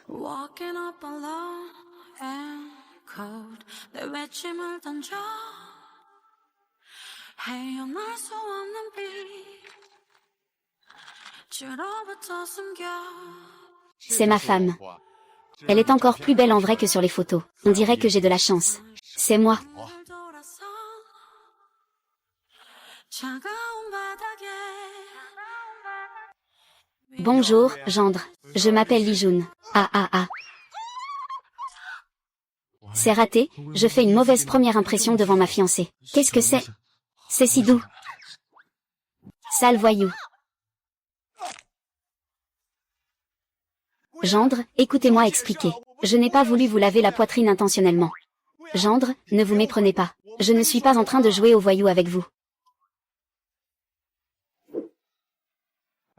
Walking up alone and cold 내 외침을 던져 헤어날 수 없는 빛 주로부터 숨겨. C'est ma femme. Elle est encore plus belle en vrai que sur les photos. On dirait que j'ai de la chance. C'est moi. Bonjour, gendre. Je m'appelle Lijun. Ah. C'est raté, je fais une mauvaise première impression devant ma fiancée. Qu'est-ce que c'est? C'est si doux. Sale voyou. Gendre, écoutez-moi expliquer. Je n'ai pas voulu vous laver la poitrine intentionnellement. Gendre, ne vous méprenez pas. Je ne suis pas en train de jouer au voyou avec vous.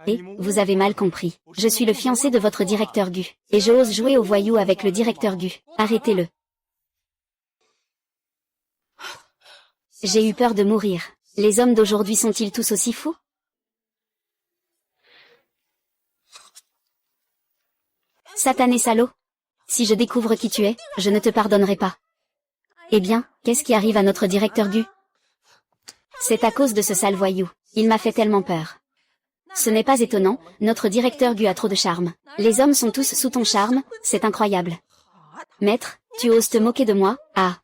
Et, vous avez mal compris. Je suis le fiancé de votre directeur Gu. Et je ose jouer au voyou avec le directeur Gu. Arrêtez-le. J'ai eu peur de mourir. Les hommes d'aujourd'hui sont-ils tous aussi fous? Satané salaud. Si je découvre qui tu es, je ne te pardonnerai pas. Eh bien, qu'est-ce qui arrive à notre directeur Gu? C'est à cause de ce sale voyou. Il m'a fait tellement peur. Ce n'est pas étonnant, notre directeur Gu a trop de charme. Les hommes sont tous sous ton charme, c'est incroyable. Maître, tu oses te moquer de moi? Ah.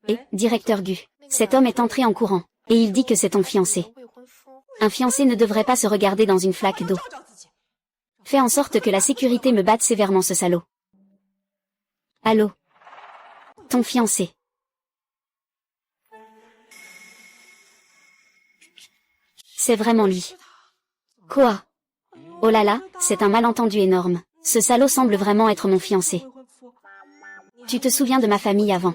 Et, directeur Gu, cet homme est entré en courant, et il dit que c'est ton fiancé. Un fiancé ne devrait pas se regarder dans une flaque d'eau. Fais en sorte que la sécurité me batte sévèrement ce salaud. Allô? Ton fiancé. C'est vraiment lui. Quoi? Oh là là, c'est un malentendu énorme. Ce salaud semble vraiment être mon fiancé. Tu te souviens de ma famille avant?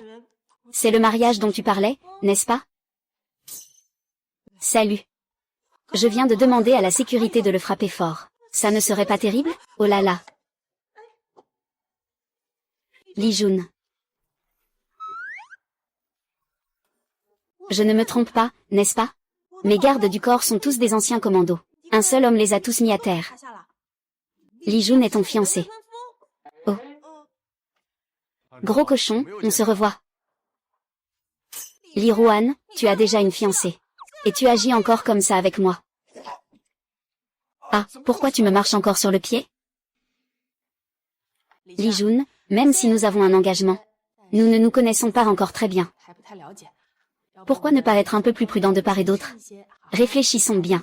C'est le mariage dont tu parlais, n'est-ce pas? Salut. Je viens de demander à la sécurité de le frapper fort. Ça ne serait pas terrible? Oh là là. Lijun. Je ne me trompe pas, n'est-ce pas? Mes gardes du corps sont tous des anciens commandos. Un seul homme les a tous mis à terre. Lijun est ton fiancé. Oh. Gros cochon, on se revoit. Li Ruan, tu as déjà une fiancée. Et tu agis encore comme ça avec moi. Ah, pourquoi tu me marches encore sur le pied? Lijun, même si nous avons un engagement, nous ne nous connaissons pas encore très bien. Pourquoi ne pas être un peu plus prudent de part et d'autre? Réfléchissons bien.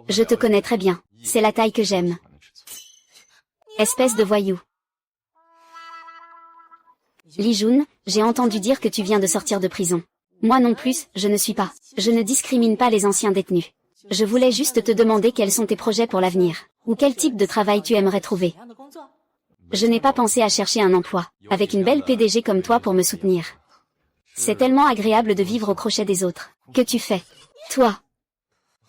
Je te connais très bien, c'est la taille que j'aime. Espèce de voyou. Lijun, j'ai entendu dire que tu viens de sortir de prison. Moi non plus, je ne suis pas. Je ne discrimine pas les anciens détenus. Je voulais juste te demander quels sont tes projets pour l'avenir, ou quel type de travail tu aimerais trouver. Je n'ai pas pensé à chercher un emploi, avec une belle PDG comme toi pour me soutenir. C'est tellement agréable de vivre au crochet des autres. Que tu fais? Toi.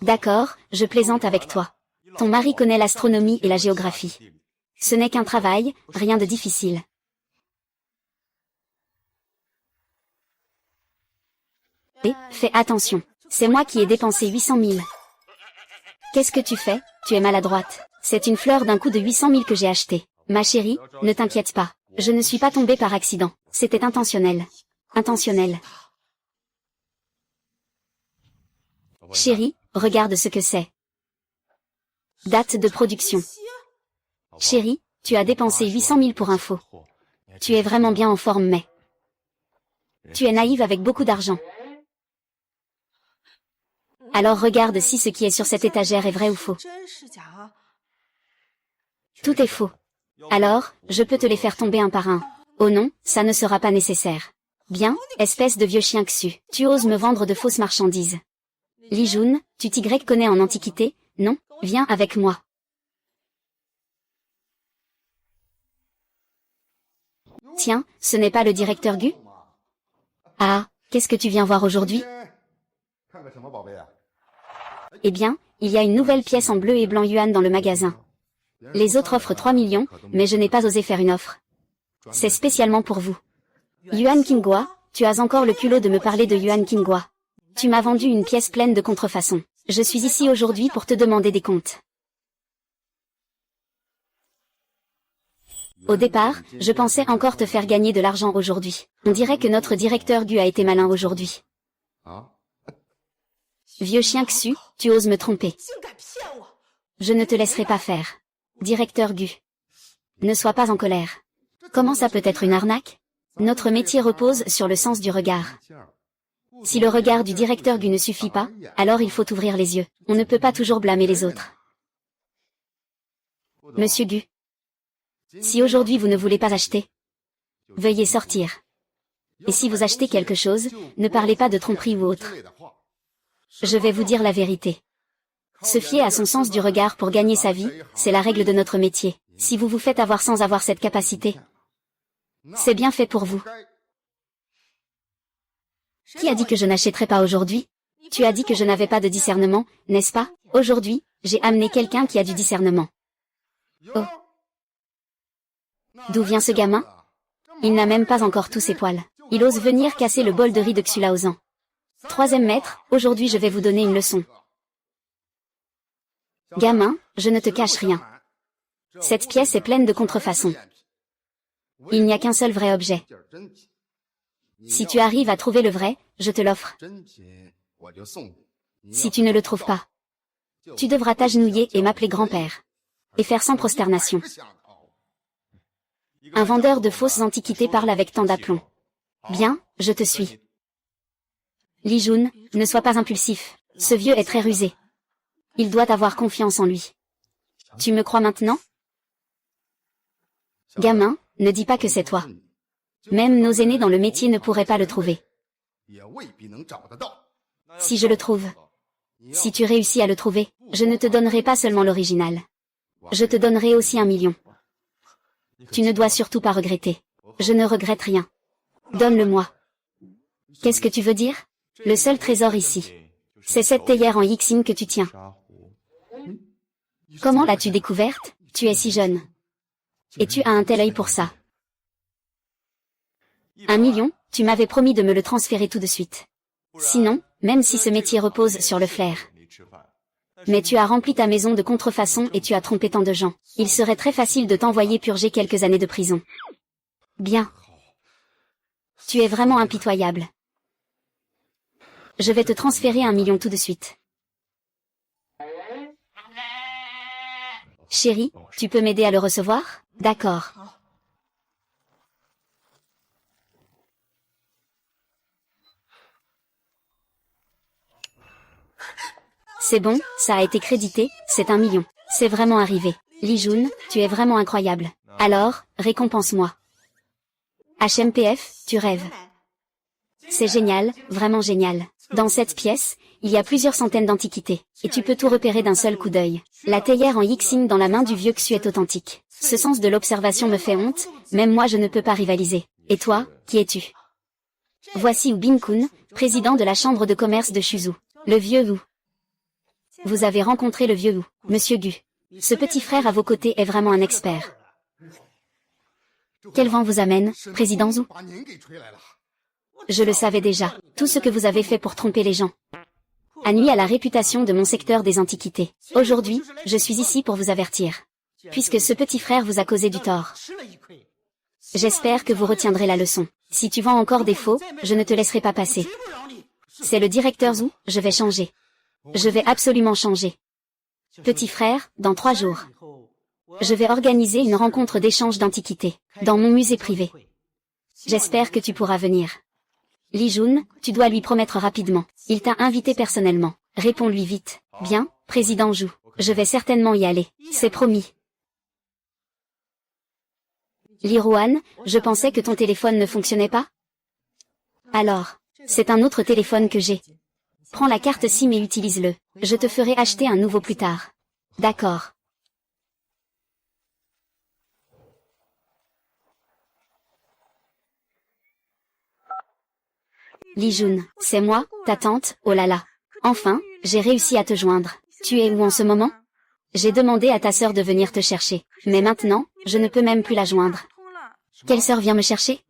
D'accord, je plaisante avec toi. Ton mari connaît l'astronomie et la géographie. Ce n'est qu'un travail, rien de difficile. Et, fais attention. C'est moi qui ai dépensé 800 000. Qu'est-ce que tu fais? Tu es maladroite. C'est une fleur d'un coup de 800 000 que j'ai achetée. Ma chérie, ne t'inquiète pas. Je ne suis pas tombée par accident. C'était intentionnel. Intentionnel. Chérie, regarde ce que c'est. Date de production. Chérie, tu as dépensé 800 000 pour un faux. Tu es vraiment bien en forme mais... Tu es naïve avec beaucoup d'argent. Alors regarde si ce qui est sur cette étagère est vrai ou faux. Tout est faux. Alors, je peux te les faire tomber un par un. Oh non, ça ne sera pas nécessaire. Bien, espèce de vieux chien ksu, tu oses me vendre de fausses marchandises. Lijun, tu t'y connais en antiquité, non? Viens avec moi. Tiens, ce n'est pas le directeur Gu? Ah, qu'est-ce que tu viens voir aujourd'hui? Eh bien, il y a une nouvelle pièce en bleu et blanc yuan dans le magasin. Les autres offrent 3 millions, mais je n'ai pas osé faire une offre. C'est spécialement pour vous. Yuan Qingguo, tu as encore le culot de me parler de Yuan Qingguo. Tu m'as vendu une pièce pleine de contrefaçons. Je suis ici aujourd'hui pour te demander des comptes. Au départ, je pensais encore te faire gagner de l'argent aujourd'hui. On dirait que notre directeur Gu a été malin aujourd'hui. Vieux chien Xu, tu oses me tromper. Je ne te laisserai pas faire. Directeur Gu. Ne sois pas en colère. Comment ça peut être une arnaque? Notre métier repose sur le sens du regard. Si le regard du directeur Gu ne suffit pas, alors il faut ouvrir les yeux. On ne peut pas toujours blâmer les autres. Monsieur Gu. Si aujourd'hui vous ne voulez pas acheter, veuillez sortir. Et si vous achetez quelque chose, ne parlez pas de tromperie ou autre. Je vais vous dire la vérité. Se fier à son sens du regard pour gagner sa vie, c'est la règle de notre métier. Si vous vous faites avoir sans avoir cette capacité, c'est bien fait pour vous. Qui a dit que je n'achèterais pas aujourd'hui? Tu as dit que je n'avais pas de discernement, n'est-ce pas? Aujourd'hui, j'ai amené quelqu'un qui a du discernement. Oh. D'où vient ce gamin? Il n'a même pas encore tous ses poils. Il ose venir casser le bol de riz de Xulaozan. Troisième maître, aujourd'hui je vais vous donner une leçon. Gamin, je ne te cache rien. Cette pièce est pleine de contrefaçons. Il n'y a qu'un seul vrai objet. Si tu arrives à trouver le vrai, je te l'offre. Si tu ne le trouves pas, tu devras t'agenouiller et m'appeler grand-père. Et faire sans prosternation. Un vendeur de fausses antiquités parle avec tant d'aplomb. Bien, je te suis. Li Jun, ne sois pas impulsif. Ce vieux est très rusé. Il doit avoir confiance en lui. Tu me crois maintenant? Gamin, ne dis pas que c'est toi. Même nos aînés dans le métier ne pourraient pas le trouver. Si je le trouve, si tu réussis à le trouver, je ne te donnerai pas seulement l'original. Je te donnerai aussi 1 million. Tu ne dois surtout pas regretter. Je ne regrette rien. Donne-le-moi. Qu'est-ce que tu veux dire? Le seul trésor ici, c'est cette théière en Yixing que tu tiens. Comment l'as-tu découverte? Tu es si jeune. Et tu as un tel œil pour ça. 1 million, tu m'avais promis de me le transférer tout de suite. Sinon, même si ce métier repose sur le flair. Mais tu as rempli ta maison de contrefaçons et tu as trompé tant de gens. Il serait très facile de t'envoyer purger quelques années de prison. Bien. Tu es vraiment impitoyable. Je vais te transférer 1 million tout de suite. Chérie, tu peux m'aider à le recevoir? D'accord. C'est bon, ça a été crédité, c'est 1 million. C'est vraiment arrivé. Li Jun, tu es vraiment incroyable. Alors, récompense-moi. HMPF, tu rêves. C'est génial, vraiment génial. Dans cette pièce, il y a plusieurs centaines d'antiquités, et tu peux tout repérer d'un seul coup d'œil. La théière en Yixing dans la main du vieux Xu est authentique. Ce sens de l'observation me fait honte, même moi je ne peux pas rivaliser. Et toi, qui es-tu? Voici Wu Bin-kun, président de la chambre de commerce de Shuzhou. Le vieux Wu. Vous avez rencontré le vieux Wu, Monsieur Gu. Ce petit frère à vos côtés est vraiment un expert. Quel vent vous amène, président Zhu? Je le savais déjà, tout ce que vous avez fait pour tromper les gens a nui à la réputation de mon secteur des antiquités. Aujourd'hui, je suis ici pour vous avertir. Puisque ce petit frère vous a causé du tort. J'espère que vous retiendrez la leçon. Si tu vends encore des faux, je ne te laisserai pas passer. C'est le directeur Zhu, je vais changer. Je vais absolument changer. Petit frère, dans 3 jours. Je vais organiser une rencontre d'échange d'antiquités, dans mon musée privé. J'espère que tu pourras venir. Li Jun, tu dois lui promettre rapidement. Il t'a invité personnellement. Réponds-lui vite. Bien, président Zhu. Je vais certainement y aller. C'est promis. Li Ruan, je pensais que ton téléphone ne fonctionnait pas. Alors, c'est un autre téléphone que j'ai. Prends la carte SIM et utilise-le. Je te ferai acheter un nouveau plus tard. D'accord. Li Jun, c'est moi, ta tante, oh là là. Enfin, j'ai réussi à te joindre. Tu es où en ce moment? J'ai demandé à ta sœur de venir te chercher. Mais maintenant, je ne peux même plus la joindre. Quelle sœur vient me chercher?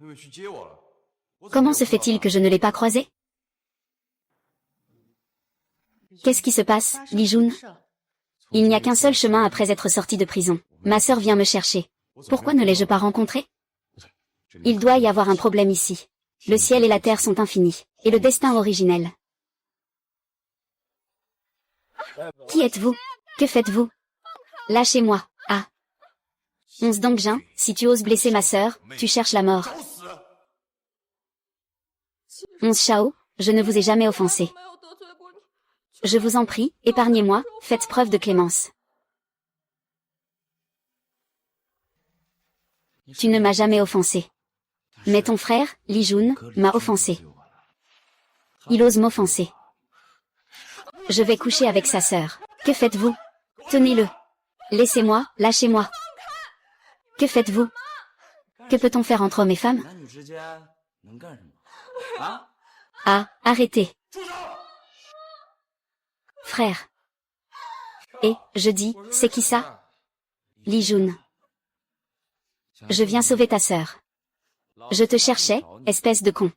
Comment se fait-il que je ne l'ai pas croisée? Qu'est-ce qui se passe, Li Jun? Il n'y a qu'un seul chemin après être sorti de prison. Ma sœur vient me chercher. Pourquoi ne l'ai-je pas rencontrée? Il doit y avoir un problème ici. Le ciel et la terre sont infinis, et le destin originel. Qui êtes-vous? Que faites-vous? Lâchez-moi. Ah. 11 Dongjin, si tu oses blesser ma sœur, tu cherches la mort. 11 Shao, je ne vous ai jamais offensé. Je vous en prie, épargnez-moi, faites preuve de clémence. Tu ne m'as jamais offensé. Mais ton frère, Li Jun, m'a offensé. Il ose m'offenser. Je vais coucher avec sa sœur. Que faites-vous? Tenez-le. Laissez-moi, lâchez-moi. Que faites-vous? Que peut-on faire entre hommes et femmes? Ah, arrêtez. Frère. Et, je dis, c'est qui ça? Li Jun. Je viens sauver ta sœur. Je te cherchais, espèce de con.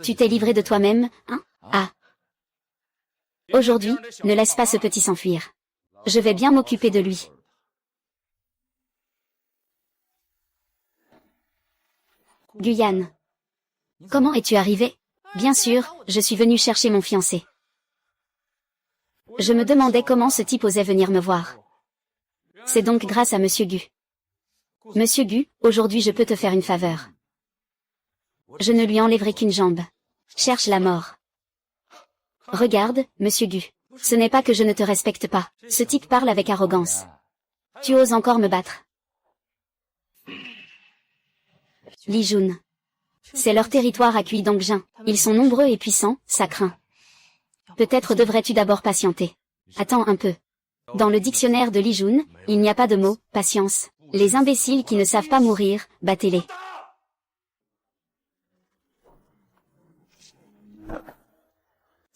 Tu t'es livré de toi-même, hein? Ah. Aujourd'hui, ne laisse pas ce petit s'enfuir. Je vais bien m'occuper de lui. Guyane. Comment es-tu arrivé? Bien sûr, je suis venu chercher mon fiancé. Je me demandais comment ce type osait venir me voir. C'est donc grâce à Monsieur Gu. Monsieur Gu, aujourd'hui je peux te faire une faveur. Je ne lui enlèverai qu'une jambe. Cherche la mort. Regarde, Monsieur Gu. Ce n'est pas que je ne te respecte pas. Ce type parle avec arrogance. Tu oses encore me battre. Li Jun. C'est leur territoire accueilli Dongjin. Ils sont nombreux et puissants, ça craint. Peut-être devrais-tu d'abord patienter. Attends un peu. Dans le dictionnaire de Li Jun, il n'y a pas de mot « patience ». Les imbéciles qui ne savent pas mourir, battez-les.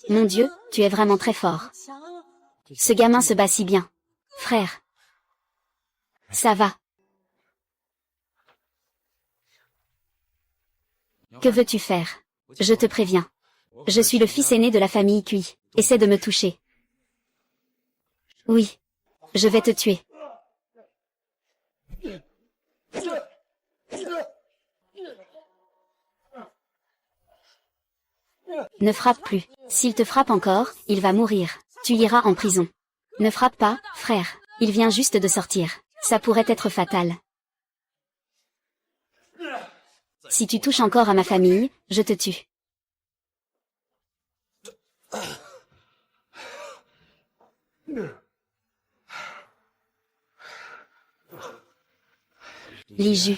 Mon Dieu, tu es vraiment très fort. Ce gamin se bat si bien. Frère. Ça va. Que veux-tu faire? Je te préviens. Je suis le fils aîné de la famille Cui. Essaie de me toucher. Oui. Je vais te tuer. Ne frappe plus. S'il te frappe encore, il va mourir. Tu iras en prison. Ne frappe pas, frère. Il vient juste de sortir. Ça pourrait être fatal. Si tu touches encore à ma famille, je te tue. Li Ju.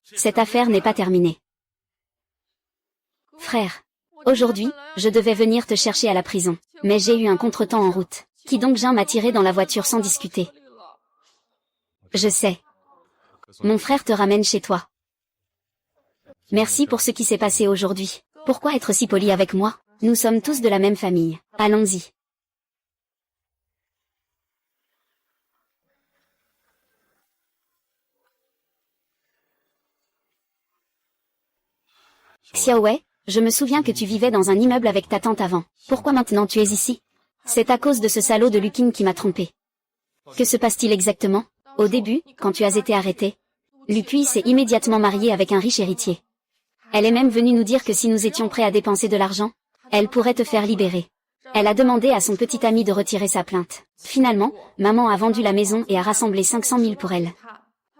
Cette affaire n'est pas terminée. Frère. Aujourd'hui, je devais venir te chercher à la prison, mais j'ai eu un contretemps en route. Qui Dongjin m'a tiré dans la voiture sans discuter. Je sais. Mon frère te ramène chez toi. Merci pour ce qui s'est passé aujourd'hui. Pourquoi être si poli avec moi? Nous sommes tous de la même famille. Allons-y. Xiaowei, je me souviens que tu vivais dans un immeuble avec ta tante avant. Pourquoi maintenant tu es ici? C'est à cause de ce salaud de Lukin qui m'a trompé. Que se passe-t-il exactement? Au début, quand tu as été arrêté, Lukui s'est immédiatement mariée avec un riche héritier. Elle est même venue nous dire que si nous étions prêts à dépenser de l'argent, elle pourrait te faire libérer. Elle a demandé à son petit ami de retirer sa plainte. Finalement, maman a vendu la maison et a rassemblé 500 000 pour elle.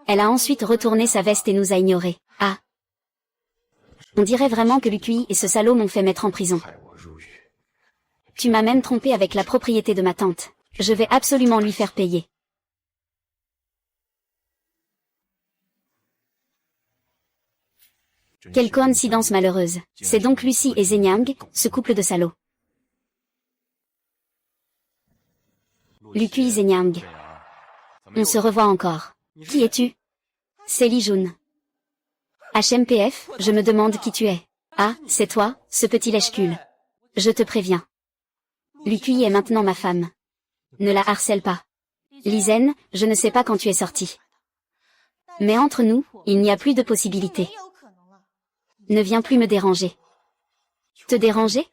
Elle a ensuite retourné sa veste et nous a ignorés. Ah. On dirait vraiment que Lukui et ce salaud m'ont fait mettre en prison. Tu m'as même trompé avec la propriété de ma tante. Je vais absolument lui faire payer. Quelle coïncidence malheureuse. C'est donc Lucy et Zenyang, ce couple de salauds. Lukui Zenyang. On se revoit encore. Qui es-tu? C'est Li Jun. HMPF, je me demande qui tu es. Ah, c'est toi, ce petit lèche-cul. Je te préviens. Lukui est maintenant ma femme. Ne la harcèle pas. Lizen, je ne sais pas quand tu es sorti. Mais entre nous, il n'y a plus de possibilité. Ne viens plus me déranger. Te déranger?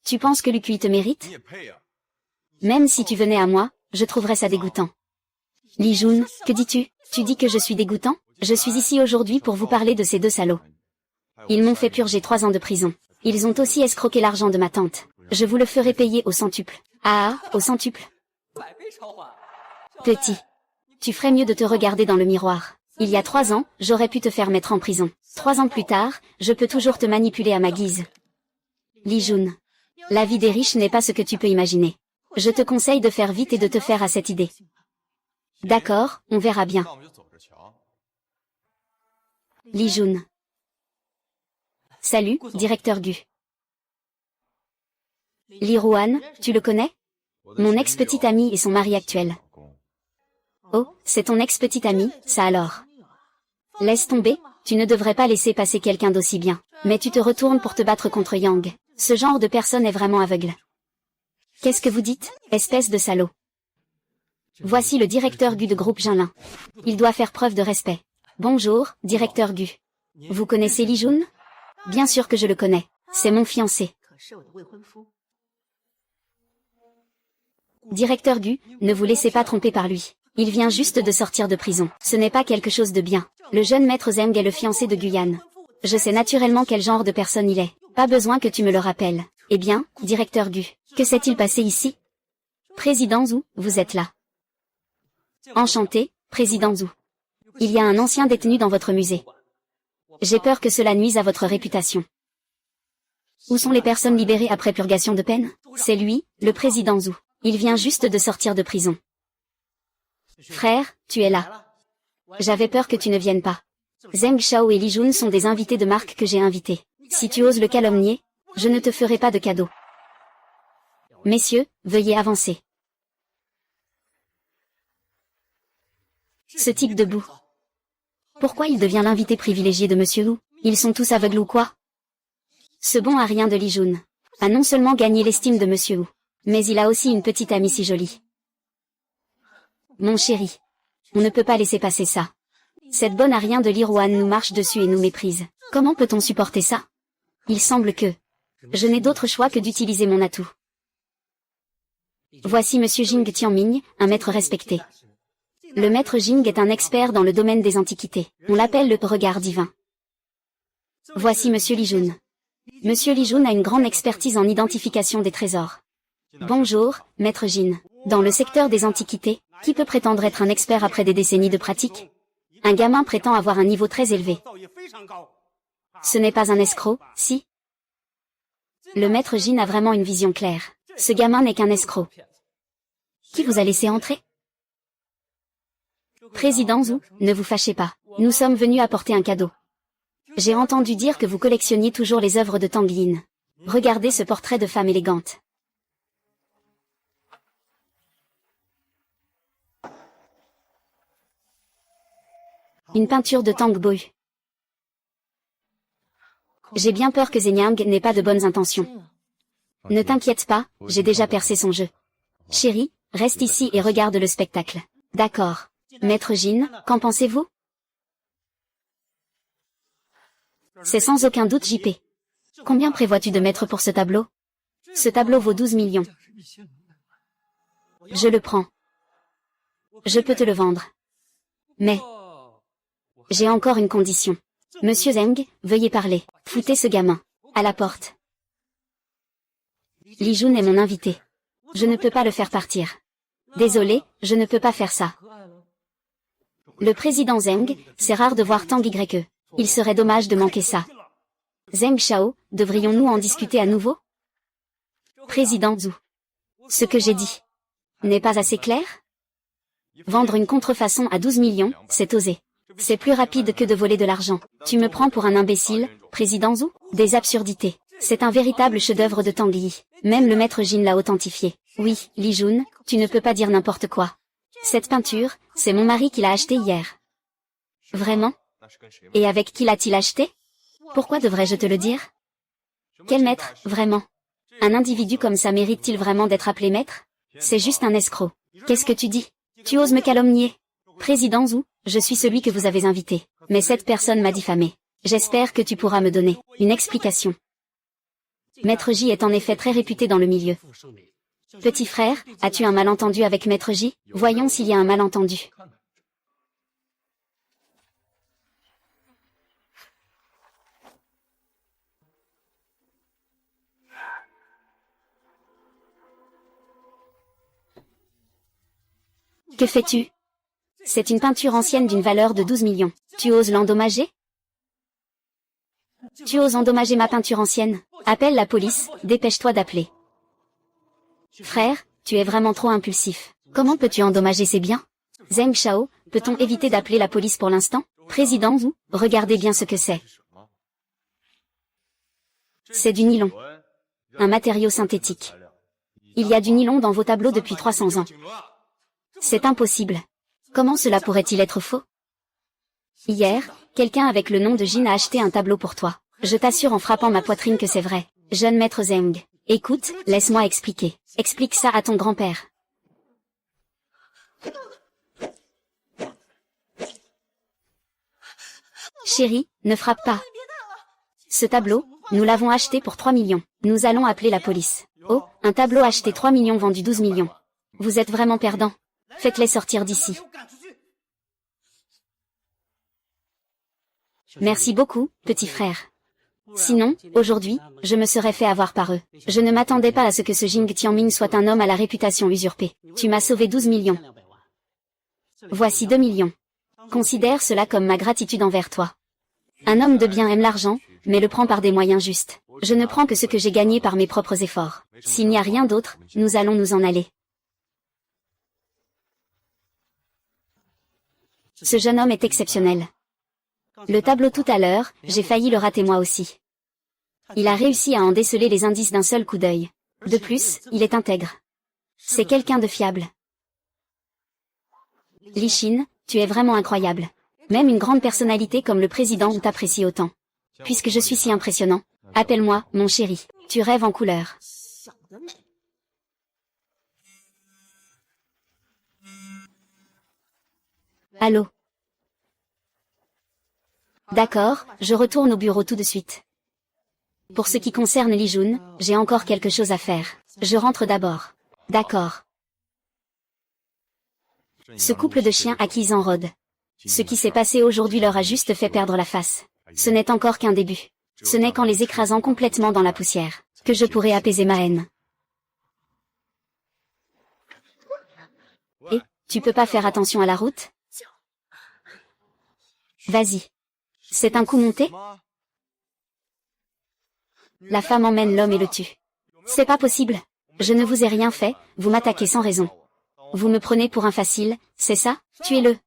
Tu penses que Lukui te mérite? Même si tu venais à moi, je trouverais ça dégoûtant. Li Jun, que dis-tu? Tu dis que je suis dégoûtant? Je suis ici aujourd'hui pour vous parler de ces deux salauds. Ils m'ont fait purger 3 ans de prison. Ils ont aussi escroqué l'argent de ma tante. Je vous le ferai payer au centuple. Ah, au centuple. Petit. Tu ferais mieux de te regarder dans le miroir. Il y a 3 ans, j'aurais pu te faire mettre en prison. 3 ans plus tard, je peux toujours te manipuler à ma guise. Li Jun. La vie des riches n'est pas ce que tu peux imaginer. Je te conseille de faire vite et de te faire à cette idée. D'accord, on verra bien. Li Jun. Salut, directeur Gu. Li Ruan, tu le connais? Mon ex-petite amie et son mari actuel. Oh, c'est ton ex-petite amie, ça alors. Laisse tomber, tu ne devrais pas laisser passer quelqu'un d'aussi bien. Mais tu te retournes pour te battre contre Yang. Ce genre de personne est vraiment aveugle. Qu'est-ce que vous dites, espèce de salaud? Voici le directeur Gu de groupe Jinlin. Il doit faire preuve de respect. Bonjour, directeur Gu. Vous connaissez Li Jun? Bien sûr que je le connais. C'est mon fiancé. Directeur Gu, ne vous laissez pas tromper par lui. Il vient juste de sortir de prison. Ce n'est pas quelque chose de bien. Le jeune maître Zeng est le fiancé de Guyane. Je sais naturellement quel genre de personne il est. Pas besoin que tu me le rappelles. Eh bien, directeur Gu, que s'est-il passé ici? Président Zhu, vous êtes là. Enchanté, président Zhu. Il y a un ancien détenu dans votre musée. J'ai peur que cela nuise à votre réputation. Où sont les personnes libérées après purgation de peine? C'est lui, le président Zhu. Il vient juste de sortir de prison. Frère, tu es là. J'avais peur que tu ne viennes pas. Zeng Shao et Li Jun sont des invités de marque que j'ai invités. Si tu oses le calomnier, je ne te ferai pas de cadeau. Messieurs, veuillez avancer. Ce type debout. Pourquoi il devient l'invité privilégié de Monsieur Wu? Ils sont tous aveugles ou quoi? Ce bon à rien de Li Jun a non seulement gagné l'estime de Monsieur Wu, mais il a aussi une petite amie si jolie. Mon chéri, on ne peut pas laisser passer ça. Cette bonne à rien de Li Ruan nous marche dessus et nous méprise. Comment peut-on supporter ça? Il semble que je n'ai d'autre choix que d'utiliser mon atout. Voici Monsieur Jing Tianming, un maître respecté. Le maître Jing est un expert dans le domaine des antiquités. On l'appelle le regard divin. Voici Monsieur Li Jun. Monsieur Li Jun a une grande expertise en identification des trésors. Bonjour, maître Jin. Dans le secteur des antiquités, qui peut prétendre être un expert après des décennies de pratique? Un gamin prétend avoir un niveau très élevé. Ce n'est pas un escroc, si? Le maître Jin a vraiment une vision claire. Ce gamin n'est qu'un escroc. Qui vous a laissé entrer? Président Zhu, ne vous fâchez pas. Nous sommes venus apporter un cadeau. J'ai entendu dire que vous collectionniez toujours les œuvres de Tang Yin. Regardez ce portrait de femme élégante. Une peinture de Tang Boyu. J'ai bien peur que Zenyang n'ait pas de bonnes intentions. Ne t'inquiète pas, j'ai déjà percé son jeu. Chérie, reste ici et regarde le spectacle. D'accord. Maître Jin, qu'en pensez-vous? C'est sans aucun doute JP. Combien prévois-tu de mettre pour ce tableau? Ce tableau vaut 12 millions. Je le prends. Je peux te le vendre. Mais j'ai encore une condition. Monsieur Zeng, veuillez parler. Foutez ce gamin. À la porte. Li Jun est mon invité. Je ne peux pas le faire partir. Désolé, je ne peux pas faire ça. Le président Zeng, c'est rare de voir Tang YE. Il serait dommage de manquer ça. Zeng Shao, devrions-nous en discuter à nouveau? Président Zhu. Ce que j'ai dit n'est pas assez clair? Vendre une contrefaçon à 12 millions, c'est osé. C'est plus rapide que de voler de l'argent. Tu me prends pour un imbécile, président Zhu? Des absurdités. C'est un véritable chef-d'œuvre de Tang Yi. Même le maître Jin l'a authentifié. Oui, Li Jun, tu ne peux pas dire n'importe quoi. Cette peinture, c'est mon mari qui l'a achetée hier. Vraiment? Et avec qui l'a-t-il acheté? Pourquoi devrais-je te le dire? Quel maître, vraiment? Un individu comme ça mérite-t-il vraiment d'être appelé maître? C'est juste un escroc. Qu'est-ce que tu dis? Tu oses me calomnier? Président Zhu, je suis celui que vous avez invité. Mais cette personne m'a diffamé. J'espère que tu pourras me donner une explication. Maître J est en effet très réputé dans le milieu. Petit frère, as-tu un malentendu avec Maître J? Voyons s'il y a un malentendu. Que fais-tu? C'est une peinture ancienne d'une valeur de 12 millions. Tu oses l'endommager? Tu oses endommager ma peinture ancienne? Appelle la police, dépêche-toi d'appeler. Frère, tu es vraiment trop impulsif. Comment peux-tu endommager ces biens? Zheng Shao, peut-on éviter d'appeler la police pour l'instant? Président Wu, regardez bien ce que c'est. C'est du nylon. Un matériau synthétique. Il y a du nylon dans vos tableaux depuis 300 ans. C'est impossible. Comment cela pourrait-il être faux? Hier, quelqu'un avec le nom de Jin a acheté un tableau pour toi. Je t'assure en frappant ma poitrine que c'est vrai. Jeune maître Zheng. Écoute, laisse-moi expliquer. Explique ça à ton grand-père. Chérie, ne frappe pas. Ce tableau, nous l'avons acheté pour 3 millions. Nous allons appeler la police. Oh, un tableau acheté 3 millions vendu 12 millions. Vous êtes vraiment perdant. Faites-les sortir d'ici. Merci beaucoup, petit frère. Sinon, aujourd'hui, je me serais fait avoir par eux. Je ne m'attendais pas à ce que ce Jing Tianming soit un homme à la réputation usurpée. Tu m'as sauvé 12 millions. Voici 2 millions. Considère cela comme ma gratitude envers toi. Un homme de bien aime l'argent, mais le prend par des moyens justes. Je ne prends que ce que j'ai gagné par mes propres efforts. S'il n'y a rien d'autre, nous allons nous en aller. Ce jeune homme est exceptionnel. Le tableau tout à l'heure, j'ai failli le rater moi aussi. Il a réussi à en déceler les indices d'un seul coup d'œil. De plus, il est intègre. C'est quelqu'un de fiable. Li Xin, tu es vraiment incroyable. Même une grande personnalité comme le président t'apprécie autant. Puisque je suis si impressionnant, appelle-moi, mon chéri. Tu rêves en couleur. Allô? D'accord, je retourne au bureau tout de suite. Pour ce qui concerne Li Jun, j'ai encore quelque chose à faire. Je rentre d'abord. D'accord. Ce couple de chiens à qui ils enrôdent. Ce qui s'est passé aujourd'hui leur a juste fait perdre la face. Ce n'est encore qu'un début. Ce n'est qu'en les écrasant complètement dans la poussière que je pourrai apaiser ma haine. Et, tu peux pas faire attention à la route? Vas-y. C'est un coup monté? La femme emmène l'homme et le tue. C'est pas possible. Je ne vous ai rien fait, vous m'attaquez sans raison. Vous me prenez pour un facile, c'est ça? Tuez-le.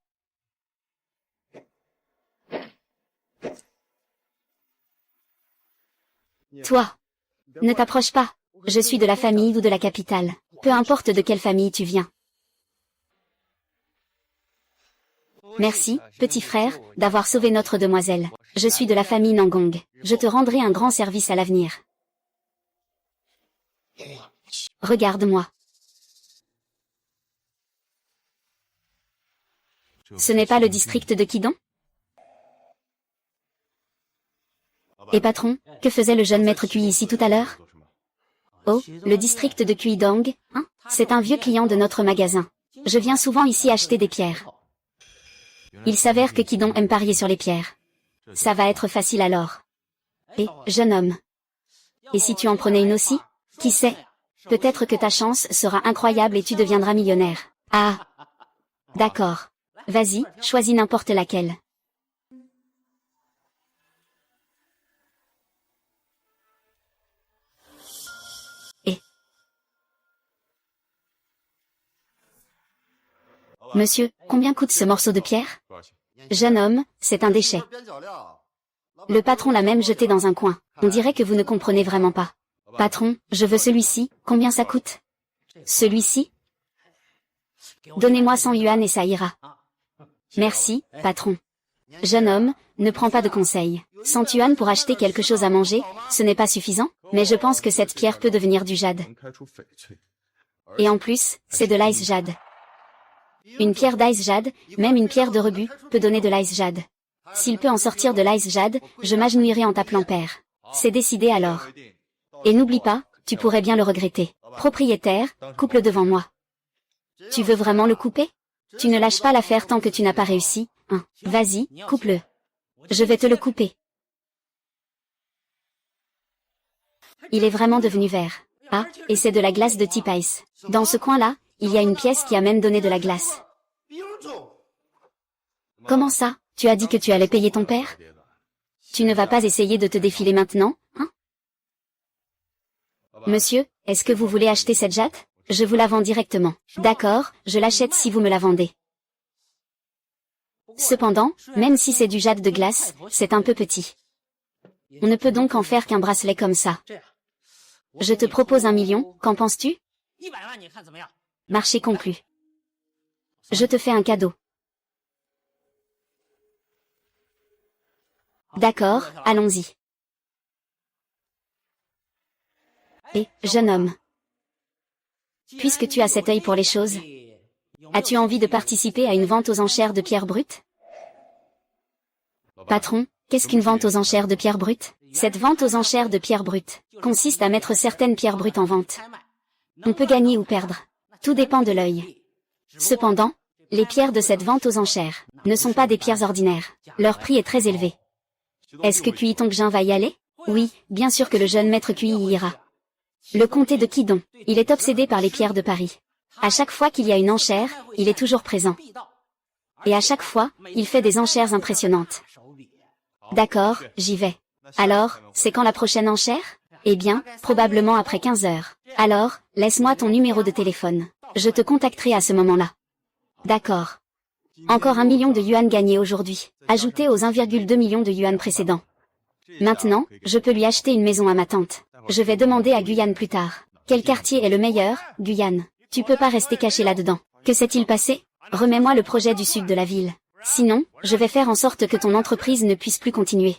Toi. Ne t'approche pas. Je suis de la famille ou de la capitale. Peu importe de quelle famille tu viens. Merci, petit frère, d'avoir sauvé notre demoiselle. Je suis de la famille Nangong. Je te rendrai un grand service à l'avenir. Regarde-moi. Ce n'est pas le district de Qidong? Et patron, que faisait le jeune maître Cui ici tout à l'heure? Oh, le district de Qidong, hein? C'est un vieux client de notre magasin. Je viens souvent ici acheter des pierres. Il s'avère que Qidong aime parier sur les pierres. Ça va être facile alors. Et, jeune homme. Et si tu en prenais une aussi? Qui sait? Peut-être que ta chance sera incroyable et tu deviendras millionnaire. Ah! D'accord. Vas-y, choisis n'importe laquelle. Et... Monsieur, combien coûte ce morceau de pierre? Jeune homme, c'est un déchet. Le patron l'a même jeté dans un coin. On dirait que vous ne comprenez vraiment pas. Patron, je veux celui-ci, combien ça coûte? Celui-ci? Donnez-moi 100 yuan et ça ira. Merci, patron. Jeune homme, ne prends pas de conseils. 100 yuan pour acheter quelque chose à manger, ce n'est pas suffisant, mais je pense que cette pierre peut devenir du jade. Et en plus, c'est de l'ice jade. Une pierre d'ice jade, même une pierre de rebut, peut donner de l'ice jade. S'il peut en sortir de l'ice jade, je m'agenouillerai en t'appelant père. C'est décidé alors. Et n'oublie pas, tu pourrais bien le regretter. Propriétaire, coupe-le devant moi. Tu veux vraiment le couper? Tu ne lâches pas l'affaire tant que tu n'as pas réussi, hein. Vas-y, coupe-le. Je vais te le couper. Il est vraiment devenu vert. Ah, et c'est de la glace de type ice. Dans ce coin-là, il y a une pièce qui a même donné de la glace. Comment ça? Tu as dit que tu allais payer ton père? Tu ne vas pas essayer de te défiler maintenant, hein? Monsieur, est-ce que vous voulez acheter cette jatte? Je vous la vends directement. D'accord, je l'achète si vous me la vendez. Cependant, même si c'est du jade de glace, c'est un peu petit. On ne peut donc en faire qu'un bracelet comme ça. Je te propose 1 million, qu'en penses-tu? Marché conclu. Je te fais un cadeau. D'accord, allons-y. Et, jeune homme, puisque tu as cet œil pour les choses, as-tu envie de participer à une vente aux enchères de pierres brutes? Patron, qu'est-ce qu'une vente aux enchères de pierres brutes? Cette vente aux enchères de pierres brutes consiste à mettre certaines pierres brutes en vente. On peut gagner ou perdre. Tout dépend de l'œil. Cependant, les pierres de cette vente aux enchères ne sont pas des pierres ordinaires. Leur prix est très élevé. Est-ce que Cui Tongxin va y aller? Oui, bien sûr que le jeune maître Cui y ira. Le comté de Qidong, il est obsédé par les pierres de Paris. À chaque fois qu'il y a une enchère, il est toujours présent. Et à chaque fois, il fait des enchères impressionnantes. D'accord, j'y vais. Alors, c'est quand la prochaine enchère? Eh bien, probablement après 15 heures. Alors, laisse-moi ton numéro de téléphone. Je te contacterai à ce moment-là. D'accord. Encore 1 million de yuan gagnés aujourd'hui, ajouté aux 1,2 million de yuan précédents. Maintenant, je peux lui acheter une maison à ma tante. Je vais demander à Guyane plus tard. Quel quartier est le meilleur, Guyane? Tu peux pas rester caché là-dedans. Que s'est-il passé? Remets-moi le projet du sud de la ville. Sinon, je vais faire en sorte que ton entreprise ne puisse plus continuer.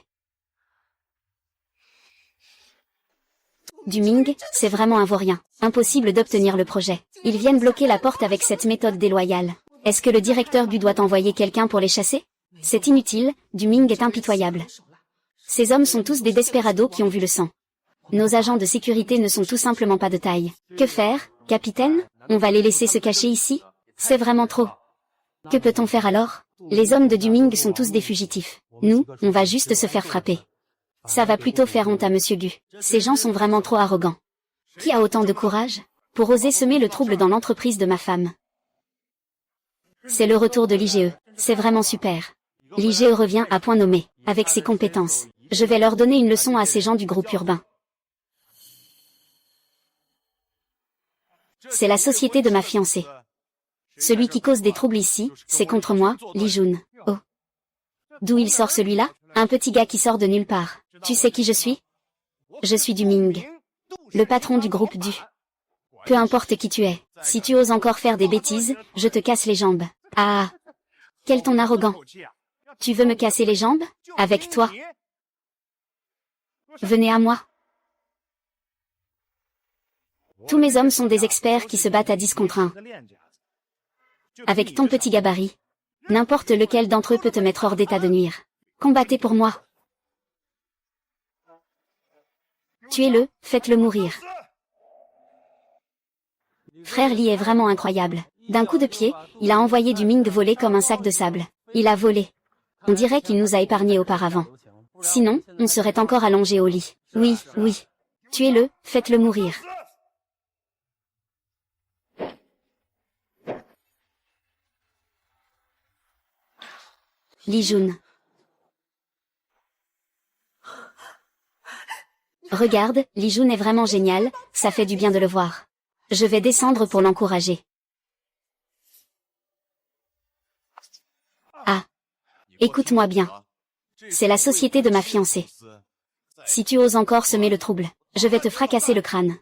Du Ming, c'est vraiment un vaurien. Impossible d'obtenir le projet. Ils viennent bloquer la porte avec cette méthode déloyale. Est-ce que le directeur Bu doit envoyer quelqu'un pour les chasser? C'est inutile, Du Ming est impitoyable. Ces hommes sont tous des desperados qui ont vu le sang. Nos agents de sécurité ne sont tout simplement pas de taille. Que faire, capitaine? On va les laisser se cacher ici? C'est vraiment trop. Que peut-on faire alors? Les hommes de Du Ming sont tous des fugitifs. Nous, on va juste se faire frapper. Ça va plutôt faire honte à Monsieur Gu. Ces gens sont vraiment trop arrogants. Qui a autant de courage pour oser semer le trouble dans l'entreprise de ma femme? C'est le retour de l'IGE. C'est vraiment super. L'IGE revient à point nommé, avec ses compétences. Je vais leur donner une leçon à ces gens du groupe urbain. C'est la société de ma fiancée. Celui qui cause des troubles ici, c'est contre moi, Li Jun. Oh. D'où il sort celui-là? Un petit gars qui sort de nulle part. Tu sais qui je suis? Je suis Du Ming. Le patron du groupe Du. Peu importe qui tu es, si tu oses encore faire des bêtises, je te casse les jambes. Ah! Quel ton arrogant! Tu veux me casser les jambes? Avec toi? Venez à moi. Tous mes hommes sont des experts qui se battent à 10 contre 1. Avec ton petit gabarit, n'importe lequel d'entre eux peut te mettre hors d'état de nuire. Combattez pour moi. Tuez-le, faites-le mourir. Frère Li est vraiment incroyable. D'un coup de pied, il a envoyé Du Ming voler comme un sac de sable. Il a volé. On dirait qu'il nous a épargnés auparavant. Sinon, on serait encore allongé au lit. Oui, oui. Tuez-le, faites-le mourir. Li Jun. Regarde, Li Jun est vraiment génial, ça fait du bien de le voir. Je vais descendre pour l'encourager. Ah. Écoute-moi bien. C'est la société de ma fiancée. Si tu oses encore semer le trouble, je vais te fracasser le crâne.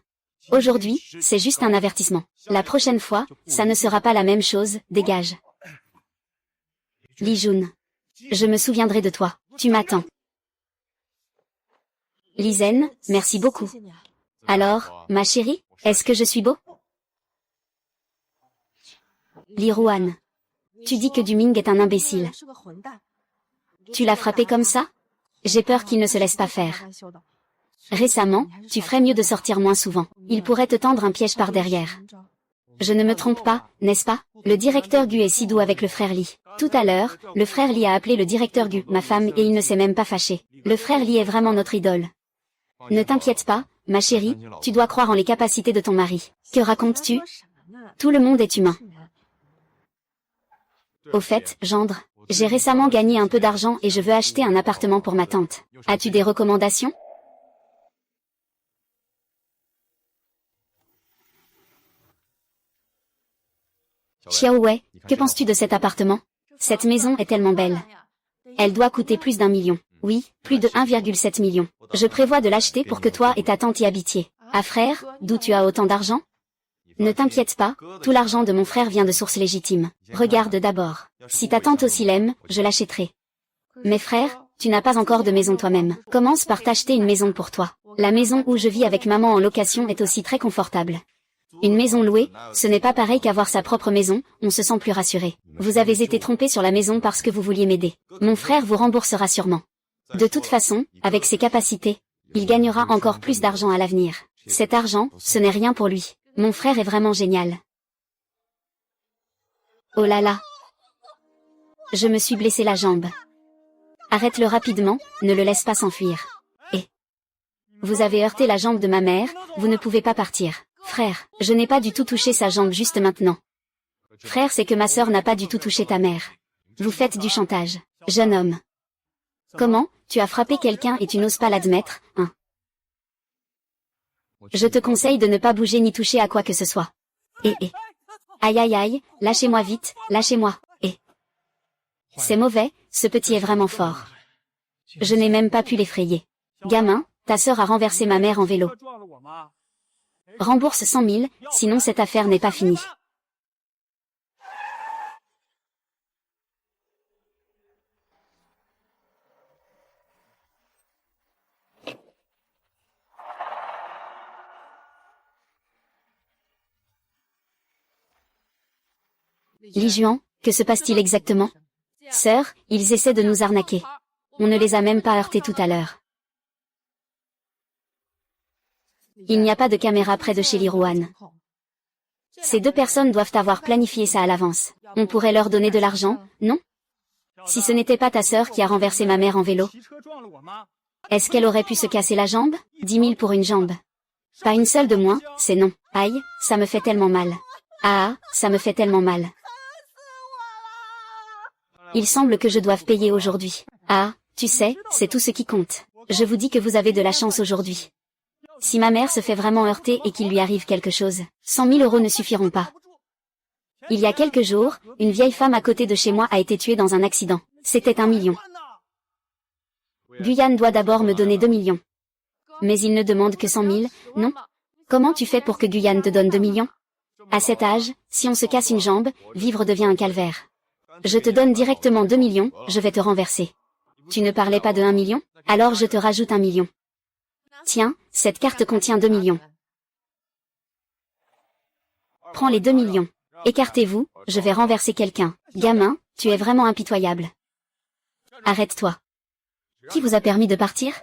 Aujourd'hui, c'est juste un avertissement. La prochaine fois, ça ne sera pas la même chose, dégage. Li Jun. Je me souviendrai de toi. Tu m'attends. Li Zhen, merci beaucoup. Alors, ma chérie, est-ce que je suis beau? Li Ruan. Tu dis que Du Ming est un imbécile. Tu l'as frappé comme ça? J'ai peur qu'il ne se laisse pas faire. Récemment, tu ferais mieux de sortir moins souvent. Il pourrait te tendre un piège par derrière. Je ne me trompe pas, n'est-ce pas? Le directeur Gu est si doux avec le frère Li. Tout à l'heure, le frère Li a appelé le directeur Gu, ma femme, et il ne s'est même pas fâché. Le frère Li est vraiment notre idole. Ne t'inquiète pas, ma chérie, tu dois croire en les capacités de ton mari. Que racontes-tu? Tout le monde est humain. Au fait, gendre, j'ai récemment gagné un peu d'argent et je veux acheter un appartement pour ma tante. As-tu des recommandations? Xiaowei, que penses-tu de cet appartement? Cette maison est tellement belle. Elle doit coûter plus d'1 million. Oui, plus de 1,7 million. Je prévois de l'acheter pour que toi et ta tante y habitiez. Ah frère, d'où tu as autant d'argent? Ne t'inquiète pas, tout l'argent de mon frère vient de sources légitimes. Regarde d'abord. Si ta tante aussi l'aime, je l'achèterai. Mais frère, tu n'as pas encore de maison toi-même. Commence par t'acheter une maison pour toi. La maison où je vis avec maman en location est aussi très confortable. Une maison louée, ce n'est pas pareil qu'avoir sa propre maison, on se sent plus rassuré. Vous avez été trompé sur la maison parce que vous vouliez m'aider. Mon frère vous remboursera sûrement. De toute façon, avec ses capacités, il gagnera encore plus d'argent à l'avenir. Cet argent, ce n'est rien pour lui. Mon frère est vraiment génial. Oh là là. Je me suis blessé la jambe. Arrête-le rapidement, ne le laisse pas s'enfuir. Et vous avez heurté la jambe de ma mère, vous ne pouvez pas partir. Frère, je n'ai pas du tout touché sa jambe juste maintenant. Frère, c'est que ma sœur n'a pas du tout touché ta mère. Vous faites du chantage. Jeune homme. Comment, tu as frappé quelqu'un et tu n'oses pas l'admettre, hein? Je te conseille de ne pas bouger ni toucher à quoi que ce soit. Aïe aïe aïe, lâchez-moi vite, lâchez-moi. C'est mauvais, ce petit est vraiment fort. Je n'ai même pas pu l'effrayer. Gamin, ta sœur a renversé ma mère en vélo. Rembourse 100 000, sinon cette affaire n'est pas finie. Li Juan, que se passe-t-il exactement? Sœur, ils essaient de nous arnaquer. On ne les a même pas heurtés tout à l'heure. Il n'y a pas de caméra près de chez Li Ruan. Ces deux personnes doivent avoir planifié ça à l'avance. On pourrait leur donner de l'argent, non? Si ce n'était pas ta sœur qui a renversé ma mère en vélo. Est-ce qu'elle aurait pu se casser la jambe? 10 000 pour une jambe. Pas une seule de moins, c'est non. Aïe, ça me fait tellement mal. Ah, ça me fait tellement mal. Il semble que je doive payer aujourd'hui. Ah, tu sais, c'est tout ce qui compte. Je vous dis que vous avez de la chance aujourd'hui. Si ma mère se fait vraiment heurter et qu'il lui arrive quelque chose, 100 000 € ne suffiront pas. Il y a quelques jours, une vieille femme à côté de chez moi a été tuée dans un accident. C'était 1 million. Guyane doit d'abord me donner 2 millions. Mais il ne demande que 100 000, non? Comment tu fais pour que Guyane te donne 2 millions? À cet âge, si on se casse une jambe, vivre devient un calvaire. Je te donne directement 2 millions, je vais te renverser. Tu ne parlais pas de 1 million? Alors je te rajoute 1 million. Tiens, cette carte contient 2 millions. Prends les 2 millions. Écartez-vous, je vais renverser quelqu'un. Gamin, tu es vraiment impitoyable. Arrête-toi. Qui vous a permis de partir?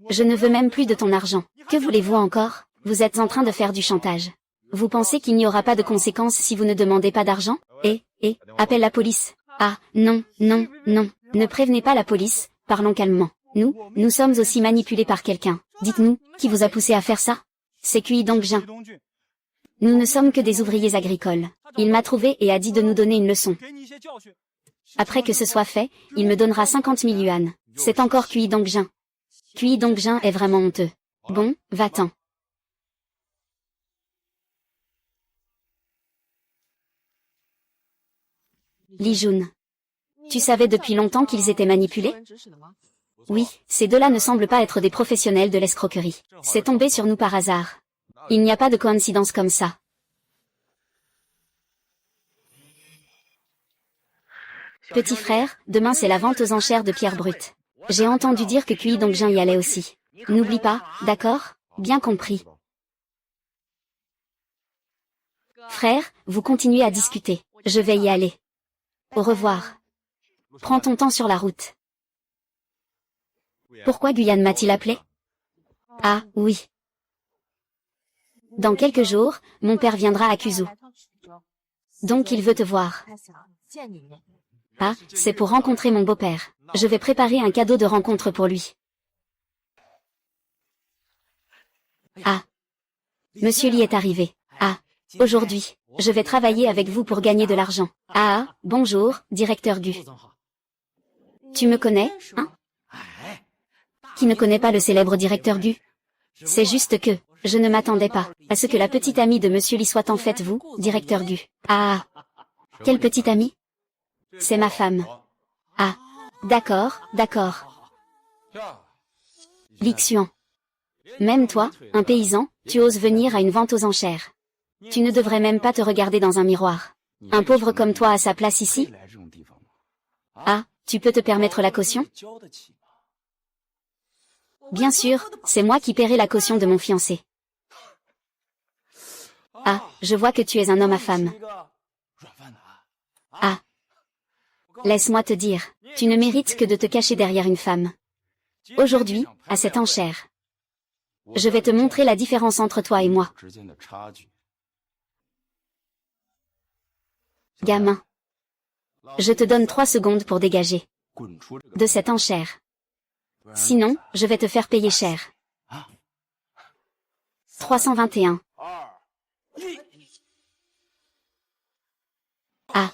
Je ne veux même plus de ton argent. Que voulez-vous encore? Vous êtes en train de faire du chantage. Vous pensez qu'il n'y aura pas de conséquences si vous ne demandez pas d'argent? Appelle la police. Ah, non, non, non. Ne prévenez pas la police, parlons calmement. Nous sommes aussi manipulés par quelqu'un. Dites-nous, qui vous a poussé à faire ça? C'est Cui Dongjin. Nous ne sommes que des ouvriers agricoles. Il m'a trouvé et a dit de nous donner une leçon. Après que ce soit fait, il me donnera 50 000 yuan. C'est encore Cui Dongjin. Cui Dongjin est vraiment honteux. Bon, va-t'en. Li Jun. Tu savais depuis longtemps qu'ils étaient manipulés? Oui, ces deux-là ne semblent pas être des professionnels de l'escroquerie. C'est tombé sur nous par hasard. Il n'y a pas de coïncidence comme ça. Petit frère, demain c'est la vente aux enchères de pierres brutes. J'ai entendu dire que Cui Dongjin y allait aussi. N'oublie pas, d'accord? Bien compris. Frère, vous continuez à discuter. Je vais y aller. Au revoir. Prends ton temps sur la route. Pourquoi Guyane m'a-t-il appelé? Ah, oui. Dans quelques jours, mon père viendra à Kuzu. Donc il veut te voir. Ah, c'est pour rencontrer mon beau-père. Je vais préparer un cadeau de rencontre pour lui. Ah. Monsieur Lee est arrivé. Ah. Aujourd'hui, je vais travailler avec vous pour gagner de l'argent. Ah, bonjour, directeur Gu. Tu me connais, hein? Qui ne connaît pas le célèbre directeur Gu? C'est juste que, je ne m'attendais pas à ce que la petite amie de Monsieur Lee soit en fait vous, directeur Gu. Ah. Quelle petite amie? C'est ma femme. Ah. D'accord, d'accord. Li Xuan. Même toi, un paysan, tu oses venir à une vente aux enchères. Tu ne devrais même pas te regarder dans un miroir. Un pauvre comme toi à sa place ici? Ah, tu peux te permettre la caution? Bien sûr, c'est moi qui paierai la caution de mon fiancé. Ah, je vois que tu es un homme à femme. Ah. Laisse-moi te dire, tu ne mérites que de te cacher derrière une femme. Aujourd'hui, à cette enchère, je vais te montrer la différence entre toi et moi. Gamin. Je te donne 3 secondes pour dégager de cette enchère. Sinon, je vais te faire payer cher. 321. Ah.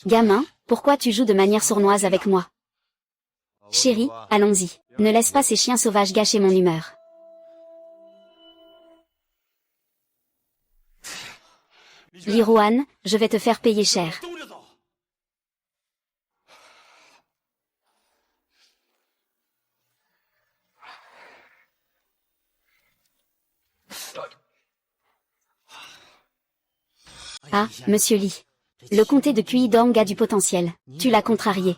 Gamin, pourquoi tu joues de manière sournoise avec moi? Chérie, allons-y. Ne laisse pas ces chiens sauvages gâcher mon humeur. Li Ruan, je vais te faire payer cher. Ah, monsieur Lee. Le comté de Kuidong a du potentiel. Tu l'as contrarié.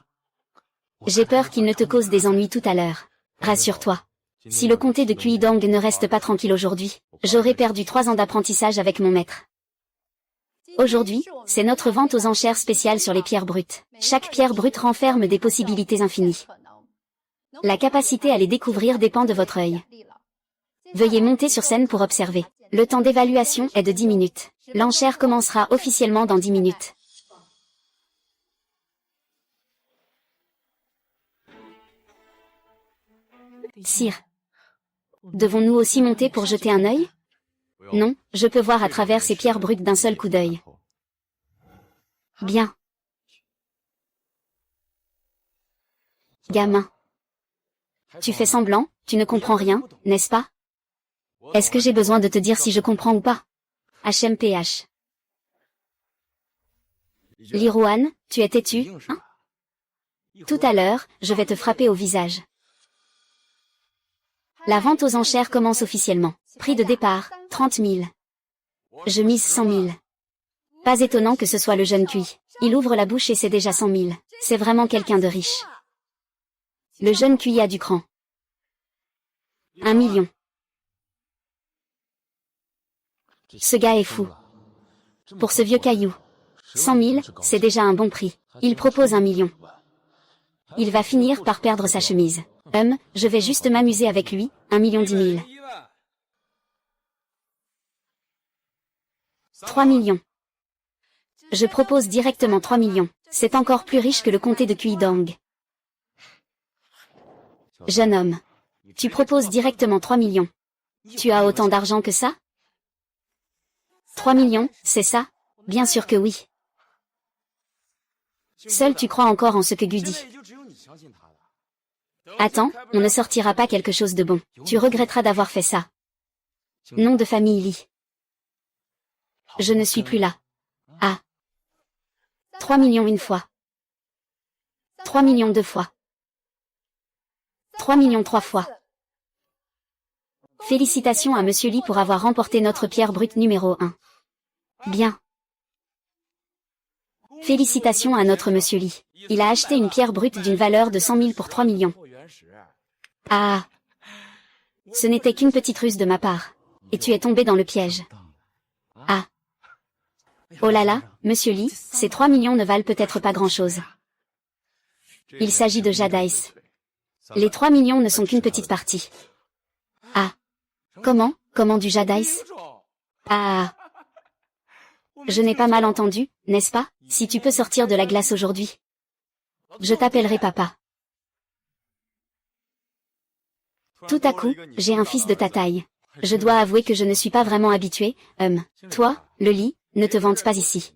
J'ai peur qu'il ne te cause des ennuis tout à l'heure. Rassure-toi. Si le comté de Kuidong ne reste pas tranquille aujourd'hui, j'aurai perdu 3 ans d'apprentissage avec mon maître. Aujourd'hui, c'est notre vente aux enchères spéciale sur les pierres brutes. Chaque pierre brute renferme des possibilités infinies. La capacité à les découvrir dépend de votre œil. Veuillez monter sur scène pour observer. Le temps d'évaluation est de 10 minutes. L'enchère commencera officiellement dans 10 minutes. Sire. Devons-nous aussi monter pour jeter un œil? Non, je peux voir à travers ces pierres brutes d'un seul coup d'œil. Bien. Gamin. Tu fais semblant, tu ne comprends rien, n'est-ce pas? Est-ce que j'ai besoin de te dire si je comprends ou pas? HMPH. Li Ruan, tu es têtu, hein? Tout à l'heure, je vais te frapper au visage. La vente aux enchères commence officiellement. Prix de départ, 30 000. Je mise 100 000. Pas étonnant que ce soit le jeune Cui. Il ouvre la bouche et c'est déjà 100 000. C'est vraiment quelqu'un de riche. Le jeune Cui a du cran. 1 million. Ce gars est fou. Pour ce vieux caillou. 100 000, c'est déjà un bon prix. Il propose 1 million. Il va finir par perdre sa chemise. Je vais juste m'amuser avec lui, 1 million 10 000. 3 millions. Je propose directement 3 millions. C'est encore plus riche que le comté de Kuidong. Jeune homme. Tu proposes directement 3 millions. Tu as autant d'argent que ça? 3 millions, c'est ça? Bien sûr que oui. Seul tu crois encore en ce que Gu dit. Attends, on ne sortira pas quelque chose de bon. Tu regretteras d'avoir fait ça. Nom de famille Lee. Je ne suis plus là. Ah. 3 millions une fois. 3 millions 2 fois. 3 millions 3 fois. Félicitations à Monsieur Lee pour avoir remporté notre pierre brute numéro 1. Bien. Félicitations à notre Monsieur Lee. Il a acheté une pierre brute d'une valeur de 100 000 pour 3 millions. Ah. Ce n'était qu'une petite ruse de ma part. Et tu es tombé dans le piège. Ah. Oh là là, Monsieur Lee, ces 3 millions ne valent peut-être pas grand-chose. Il s'agit de Jadice. Les 3 millions ne sont qu'une petite partie. Ah. Comment du jad'ice? Ah. Je n'ai pas mal entendu, n'est-ce pas? Si tu peux sortir de la glace aujourd'hui. Je t'appellerai papa. Tout à coup, j'ai un fils de ta taille. Je dois avouer que je ne suis pas vraiment habitué. Toi, le lit, ne te vante pas ici.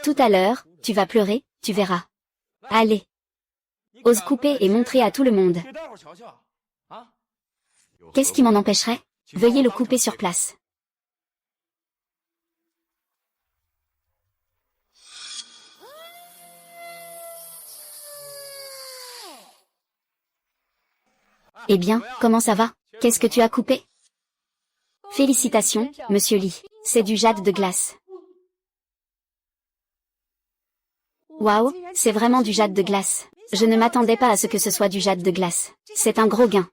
Tout à l'heure, tu vas pleurer, tu verras. Allez. Ose couper et montrer à tout le monde. Qu'est-ce qui m'en empêcherait? Veuillez le couper sur place. Eh bien, comment ça va? Qu'est-ce que tu as coupé? Félicitations, monsieur Lee. C'est du jade de glace. Waouh, c'est vraiment du jade de glace. Je ne m'attendais pas à ce que ce soit du jade de glace. C'est un gros gain.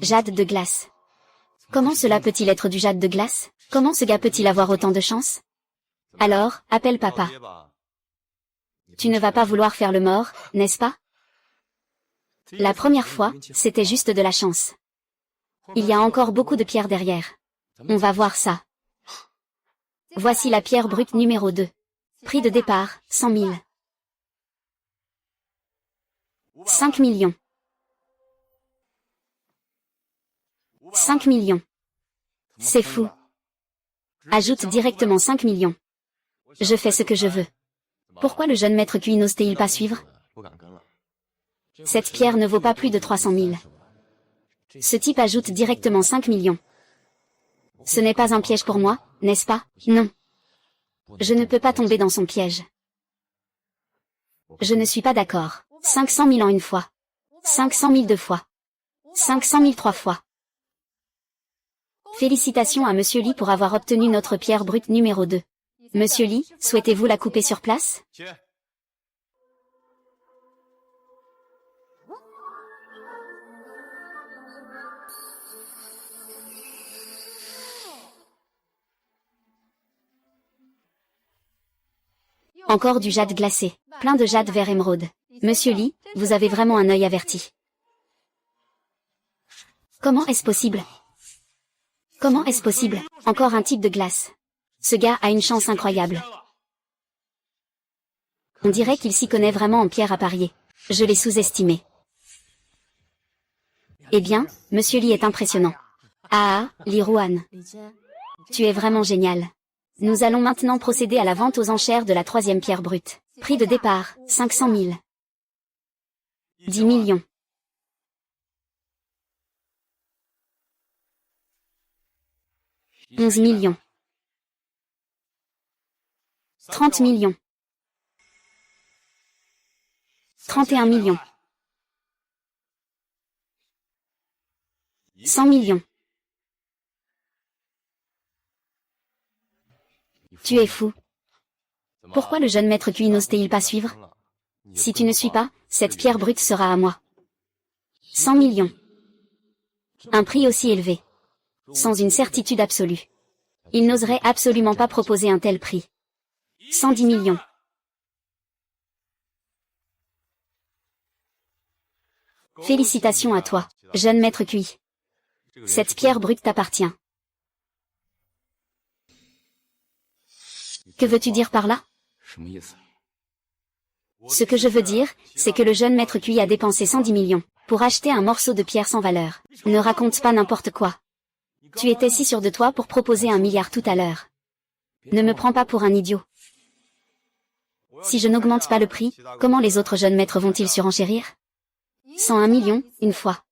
Jade de glace. Comment cela peut-il être du jade de glace? Comment ce gars peut-il avoir autant de chance? Alors, appelle papa. Tu ne vas pas vouloir faire le mort, n'est-ce pas? La première fois, c'était juste de la chance. Il y a encore beaucoup de pierres derrière. On va voir ça. Voici la pierre brute numéro 2. Prix de départ, 100 000. 5 millions. 5 millions. C'est fou. Ajoute directement 5 millions. Je fais ce que je veux. Pourquoi le jeune maître Cui n'ose-t-il pas suivre? Cette pierre ne vaut pas plus de 300 000. Ce type ajoute directement 5 millions. Ce n'est pas un piège pour moi, n'est-ce pas? Non. Je ne peux pas tomber dans son piège. Je ne suis pas d'accord. 500 000 en une fois. 500 000 deux fois. 500 000 trois fois. Félicitations à Monsieur Lee pour avoir obtenu notre pierre brute numéro 2. Monsieur Lee, souhaitez-vous la couper sur place? Encore du jade glacé, plein de jade vert émeraude. Monsieur Lee, vous avez vraiment un œil averti. Comment est-ce possible? Comment est-ce possible? Encore un type de glace. Ce gars a une chance incroyable. On dirait qu'il s'y connaît vraiment en pierre à parier. Je l'ai sous-estimé. Eh bien, Monsieur Lee est impressionnant. Ah, Lee Ruan. Tu es vraiment génial. Nous allons maintenant procéder à la vente aux enchères de la 3e pierre brute. Prix de départ, 500 000. 10 millions. 11 millions. 30 millions. 31 millions. 100 millions. Tu es fou. Pourquoi le jeune maître Cui n'ose-t-il pas suivre? Si tu ne suis pas, cette pierre brute sera à moi. 100 millions. Un prix aussi élevé. Sans une certitude absolue. Il n'oserait absolument pas proposer un tel prix. 110 millions. Félicitations à toi, jeune maître Cui. Cette pierre brute t'appartient. Que veux-tu dire par là? Ce que je veux dire, c'est que le jeune maître Cui a dépensé 110 millions pour acheter un morceau de pierre sans valeur. Ne raconte pas n'importe quoi. Tu étais si sûr de toi pour proposer 1 milliard tout à l'heure. Ne me prends pas pour un idiot. Si je n'augmente pas le prix, comment les autres jeunes maîtres vont-ils surenchérir? 101 millions, une fois.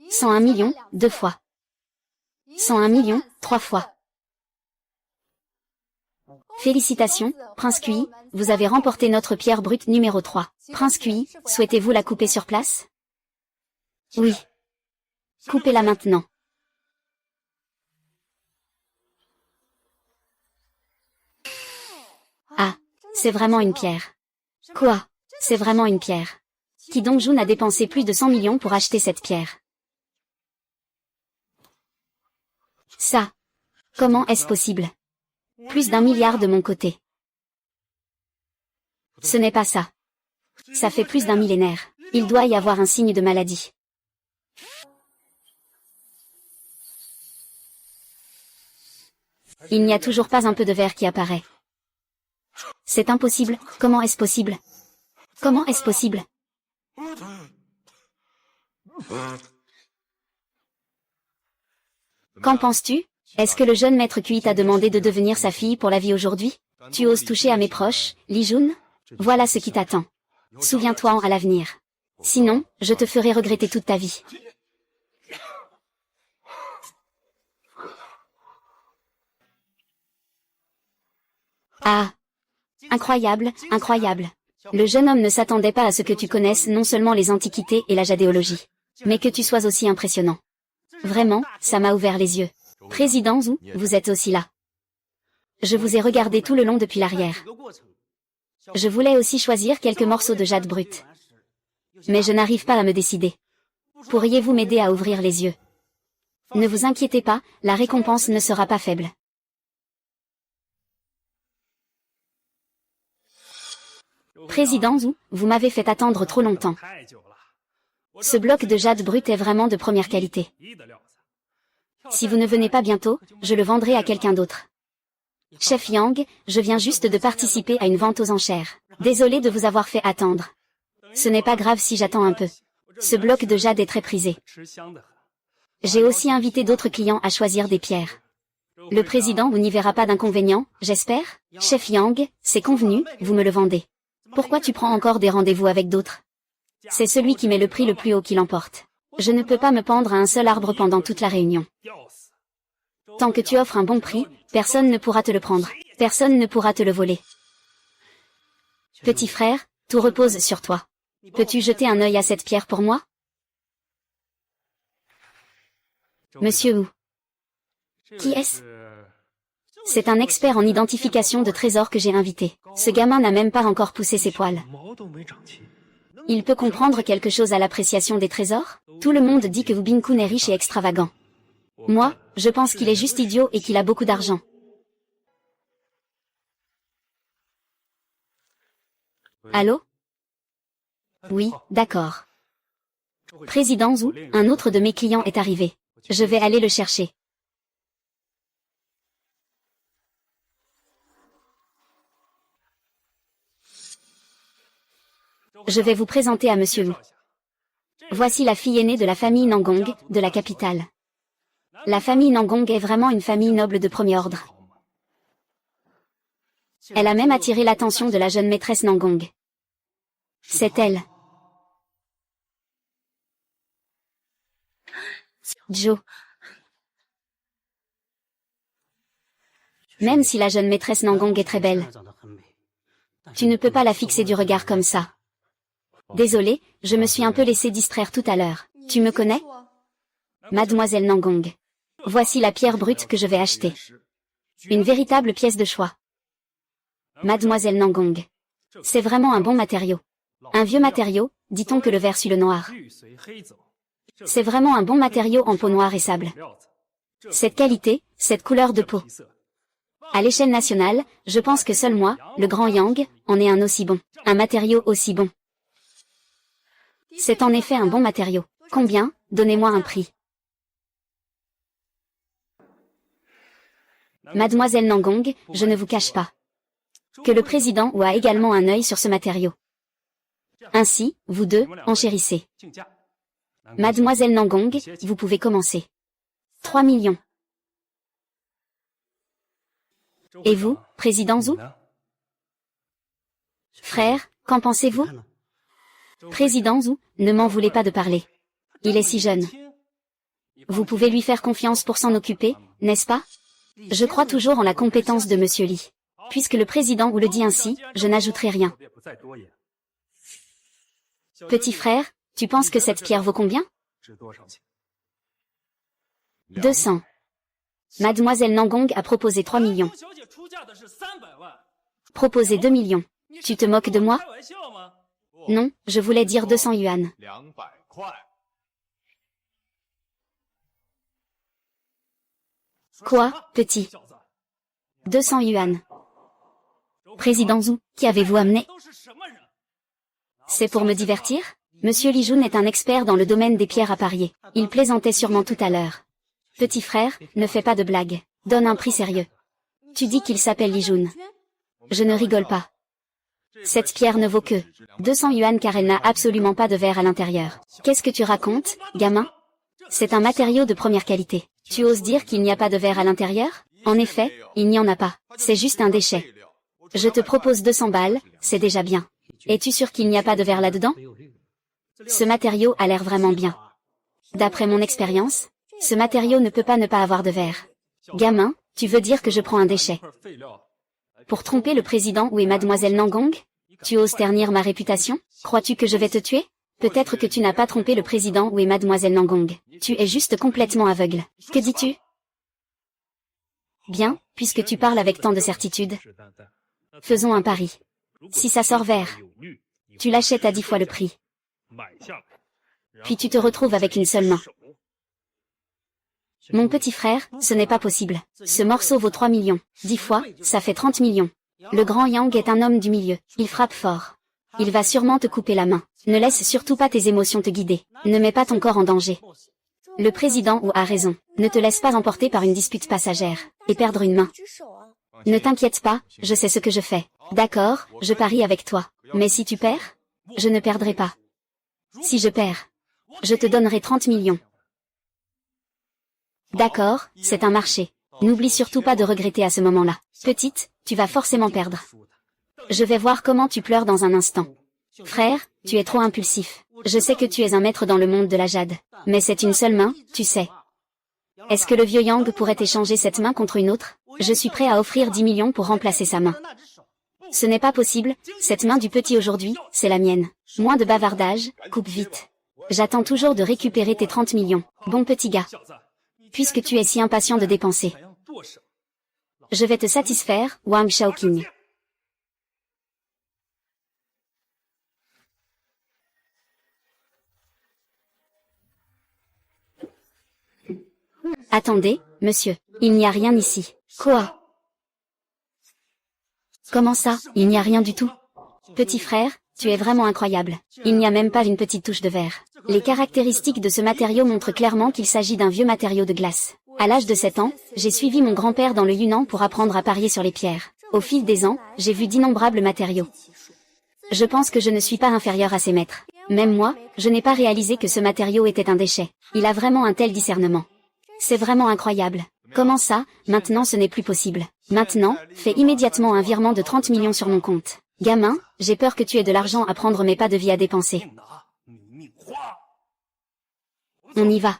101 millions, deux fois. 101 millions, trois fois. Félicitations, Prince Cui, vous avez remporté notre pierre brute numéro 3. Prince Cui, souhaitez-vous la couper sur place? Oui. Coupez-la maintenant. Ah, c'est vraiment une pierre. Quoi? C'est vraiment une pierre. Qui donc Jun a dépensé plus de 100 millions pour acheter cette pierre? Ça. Comment est-ce possible? Plus d'1 milliard de mon côté. Ce n'est pas ça. Ça fait plus d'un millénaire. Il doit y avoir un signe de maladie. Il n'y a toujours pas un peu de verre qui apparaît. C'est impossible. Comment est-ce possible? Comment est-ce possible? Qu'en penses-tu? Est-ce que le jeune maître Kui t'a demandé de devenir sa fille pour la vie aujourd'hui? Tu oses toucher à mes proches, Li Jun? Voilà ce qui t'attend. Souviens-toi à l'avenir. Sinon, je te ferai regretter toute ta vie. Ah! Incroyable, incroyable. Le jeune homme ne s'attendait pas à ce que tu connaisses non seulement les antiquités et la jadéologie, mais que tu sois aussi impressionnant. Vraiment, ça m'a ouvert les yeux. Président Zhu, vous êtes aussi là. Je vous ai regardé tout le long depuis l'arrière. Je voulais aussi choisir quelques morceaux de jade brute. Mais je n'arrive pas à me décider. Pourriez-vous m'aider à ouvrir les yeux? Ne vous inquiétez pas, la récompense ne sera pas faible. Président Zhu, vous m'avez fait attendre trop longtemps. Ce bloc de jade brut est vraiment de première qualité. Si vous ne venez pas bientôt, je le vendrai à quelqu'un d'autre. Chef Yang, je viens juste de participer à une vente aux enchères. Désolé de vous avoir fait attendre. Ce n'est pas grave si j'attends un peu. Ce bloc de jade est très prisé. J'ai aussi invité d'autres clients à choisir des pierres. Le président n'y verra pas d'inconvénient, j'espère? Chef Yang, c'est convenu, vous me le vendez. Pourquoi tu prends encore des rendez-vous avec d'autres? C'est celui qui met le prix le plus haut qui l'emporte. Je ne peux pas me pendre à un seul arbre pendant toute la réunion. Tant que tu offres un bon prix, personne ne pourra te le prendre. Personne ne pourra te le voler. Petit frère, tout repose sur toi. Peux-tu jeter un œil à cette pierre pour moi? Monsieur Wu. Qui est-ce? C'est un expert en identification de trésors que j'ai invité. Ce gamin n'a même pas encore poussé ses poils. Il peut comprendre quelque chose à l'appréciation des trésors? Tout le monde dit que Wu Binkun est riche et extravagant. Moi, je pense qu'il est juste idiot et qu'il a beaucoup d'argent. Allô? Oui, d'accord. Président Zhu, un autre de mes clients est arrivé. Je vais aller le chercher. Je vais vous présenter à Monsieur Wu. Voici la fille aînée de la famille Nangong, de la capitale. La famille Nangong est vraiment une famille noble de premier ordre. Elle a même attiré l'attention de la jeune maîtresse Nangong. C'est elle. Jo. Même si la jeune maîtresse Nangong est très belle, tu ne peux pas la fixer du regard comme ça. Désolé, je me suis un peu laissé distraire tout à l'heure. Tu me connais? Mademoiselle Nangong. Voici la pierre brute que je vais acheter. Une véritable pièce de choix. Mademoiselle Nangong. C'est vraiment un bon matériau. Un vieux matériau, dit-on que le vert suit le noir. C'est vraiment un bon matériau en peau noire et sable. Cette qualité, cette couleur de peau. À l'échelle nationale, je pense que seul moi, le grand Yang, en est un aussi bon. Un matériau aussi bon. C'est en effet un bon matériau. Combien? Donnez-moi un prix. Mademoiselle Nangong, je ne vous cache pas que le président Wu a également un œil sur ce matériau. Ainsi, vous deux, enchérissez. Mademoiselle Nangong, vous pouvez commencer. 3 millions. Et vous, président Zhu? Frère, qu'en pensez-vous? Président Zhu, ne m'en voulez pas de parler. Il est si jeune. Vous pouvez lui faire confiance pour s'en occuper, n'est-ce pas? Je crois toujours en la compétence de Monsieur Li. Puisque le président Wu le dit ainsi, je n'ajouterai rien. Petit frère, tu penses que cette pierre vaut combien? 200. Mademoiselle Nangong a proposé 3 millions. Proposé 2 millions. Tu te moques de moi? Non, je voulais dire 200 yuan. Quoi, petit? 200 yuan. Président Zhu, qui avez-vous amené? C'est pour me divertir? Monsieur Li Jun est un expert dans le domaine des pierres à parier. Il plaisantait sûrement tout à l'heure. Petit frère, ne fais pas de blagues. Donne un prix sérieux. Tu dis qu'il s'appelle Li Jun. Je ne rigole pas. Cette pierre ne vaut que 200 yuan car elle n'a absolument pas de verre à l'intérieur. Qu'est-ce que tu racontes, gamin? C'est un matériau de première qualité. Tu oses dire qu'il n'y a pas de verre à l'intérieur? En effet, il n'y en a pas. C'est juste un déchet. Je te propose 200 balles, c'est déjà bien. Es-tu sûr qu'il n'y a pas de verre là-dedans? Ce matériau a l'air vraiment bien. D'après mon expérience, ce matériau ne peut pas ne pas avoir de verre. Gamin, tu veux dire que je prends un déchet? Pour tromper le président ou mademoiselle Nangong? Tu oses ternir ma réputation? Crois-tu que je vais te tuer? Peut-être que tu n'as pas trompé le président ou mademoiselle Nangong. Tu es juste complètement aveugle. Que dis-tu? Bien, puisque tu parles avec tant de certitude. Faisons un pari. Si ça sort vert, tu l'achètes à 10 fois le prix. Puis tu te retrouves avec une seule main. Mon petit frère, ce n'est pas possible. Ce morceau vaut 3 millions. 10 fois, ça fait 30 millions. Le grand Yang est un homme du milieu. Il frappe fort. Il va sûrement te couper la main. Ne laisse surtout pas tes émotions te guider. Ne mets pas ton corps en danger. Le président Wu a raison. Ne te laisse pas emporter par une dispute passagère et perdre une main. Ne t'inquiète pas, je sais ce que je fais. D'accord, je parie avec toi. Mais si tu perds, je ne perdrai pas. Si je perds, je te donnerai 30 millions. D'accord, c'est un marché. N'oublie surtout pas de regretter à ce moment-là. Petite, tu vas forcément perdre. Je vais voir comment tu pleures dans un instant. Frère, tu es trop impulsif. Je sais que tu es un maître dans le monde de la jade. Mais c'est une seule main, tu sais. Est-ce que le vieux Yang pourrait échanger cette main contre une autre? Je suis prêt à offrir 10 millions pour remplacer sa main. Ce n'est pas possible, cette main du petit aujourd'hui, c'est la mienne. Moins de bavardage, coupe vite. J'attends toujours de récupérer tes 30 millions. Bon petit gars. Puisque tu es si impatient de dépenser. Je vais te satisfaire, Wang Shaoqing. Attendez, monsieur, il n'y a rien ici. Quoi? Comment ça, il n'y a rien du tout? Petit frère, tu es vraiment incroyable. Il n'y a même pas une petite touche de verre. Les caractéristiques de ce matériau montrent clairement qu'il s'agit d'un vieux matériau de glace. À l'âge de 7 ans, j'ai suivi mon grand-père dans le Yunnan pour apprendre à parier sur les pierres. Au fil des ans, j'ai vu d'innombrables matériaux. Je pense que je ne suis pas inférieur à ces maîtres. Même moi, je n'ai pas réalisé que ce matériau était un déchet. Il a vraiment un tel discernement. C'est vraiment incroyable. Comment ça, maintenant ce n'est plus possible. Maintenant, fais immédiatement un virement de 30 millions sur mon compte. Gamin, j'ai peur que tu aies de l'argent à prendre mais pas de vie à dépenser. On y va.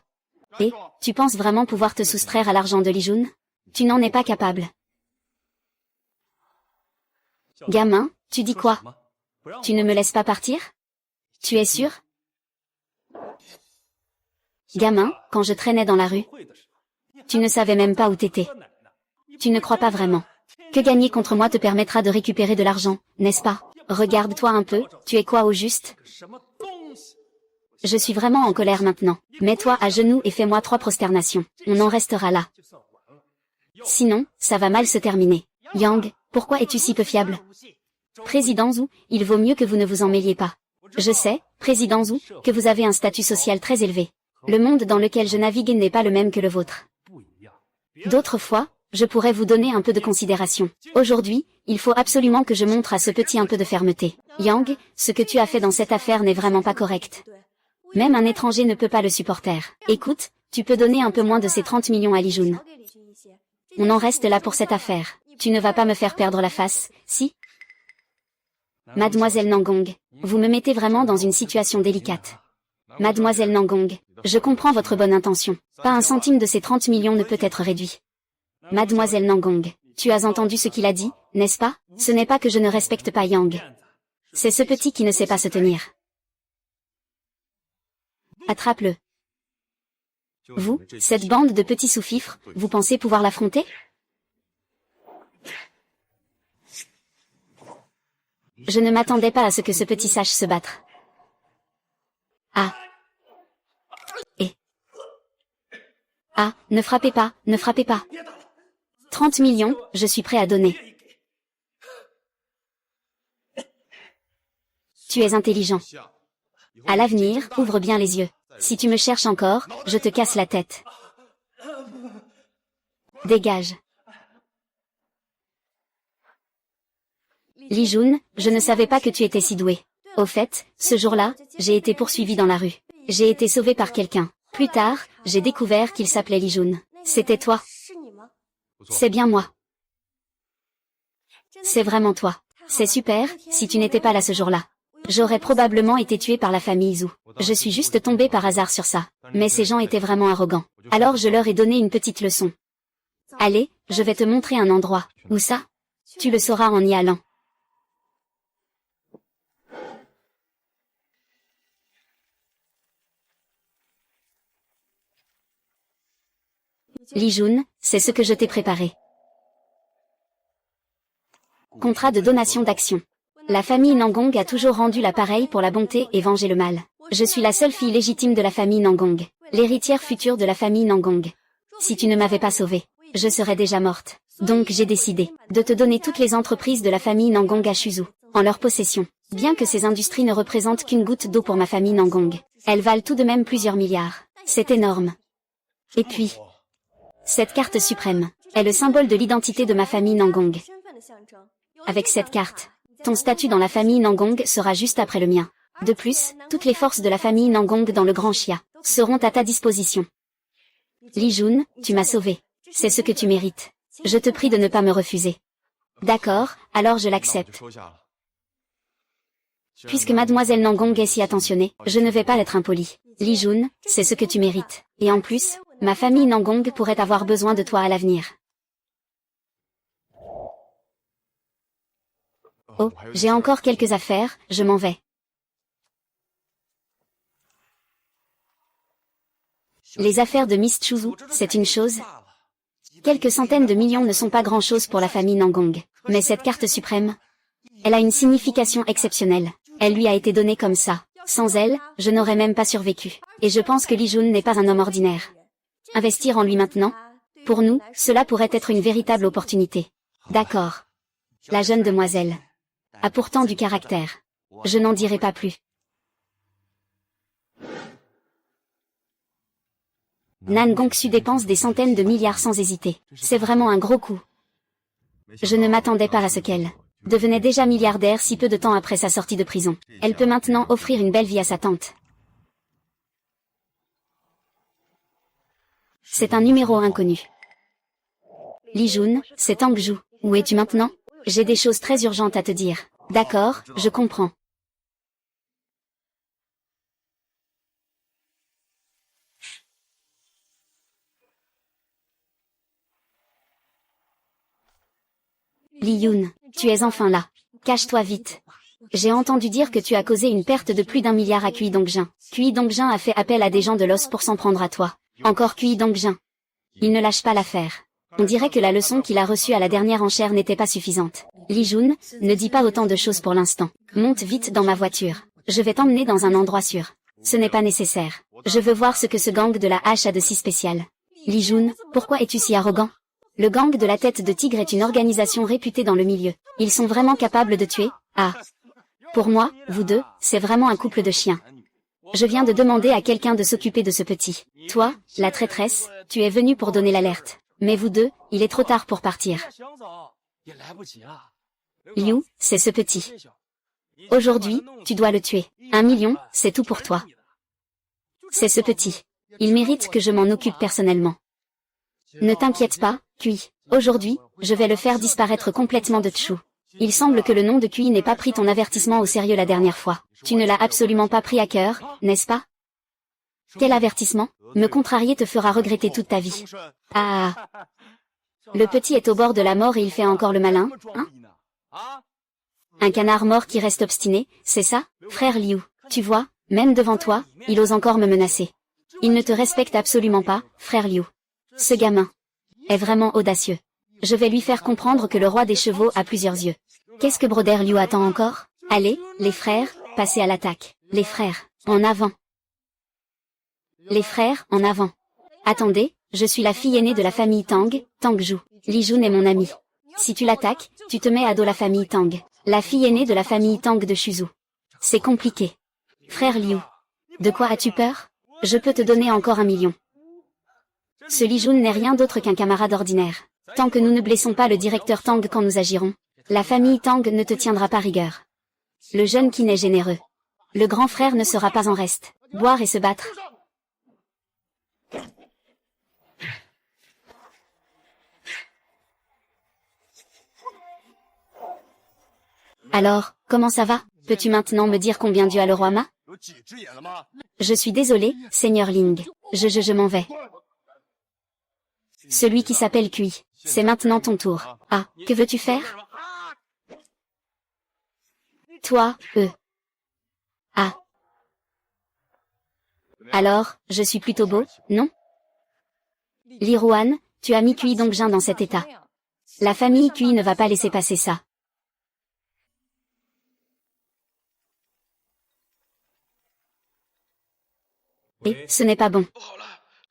Et, tu penses vraiment pouvoir te soustraire à l'argent de Li Jun? Tu n'en es pas capable. Gamin, tu dis quoi? Tu ne me laisses pas partir? Tu es sûr? Gamin, quand je traînais dans la rue, tu ne savais même pas où t'étais. Tu ne crois pas vraiment que gagner contre moi te permettra de récupérer de l'argent, n'est-ce pas? Regarde-toi un peu, tu es quoi au juste? Je suis vraiment en colère maintenant. Mets-toi à genoux et fais-moi 3 prosternations. On en restera là. Sinon, ça va mal se terminer. Yang, pourquoi es-tu si peu fiable? Président Zhu, il vaut mieux que vous ne vous en mêliez pas. Je sais, Président Zhu, que vous avez un statut social très élevé. Le monde dans lequel je navigue n'est pas le même que le vôtre. D'autres fois, je pourrais vous donner un peu de considération. Aujourd'hui, il faut absolument que je montre à ce petit un peu de fermeté. Yang, ce que tu as fait dans cette affaire n'est vraiment pas correct. Même un étranger ne peut pas le supporter. Écoute, tu peux donner un peu moins de ces 30 millions à Li Jun. On en reste là pour cette affaire. Tu ne vas pas me faire perdre la face, si? Mademoiselle Nangong, vous me mettez vraiment dans une situation délicate. Mademoiselle Nangong, je comprends votre bonne intention. Pas un centime de ces 30 millions ne peut être réduit. Mademoiselle Nangong, tu as entendu ce qu'il a dit, n'est-ce pas? Ce n'est pas que je ne respecte pas Yang. C'est ce petit qui ne sait pas se tenir. Attrape-le. Vous, cette bande de petits sous-fifres, vous pensez pouvoir l'affronter? Je ne m'attendais pas à ce que ce petit sache se battre. Ah. Ah, ne frappez pas, ne frappez pas. 30 millions, je suis prêt à donner. Tu es intelligent. À l'avenir, ouvre bien les yeux. Si tu me cherches encore, je te casse la tête. Dégage. Li Jun, je ne savais pas que tu étais si doué. Au fait, ce jour-là, j'ai été poursuivi dans la rue. J'ai été sauvé par quelqu'un. Plus tard, j'ai découvert qu'il s'appelait Li Jun. C'était toi. C'est bien moi. C'est vraiment toi. C'est super, si tu n'étais pas là ce jour-là. J'aurais probablement été tué par la famille Zhu. Je suis juste tombé par hasard sur ça. Mais ces gens étaient vraiment arrogants. Alors je leur ai donné une petite leçon. Allez, je vais te montrer un endroit. Où ça? Tu le sauras en y allant. Li Jun, c'est ce que je t'ai préparé. Contrat de donation d'actions. La famille Nangong a toujours rendu l'appareil pour la bonté et venger le mal. Je suis la seule fille légitime de la famille Nangong, l'héritière future de la famille Nangong. Si tu ne m'avais pas sauvée, je serais déjà morte. Donc j'ai décidé de te donner toutes les entreprises de la famille Nangong à Shuzhou, en leur possession. Bien que ces industries ne représentent qu'une goutte d'eau pour ma famille Nangong, elles valent tout de même plusieurs milliards. C'est énorme. Et puis, cette carte suprême est le symbole de l'identité de ma famille Nangong. Avec cette carte, ton statut dans la famille Nangong sera juste après le mien. De plus, toutes les forces de la famille Nangong dans le Grand Xia seront à ta disposition. Li Jun, tu m'as sauvé. C'est ce que tu mérites. Je te prie de ne pas me refuser. D'accord, alors je l'accepte. Puisque mademoiselle Nangong est si attentionnée, je ne vais pas être impoli. Li Jun, c'est ce que tu mérites. Et en plus, ma famille Nangong pourrait avoir besoin de toi à l'avenir. Oh, j'ai encore quelques affaires, je m'en vais. Les affaires de Miss Chuzhu, c'est une chose. Quelques centaines de millions ne sont pas grand-chose pour la famille Nangong. Mais cette carte suprême, elle a une signification exceptionnelle. Elle lui a été donnée comme ça. Sans elle, je n'aurais même pas survécu. Et je pense que Li Jun n'est pas un homme ordinaire. Investir en lui maintenant, pour nous, cela pourrait être une véritable opportunité. D'accord. La jeune demoiselle a pourtant du caractère. Je n'en dirai pas plus. Nan Gongsu dépense des centaines de milliards sans hésiter. C'est vraiment un gros coup. Je ne m'attendais pas à ce qu'elle devenait déjà milliardaire si peu de temps après sa sortie de prison. Elle peut maintenant offrir une belle vie à sa tante. C'est un numéro inconnu. Li Jun, c'est Tang Zhu. Où es-tu maintenant? J'ai des choses très urgentes à te dire. D'accord, je comprends. Li Yun, tu es enfin là. Cache-toi vite. J'ai entendu dire que tu as causé une perte de plus d'1 milliard à Cui Dongjin. Cui Dongjin a fait appel à des gens de l'os pour s'en prendre à toi. Encore Cui Dongjin. Il ne lâche pas l'affaire. On dirait que la leçon qu'il a reçue à la dernière enchère n'était pas suffisante. Li Jun, ne dis pas autant de choses pour l'instant. Monte vite dans ma voiture. Je vais t'emmener dans un endroit sûr. Ce n'est pas nécessaire. Je veux voir ce que ce gang de la hache a de si spécial. Li Jun, pourquoi es-tu si arrogant? Le gang de la tête de tigre est une organisation réputée dans le milieu. Ils sont vraiment capables de tuer? Ah. Pour moi, vous deux, c'est vraiment un couple de chiens. Je viens de demander à quelqu'un de s'occuper de ce petit. Toi, la traîtresse, tu es venue pour donner l'alerte. Mais vous deux, il est trop tard pour partir. Liu, c'est ce petit. Aujourd'hui, tu dois le tuer. 1 million, c'est tout pour toi. C'est ce petit. Il mérite que je m'en occupe personnellement. Ne t'inquiète pas, Cui. Aujourd'hui, je vais le faire disparaître complètement de Chu. Il semble que le nom de Cui n'ait pas pris ton avertissement au sérieux la dernière fois. Tu ne l'as absolument pas pris à cœur, n'est-ce pas? Quel avertissement? Me contrarier te fera regretter toute ta vie. Ah. Le petit est au bord de la mort et il fait encore le malin, hein? Un canard mort qui reste obstiné, c'est ça, frère Liu? Tu vois, même devant toi, il ose encore me menacer. Il ne te respecte absolument pas, frère Liu. Ce gamin est vraiment audacieux. Je vais lui faire comprendre que le roi des chevaux a plusieurs yeux. Qu'est-ce que Broder Liu attend encore? Allez, les frères, passez à l'attaque. Les frères, en avant. Les frères, en avant. Attendez, je suis la fille aînée de la famille Tang, Tang Zhu. Li Jun est mon ami. Si tu l'attaques, tu te mets à dos la famille Tang. La fille aînée de la famille Tang de Shuzhou. C'est compliqué. Frère Liu. De quoi as-tu peur? Je peux te donner encore 1 million. Ce Li Jun n'est rien d'autre qu'un camarade ordinaire. Tant que nous ne blessons pas le directeur Tang quand nous agirons, la famille Tang ne te tiendra pas rigueur. Le jeune Qin est généreux. Le grand frère ne sera pas en reste. Boire et se battre. Alors, comment ça va? Peux-tu maintenant me dire combien dû à le roi Ma? Je suis désolé, Seigneur Ling. Je m'en vais. Celui qui s'appelle Kui. C'est maintenant ton tour. Ah, que veux-tu faire? Toi, Ah. Alors, je suis plutôt beau, non? Li Ruan, tu as mis Kui Dongjin dans cet état. La famille Kui ne va pas laisser passer ça. Et, ce n'est pas bon.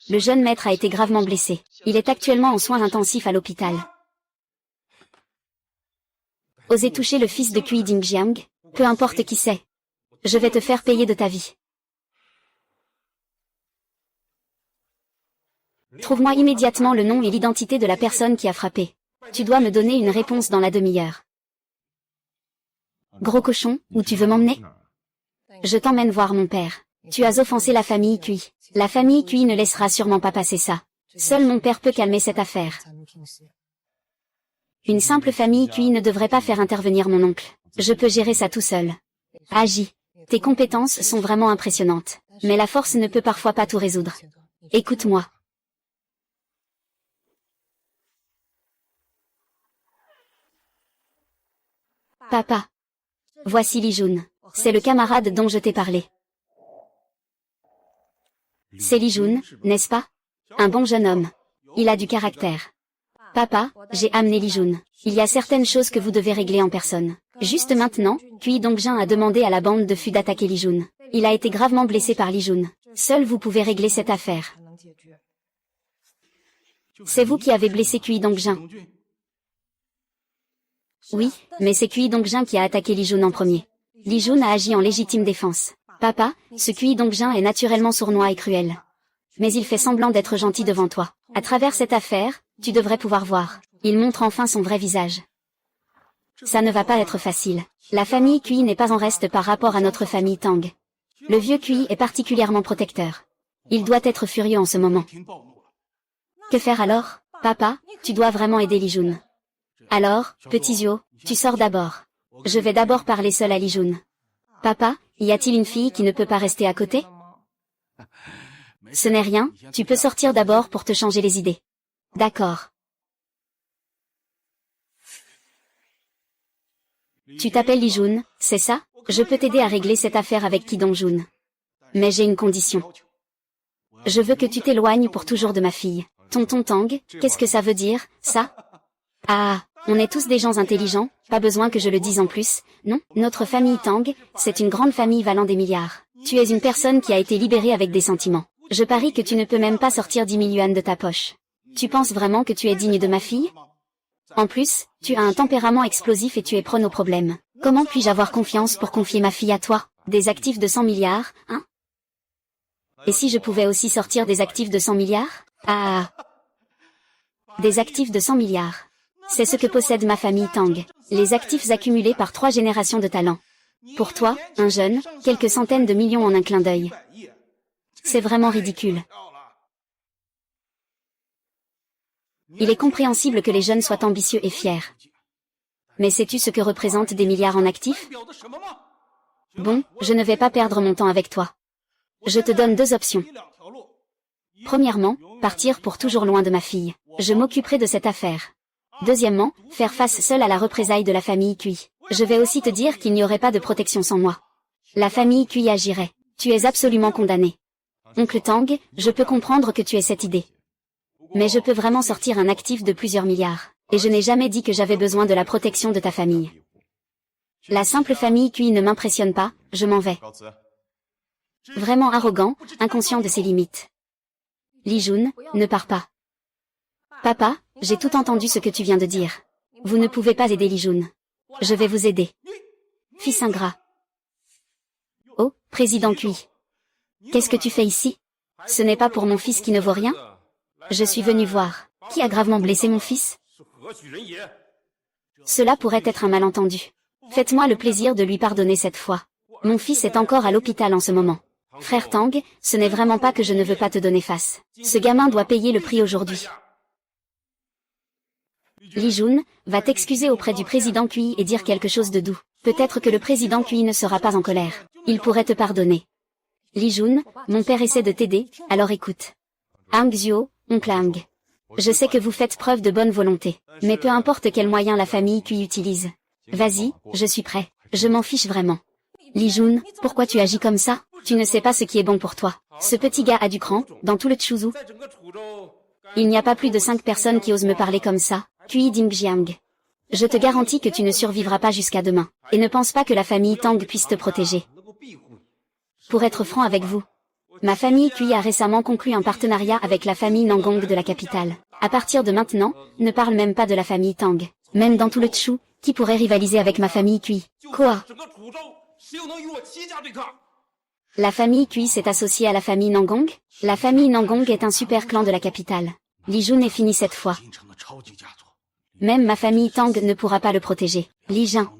Le jeune maître a été gravement blessé. Il est actuellement en soins intensifs à l'hôpital. Osez toucher le fils de Kui Dingjiang, peu importe qui c'est. Je vais te faire payer de ta vie. Trouve-moi immédiatement le nom et l'identité de la personne qui a frappé. Tu dois me donner une réponse dans la demi-heure. Gros cochon, où tu veux m'emmener? Je t'emmène voir mon père. Tu as offensé la famille Kui. La famille Kui ne laissera sûrement pas passer ça. Seul mon père peut calmer cette affaire. Une simple famille Kui ne devrait pas faire intervenir mon oncle. Je peux gérer ça tout seul. Agis. Tes compétences sont vraiment impressionnantes. Mais la force ne peut parfois pas tout résoudre. Écoute-moi. Papa. Voici Li Jun. C'est le camarade dont je t'ai parlé. C'est Li Jun, n'est-ce pas? Un bon jeune homme. Il a du caractère. Papa, j'ai amené Li Jun. Il y a certaines choses que vous devez régler en personne. Juste maintenant, Kui Dongjin a demandé à la bande de Fu d'attaquer Li Jun. Il a été gravement blessé par Li Jun. Seul vous pouvez régler cette affaire. C'est vous qui avez blessé Kui Dongjin. Oui, mais c'est Kui Dongjin qui a attaqué Li Jun en premier. Li Jun a agi en légitime défense. Papa, ce Kui Dongjin est naturellement sournois et cruel. Mais il fait semblant d'être gentil devant toi. À travers cette affaire, tu devrais pouvoir voir. Il montre enfin son vrai visage. Ça ne va pas être facile. La famille Kui n'est pas en reste par rapport à notre famille Tang. Le vieux Kui est particulièrement protecteur. Il doit être furieux en ce moment. Que faire alors? Papa, tu dois vraiment aider Li Jun. Alors, petit Zio, tu sors d'abord. Je vais d'abord parler seul à Li Jun. Papa, y a-t-il une fille qui ne peut pas rester à côté? Ce n'est rien, tu peux sortir d'abord pour te changer les idées. D'accord. Tu t'appelles Li Jun, c'est ça? Je peux t'aider à régler cette affaire avec Ki Dongjun. Mais j'ai une condition. Je veux que tu t'éloignes pour toujours de ma fille. Tonton Tang, qu'est-ce que ça veut dire, ça? Ah, on est tous des gens intelligents, pas besoin que je le dise en plus, non? Notre famille Tang, c'est une grande famille valant des milliards. Tu es une personne qui a été libérée avec des sentiments. Je parie que tu ne peux même pas sortir 10 000 yuan de ta poche. Tu penses vraiment que tu es digne de ma fille? En plus, tu as un tempérament explosif et tu es prône aux problèmes. Comment puis-je avoir confiance pour confier ma fille à toi? Des actifs de 100 milliards, hein? Et si je pouvais aussi sortir des actifs de 100 milliards? Ah! Des actifs de 100 milliards. C'est ce que possède ma famille Tang. Les actifs accumulés par 3 générations de talents. Pour toi, un jeune, quelques centaines de millions en un clin d'œil. C'est vraiment ridicule. Il est compréhensible que les jeunes soient ambitieux et fiers. Mais sais-tu ce que représentent des milliards en actifs? Bon, je ne vais pas perdre mon temps avec toi. Je te donne 2 options. Premièrement, partir pour toujours loin de ma fille. Je m'occuperai de cette affaire. Deuxièmement, faire face seul à la représaille de la famille Kui. Je vais aussi te dire qu'il n'y aurait pas de protection sans moi. La famille Kui agirait. Tu es absolument condamné. Oncle Tang, je peux comprendre que tu aies cette idée. Mais je peux vraiment sortir un actif de plusieurs milliards. Et je n'ai jamais dit que j'avais besoin de la protection de ta famille. La simple famille Kui ne m'impressionne pas, je m'en vais. Vraiment arrogant, inconscient de ses limites. Li Jun, ne pars pas. Papa, j'ai tout entendu ce que tu viens de dire. Vous ne pouvez pas aider Li Jun. Je vais vous aider. Fils ingrat. Oh, président Cui. Qu'est-ce que tu fais ici? Ce n'est pas pour mon fils qui ne vaut rien? Je suis venu voir. Qui a gravement blessé mon fils? Cela pourrait être un malentendu. Faites-moi le plaisir de lui pardonner cette fois. Mon fils est encore à l'hôpital en ce moment. Frère Tang, ce n'est vraiment pas que je ne veux pas te donner face. Ce gamin doit payer le prix aujourd'hui. Li Jun, va t'excuser auprès du président Cui et dire quelque chose de doux. Peut-être que le président Cui ne sera pas en colère. Il pourrait te pardonner. Li Jun, mon père essaie de t'aider, alors écoute. Hang Xiu, oncle Hang. Je sais que vous faites preuve de bonne volonté, mais peu importe quel moyen la famille Cui utilise. Vas-y, je suis prêt. Je m'en fiche vraiment. Li Jun, pourquoi tu agis comme ça? Tu ne sais pas ce qui est bon pour toi. Ce petit gars a du cran, dans tout le Chuzhou. Il n'y a pas plus de 5 personnes qui osent me parler comme ça. Cui Dingjiang. Je te garantis que tu ne survivras pas jusqu'à demain. Et ne pense pas que la famille Tang puisse te protéger. Pour être franc avec vous, ma famille Cui a récemment conclu un partenariat avec la famille Nangong de la capitale. À partir de maintenant, ne parle même pas de la famille Tang. Même dans tout le Chu, qui pourrait rivaliser avec ma famille Cui? Quoi? La famille Cui s'est associée à la famille Nangong? La famille Nangong est un super clan de la capitale. Li Jun est fini cette fois. Même ma famille Tang ne pourra pas le protéger. Li Jin.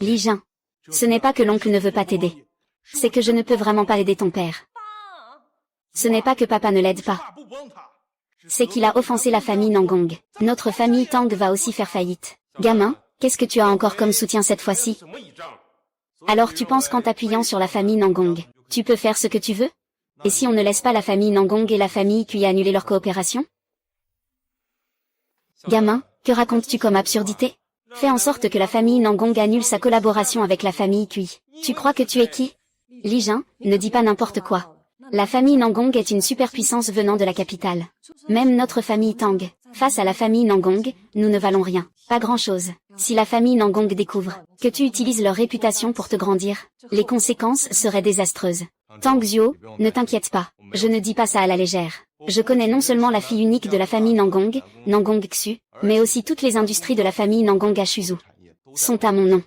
Li Jin. Ce n'est pas que l'oncle ne veut pas t'aider. C'est que je ne peux vraiment pas aider ton père. Ce n'est pas que papa ne l'aide pas. C'est qu'il a offensé la famille Nangong. Notre famille Tang va aussi faire faillite. Gamin, qu'est-ce que tu as encore comme soutien cette fois-ci? Alors tu penses qu'en t'appuyant sur la famille Nangong, tu peux faire ce que tu veux? Et si on ne laisse pas la famille Nangong et la famille Cui annuler leur coopération? Gamin, que racontes-tu comme absurdité? Fais en sorte que la famille Nangong annule sa collaboration avec la famille Cui. Tu crois que tu es qui? Li Jin, ne dis pas n'importe quoi. La famille Nangong est une superpuissance venant de la capitale. Même notre famille Tang, face à la famille Nangong, nous ne valons rien. Pas grand-chose. Si la famille Nangong découvre que tu utilises leur réputation pour te grandir, les conséquences seraient désastreuses. Tang Xiu, ne t'inquiète pas. Je ne dis pas ça à la légère. Je connais non seulement la fille unique de la famille Nangong, Nangong Xu, mais aussi toutes les industries de la famille Nangong à Chuzhou. Sont à mon nom.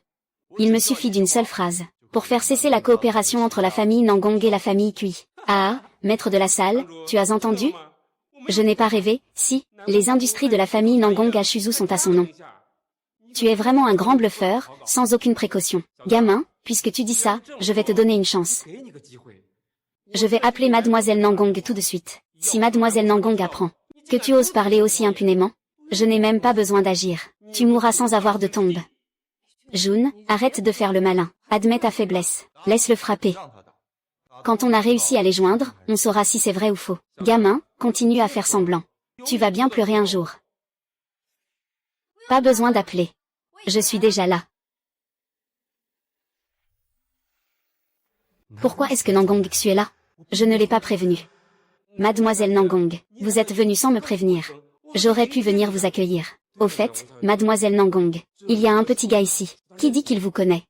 Il me suffit d'une seule phrase pour faire cesser la coopération entre la famille Nangong et la famille Cui. Ah, maître de la salle, tu as entendu? Je n'ai pas rêvé, si, les industries de la famille Nangong à Chuzhou sont à son nom. Tu es vraiment un grand bluffeur, sans aucune précaution. Gamin, puisque tu dis ça, je vais te donner une chance. Je vais appeler mademoiselle Nangong tout de suite. Si mademoiselle Nangong apprend que tu oses parler aussi impunément, je n'ai même pas besoin d'agir. Tu mourras sans avoir de tombe. Jun, arrête de faire le malin. Admets ta faiblesse. Laisse-le frapper. Quand on a réussi à les joindre, on saura si c'est vrai ou faux. Gamin, continue à faire semblant. Tu vas bien pleurer un jour. Pas besoin d'appeler. Je suis déjà là. Pourquoi est-ce que Nangong Xu est là? Je ne l'ai pas prévenu. Mademoiselle Nangong, vous êtes venue sans me prévenir. J'aurais pu venir vous accueillir. Au fait, mademoiselle Nangong, il y a un petit gars ici. Qui dit qu'il vous connaît?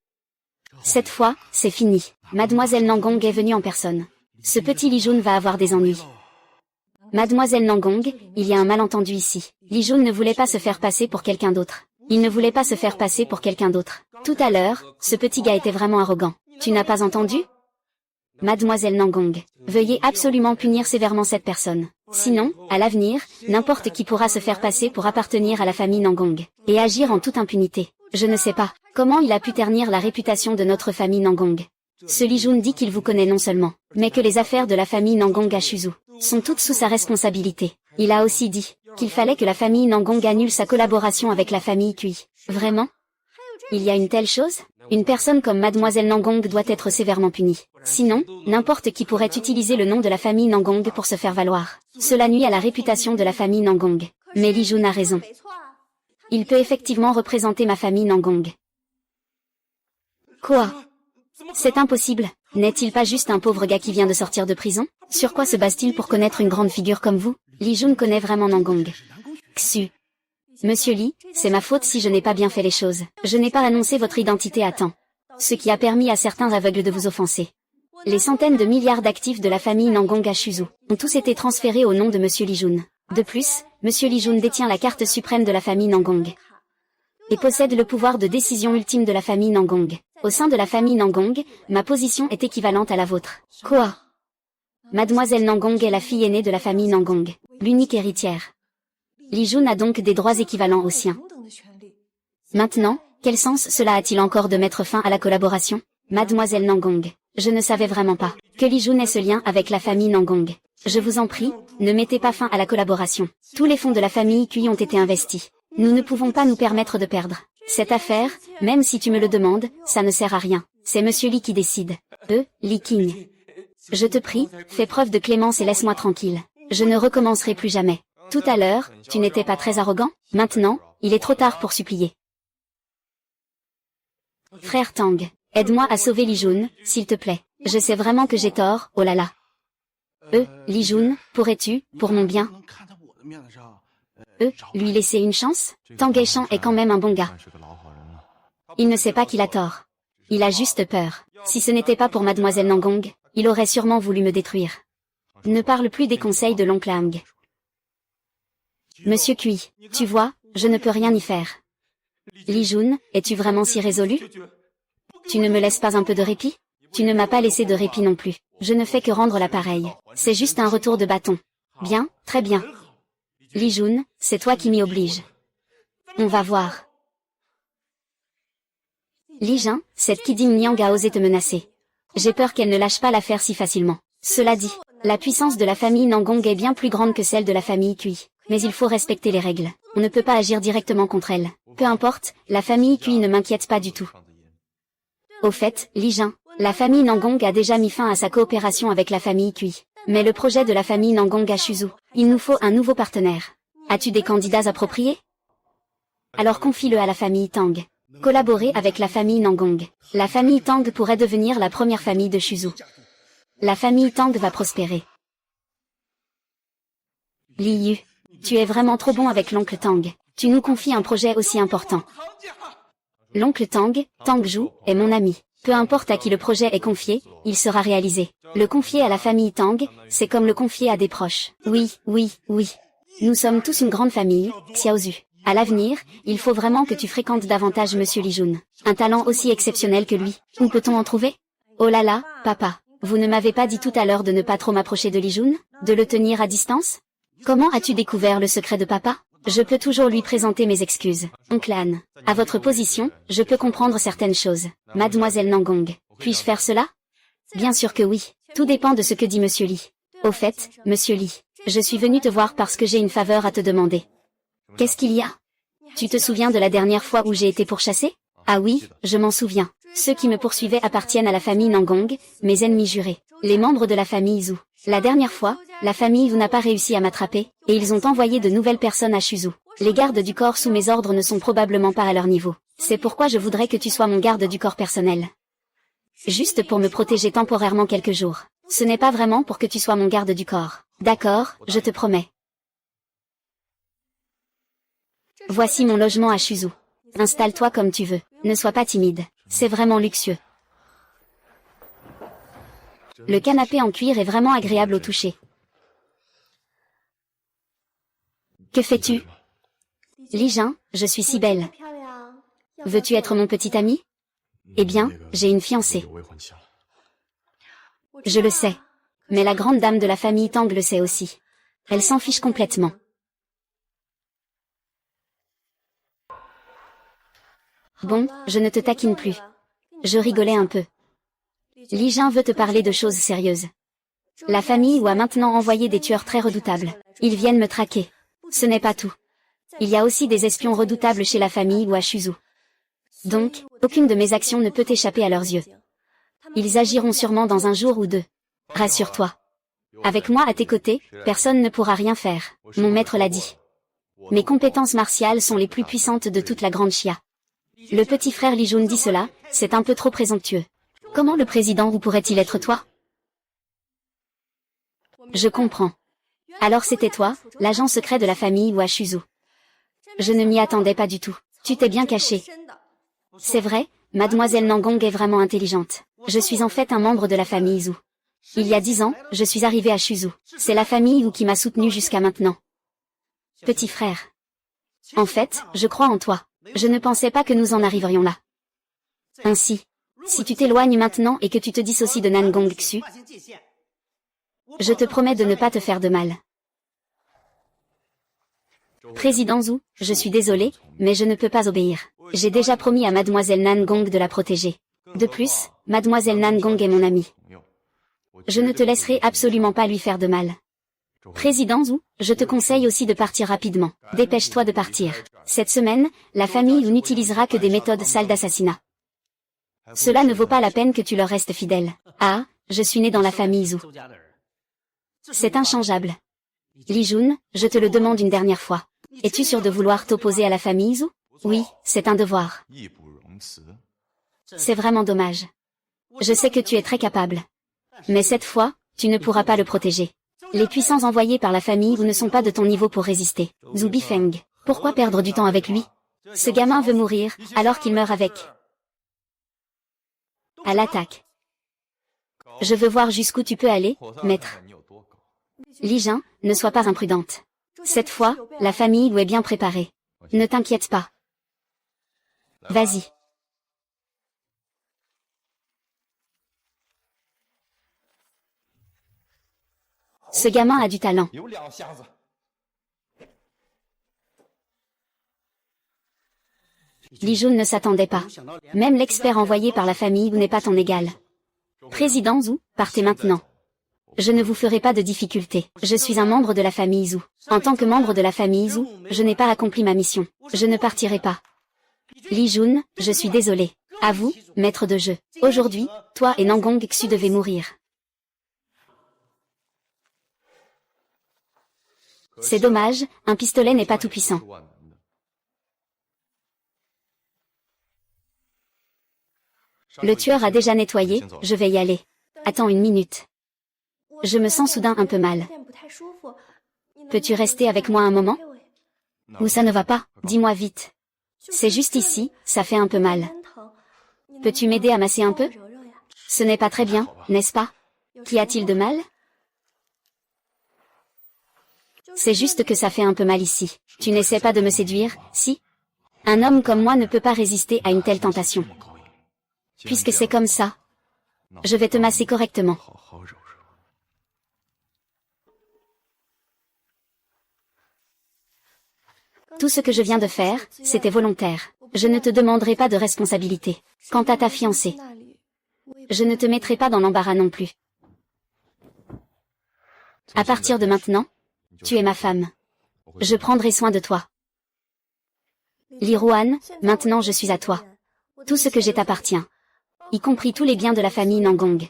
Cette fois, c'est fini. Mademoiselle Nangong est venue en personne. Ce petit Li Jun va avoir des ennuis. Mademoiselle Nangong, il y a un malentendu ici. Li Jun ne voulait pas se faire passer pour quelqu'un d'autre. Il ne voulait pas se faire passer pour quelqu'un d'autre. Tout à l'heure, ce petit gars était vraiment arrogant. Tu n'as pas entendu? Mademoiselle Nangong, veuillez absolument punir sévèrement cette personne. Sinon, à l'avenir, n'importe qui pourra se faire passer pour appartenir à la famille Nangong, et agir en toute impunité. Je ne sais pas comment il a pu ternir la réputation de notre famille Nangong. Ce Li Jun dit qu'il vous connaît non seulement, mais que les affaires de la famille Nangong à Chuzhou sont toutes sous sa responsabilité. Il a aussi dit qu'il fallait que la famille Nangong annule sa collaboration avec la famille Cui. Vraiment? Il y a une telle chose? Une personne comme mademoiselle Nangong doit être sévèrement punie. Sinon, n'importe qui pourrait utiliser le nom de la famille Nangong pour se faire valoir. Cela nuit à la réputation de la famille Nangong. Mais Li Jun a raison. Il peut effectivement représenter ma famille Nangong. Quoi? C'est impossible. N'est-il pas juste un pauvre gars qui vient de sortir de prison? Sur quoi se base-t-il pour connaître une grande figure comme vous? Li Jun connaît vraiment Nangong. Xu. Monsieur Li, c'est ma faute si je n'ai pas bien fait les choses. Je n'ai pas annoncé votre identité à temps. Ce qui a permis à certains aveugles de vous offenser. Les centaines de milliards d'actifs de la famille Nangong à Chuzhou ont tous été transférés au nom de Monsieur Li Jun. De plus, Monsieur Li Jun détient la carte suprême de la famille Nangong et possède le pouvoir de décision ultime de la famille Nangong. Au sein de la famille Nangong, ma position est équivalente à la vôtre. Quoi? Mademoiselle Nangong est la fille aînée de la famille Nangong, l'unique héritière. Li Jun a donc des droits équivalents aux siens. Maintenant, quel sens cela a-t-il encore de mettre fin à la collaboration? Mademoiselle Nangong, je ne savais vraiment pas que Li Jun ait ce lien avec la famille Nangong. Je vous en prie, ne mettez pas fin à la collaboration. Tous les fonds de la famille Cui ont été investis. Nous ne pouvons pas nous permettre de perdre cette affaire, même si tu me le demandes, ça ne sert à rien. C'est Monsieur Li qui décide. Li King. Je te prie, fais preuve de clémence et laisse-moi tranquille. Je ne recommencerai plus jamais. Tout à l'heure, tu n'étais pas très arrogant? Maintenant, il est trop tard pour supplier. Frère Tang, aide-moi à sauver Li Jun, s'il te plaît. Je sais vraiment que j'ai tort, oh là là. Li Jun, pourrais-tu, pour mon bien, lui laisser une chance? Tang Aishan est quand même un bon gars. Il ne sait pas qu'il a tort. Il a juste peur. Si ce n'était pas pour Mademoiselle Nangong, il aurait sûrement voulu me détruire. Ne parle plus des conseils de l'oncle Hang. Monsieur Cui, tu vois, je ne peux rien y faire. Li Jun, es-tu vraiment si résolu? Tu ne me laisses pas un peu de répit? Tu ne m'as pas laissé de répit non plus. Je ne fais que rendre l'appareil. C'est juste un retour de bâton. Bien, très bien. Li Jun, c'est toi qui m'y oblige. On va voir. Li Jin, cette Kiding Niang a osé te menacer. J'ai peur qu'elle ne lâche pas l'affaire si facilement. Cela dit, la puissance de la famille Nangong est bien plus grande que celle de la famille Cui. Mais il faut respecter les règles. On ne peut pas agir directement contre elle. Peu importe, la famille Cui ne m'inquiète pas du tout. Au fait, Li Jin, la famille Nangong a déjà mis fin à sa coopération avec la famille Cui. Mais le projet de la famille Nangong à Shuzu, il nous faut un nouveau partenaire. As-tu des candidats appropriés? Alors confie-le à la famille Tang. Collaborer avec la famille Nangong. La famille Tang pourrait devenir la première famille de Shuzu. La famille Tang va prospérer. Li Yu, tu es vraiment trop bon avec l'oncle Tang. Tu nous confies un projet aussi important. L'oncle Tang, Tang Ju, est mon ami. Peu importe à qui le projet est confié, il sera réalisé. Le confier à la famille Tang, c'est comme le confier à des proches. Oui, oui, oui. Nous sommes tous une grande famille, Xiaozu. À l'avenir, il faut vraiment que tu fréquentes davantage Monsieur Li Jun. Un talent aussi exceptionnel que lui. Où peut-on en trouver? Oh là là, papa. Vous ne m'avez pas dit tout à l'heure de ne pas trop m'approcher de Li Jun? De le tenir à distance? Comment as-tu découvert le secret de papa? Je peux toujours lui présenter mes excuses. Oncle Han, à votre position, je peux comprendre certaines choses. Mademoiselle Nangong, puis-je faire cela? Bien sûr que oui. Tout dépend de ce que dit Monsieur Li. Au fait, Monsieur Li, je suis venu te voir parce que j'ai une faveur à te demander. Qu'est-ce qu'il y a? Tu te souviens de la dernière fois où j'ai été pourchassé? Ah oui, je m'en souviens. Ceux qui me poursuivaient appartiennent à la famille Nangong, mes ennemis jurés. Les membres de la famille Zhu. La dernière fois, la famille Zhu n'a pas réussi à m'attraper, et ils ont envoyé de nouvelles personnes à Shuzu. Les gardes du corps sous mes ordres ne sont probablement pas à leur niveau. C'est pourquoi je voudrais que tu sois mon garde du corps personnel. Juste pour me protéger temporairement quelques jours. Ce n'est pas vraiment pour que tu sois mon garde du corps. D'accord, je te promets. Voici mon logement à Shuzu. Installe-toi comme tu veux. Ne sois pas timide. C'est vraiment luxueux. Le canapé en cuir est vraiment agréable au toucher. Que fais-tu? Li Jin, je suis si belle. Veux-tu être mon petit ami? Eh bien, j'ai une fiancée. Je le sais. Mais la grande dame de la famille Tang le sait aussi. Elle s'en fiche complètement. Bon, je ne te taquine plus. Je rigolais un peu. Li Jin veut te parler de choses sérieuses. La famille Wu a maintenant envoyé des tueurs très redoutables. Ils viennent me traquer. Ce n'est pas tout. Il y a aussi des espions redoutables chez la famille Wu à Shuzu. Donc, aucune de mes actions ne peut échapper à leurs yeux. Ils agiront sûrement dans un jour ou deux. Rassure-toi. Avec moi à tes côtés, personne ne pourra rien faire. Mon maître l'a dit. Mes compétences martiales sont les plus puissantes de toute la grande Xia. Le petit frère Li Jun dit cela, c'est un peu trop présomptueux. Comment le président Wu pourrait-il être toi? Je comprends. Alors c'était toi, l'agent secret de la famille Wu à Shuzu. Je ne m'y attendais pas du tout. Tu t'es bien caché. C'est vrai, Mademoiselle Nangong est vraiment intelligente. Je suis en fait un membre de la famille Zhu. Il y a 10 ans, je suis arrivé à Shuzu. C'est la famille Wu qui m'a soutenu jusqu'à maintenant. Petit frère. En fait, je crois en toi. Je ne pensais pas que nous en arriverions là. Ainsi. Si tu t'éloignes maintenant et que tu te dissocies de Nan Gongxu, je te promets de ne pas te faire de mal. Président Zhu, je suis désolé, mais je ne peux pas obéir. J'ai déjà promis à Mademoiselle Nan Gong de la protéger. De plus, Mademoiselle Nan Gong est mon amie. Je ne te laisserai absolument pas lui faire de mal. Président Zhu, je te conseille aussi de partir rapidement. Dépêche-toi de partir. Cette semaine, la famille Wu n'utilisera que des méthodes sales d'assassinat. Cela ne vaut pas la peine que tu leur restes fidèle. Ah, je suis né dans la famille Zhu. C'est inchangeable. Li Jun, je te le demande une dernière fois. Es-tu sûr de vouloir t'opposer à la famille Zhu? Oui, c'est un devoir. C'est vraiment dommage. Je sais que tu es très capable. Mais cette fois, tu ne pourras pas le protéger. Les puissants envoyés par la famille Wu ne sont pas de ton niveau pour résister. Zhu Bifeng, pourquoi perdre du temps avec lui? Ce gamin veut mourir, alors qu'il meurt avec. À l'attaque. Je veux voir jusqu'où tu peux aller, maître. Li Jin, ne sois pas imprudente. Cette fois, la famille Wu est bien préparée. Ne t'inquiète pas. Vas-y. Ce gamin a du talent. Li Jun ne s'attendait pas. Même l'expert envoyé par la famille Wu n'est pas ton égal. Président Zhu, partez maintenant. Je ne vous ferai pas de difficultés. Je suis un membre de la famille Zhu. En tant que membre de la famille Zhu, je n'ai pas accompli ma mission. Je ne partirai pas. Li Jun, je suis désolé. À vous, maître de jeu. Aujourd'hui, toi et Nan Gongxu devez mourir. C'est dommage, un pistolet n'est pas tout puissant. Le tueur a déjà nettoyé, je vais y aller. Attends une minute. Je me sens soudain un peu mal. Peux-tu rester avec moi un moment? Ou ça ne va pas? Dis-moi vite. C'est juste ici, ça fait un peu mal. Peux-tu m'aider à masser un peu? Ce n'est pas très bien, n'est-ce pas? Qu'y a-t-il de mal? C'est juste que ça fait un peu mal ici. Tu n'essaies pas de me séduire, si? Un homme comme moi ne peut pas résister à une telle tentation. Puisque c'est comme ça, je vais te masser correctement. Tout ce que je viens de faire, c'était volontaire. Je ne te demanderai pas de responsabilité. Quant à ta fiancée, je ne te mettrai pas dans l'embarras non plus. À partir de maintenant, tu es ma femme. Je prendrai soin de toi. Li Ruan, maintenant je suis à toi. Tout ce que j'ai t'appartient, y compris tous les biens de la famille Nangong.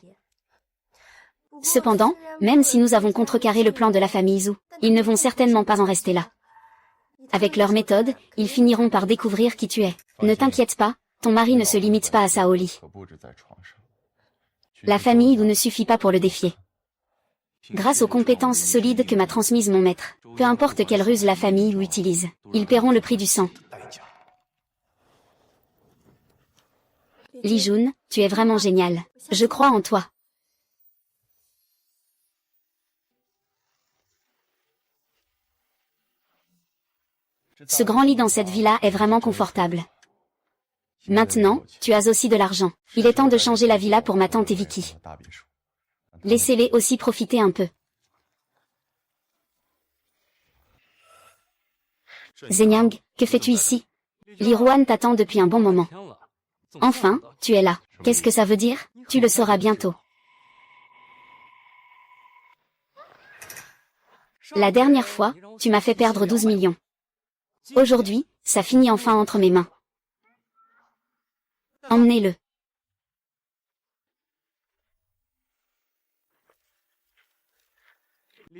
Cependant, même si nous avons contrecarré le plan de la famille Zhu, ils ne vont certainement pas en rester là. Avec leur méthode, ils finiront par découvrir qui tu es. Ne t'inquiète pas, ton mari ne se limite pas à ça au lit. La famille Wu ne suffit pas pour le défier. Grâce aux compétences solides que m'a transmises mon maître, peu importe quelle ruse la famille Wu utilise, ils paieront le prix du sang. Li Jun, tu es vraiment génial. Je crois en toi. Ce grand lit dans cette villa est vraiment confortable. Maintenant, tu as aussi de l'argent. Il est temps de changer la villa pour ma tante et Vicky. Laissez-les aussi profiter un peu. Zenyang, que fais-tu ici? Li Ruan t'attend depuis un bon moment. Enfin, tu es là. Qu'est-ce que ça veut dire? Tu le sauras bientôt. La dernière fois, tu m'as fait perdre 12 millions. Aujourd'hui, ça finit enfin entre mes mains. Emmenez-le.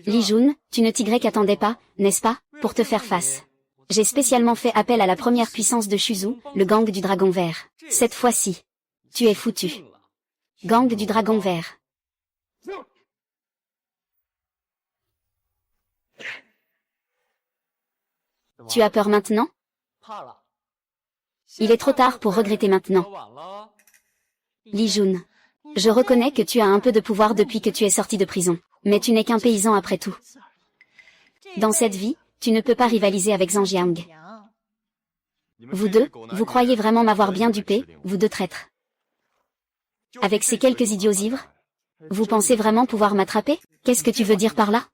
Li Jun, tu ne t'y attendais pas, n'est-ce pas, pour te faire face. J'ai spécialement fait appel à la première puissance de Shuzu, le gang du dragon vert. Cette fois-ci, tu es foutu. Gang du dragon vert. Tu as peur maintenant? Il est trop tard pour regretter maintenant. Li Jun, je reconnais que tu as un peu de pouvoir depuis que tu es sorti de prison, mais tu n'es qu'un paysan après tout. Dans cette vie, tu ne peux pas rivaliser avec Zhang Jiang. Vous deux, vous croyez vraiment m'avoir bien dupé, vous deux traîtres. Avec ces quelques idiots ivres? Vous pensez vraiment pouvoir m'attraper? Qu'est-ce que tu veux dire par là?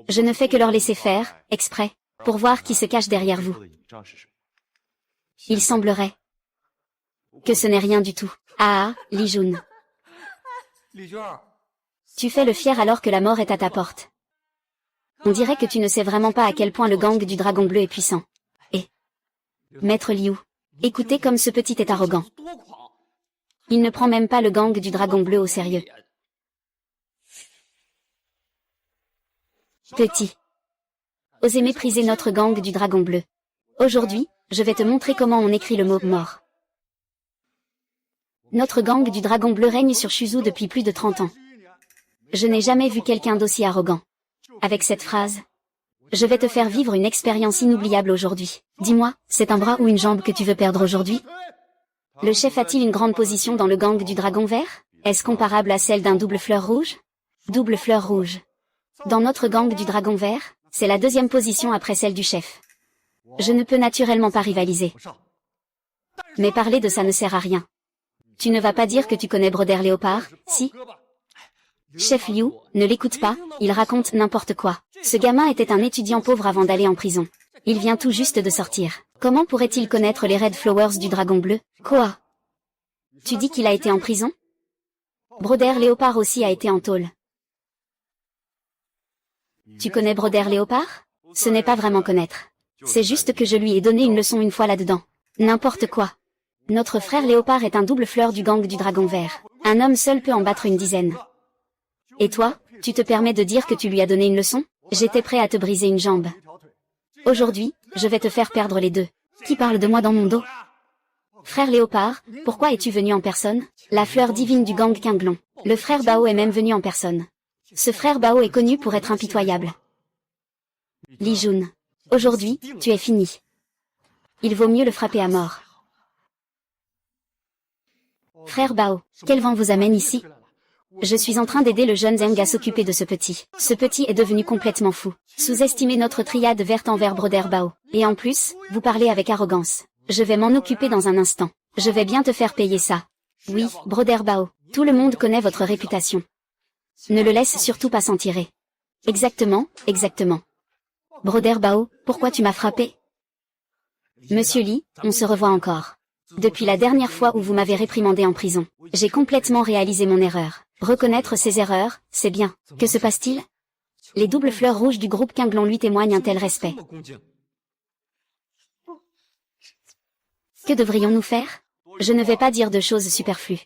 Je ne fais que leur laisser faire, exprès, pour voir qui se cache derrière vous. Il semblerait que ce n'est rien du tout. Ah, Li Jun. Tu fais le fier alors que la mort est à ta porte. On dirait que tu ne sais vraiment pas à quel point le gang du Dragon Bleu est puissant. Et Maître Liu, écoutez comme ce petit est arrogant. Il ne prend même pas le gang du Dragon Bleu au sérieux. Petit. Osez mépriser notre gang du Dragon Bleu. Aujourd'hui, je vais te montrer comment on écrit le mot mort. Notre gang du Dragon Bleu règne sur Shuzu depuis plus de 30 ans. Je n'ai jamais vu quelqu'un d'aussi arrogant. Avec cette phrase, je vais te faire vivre une expérience inoubliable aujourd'hui. Dis-moi, c'est un bras ou une jambe que tu veux perdre aujourd'hui? Le chef a-t-il une grande position dans le gang du Dragon Vert? Est-ce comparable à celle d'un double fleur rouge? Double fleur rouge. Dans notre gang du Dragon Vert, c'est la deuxième position après celle du chef. Je ne peux naturellement pas rivaliser. Mais parler de ça ne sert à rien. Tu ne vas pas dire que tu connais Broder Léopard, si? Chef Liu, ne l'écoute pas, il raconte n'importe quoi. Ce gamin était un étudiant pauvre avant d'aller en prison. Il vient tout juste de sortir. Comment pourrait-il connaître les Red Flowers du Dragon Bleu? Quoi? Tu dis qu'il a été en prison? Broder Léopard aussi a été en tôle. Tu connais Broder Léopard? Ce n'est pas vraiment connaître. C'est juste que je lui ai donné une leçon une fois là-dedans. N'importe quoi. Notre frère Léopard est un double fleur du gang du Dragon Vert. Un homme seul peut en battre une dizaine. Et toi, tu te permets de dire que tu lui as donné une leçon? J'étais prêt à te briser une jambe. Aujourd'hui, je vais te faire perdre les deux. Qui parle de moi dans mon dos? Frère Léopard, pourquoi es-tu venu en personne? La fleur divine du gang Qinglong. Le frère Bao est même venu en personne. Ce frère Bao est connu pour être impitoyable. Li Jun. Aujourd'hui, tu es fini. Il vaut mieux le frapper à mort. Frère Bao, quel vent vous amène ici? Je suis en train d'aider le jeune Zeng à s'occuper de ce petit. Ce petit est devenu complètement fou. Sous-estimez notre triade verte envers Broder Bao. Et en plus, vous parlez avec arrogance. Je vais m'en occuper dans un instant. Je vais bien te faire payer ça. Oui, Broder Bao, tout le monde connaît votre réputation. Ne le laisse surtout pas s'en tirer. Exactement, exactement. Broder Bao, pourquoi tu m'as frappé? Monsieur Li, on se revoit encore. Depuis la dernière fois où vous m'avez réprimandé en prison, j'ai complètement réalisé mon erreur. Reconnaître ses erreurs, c'est bien. Que se passe-t-il? Les doubles fleurs rouges du groupe Qinglong lui témoignent un tel respect. Que devrions-nous faire? Je ne vais pas dire de choses superflues.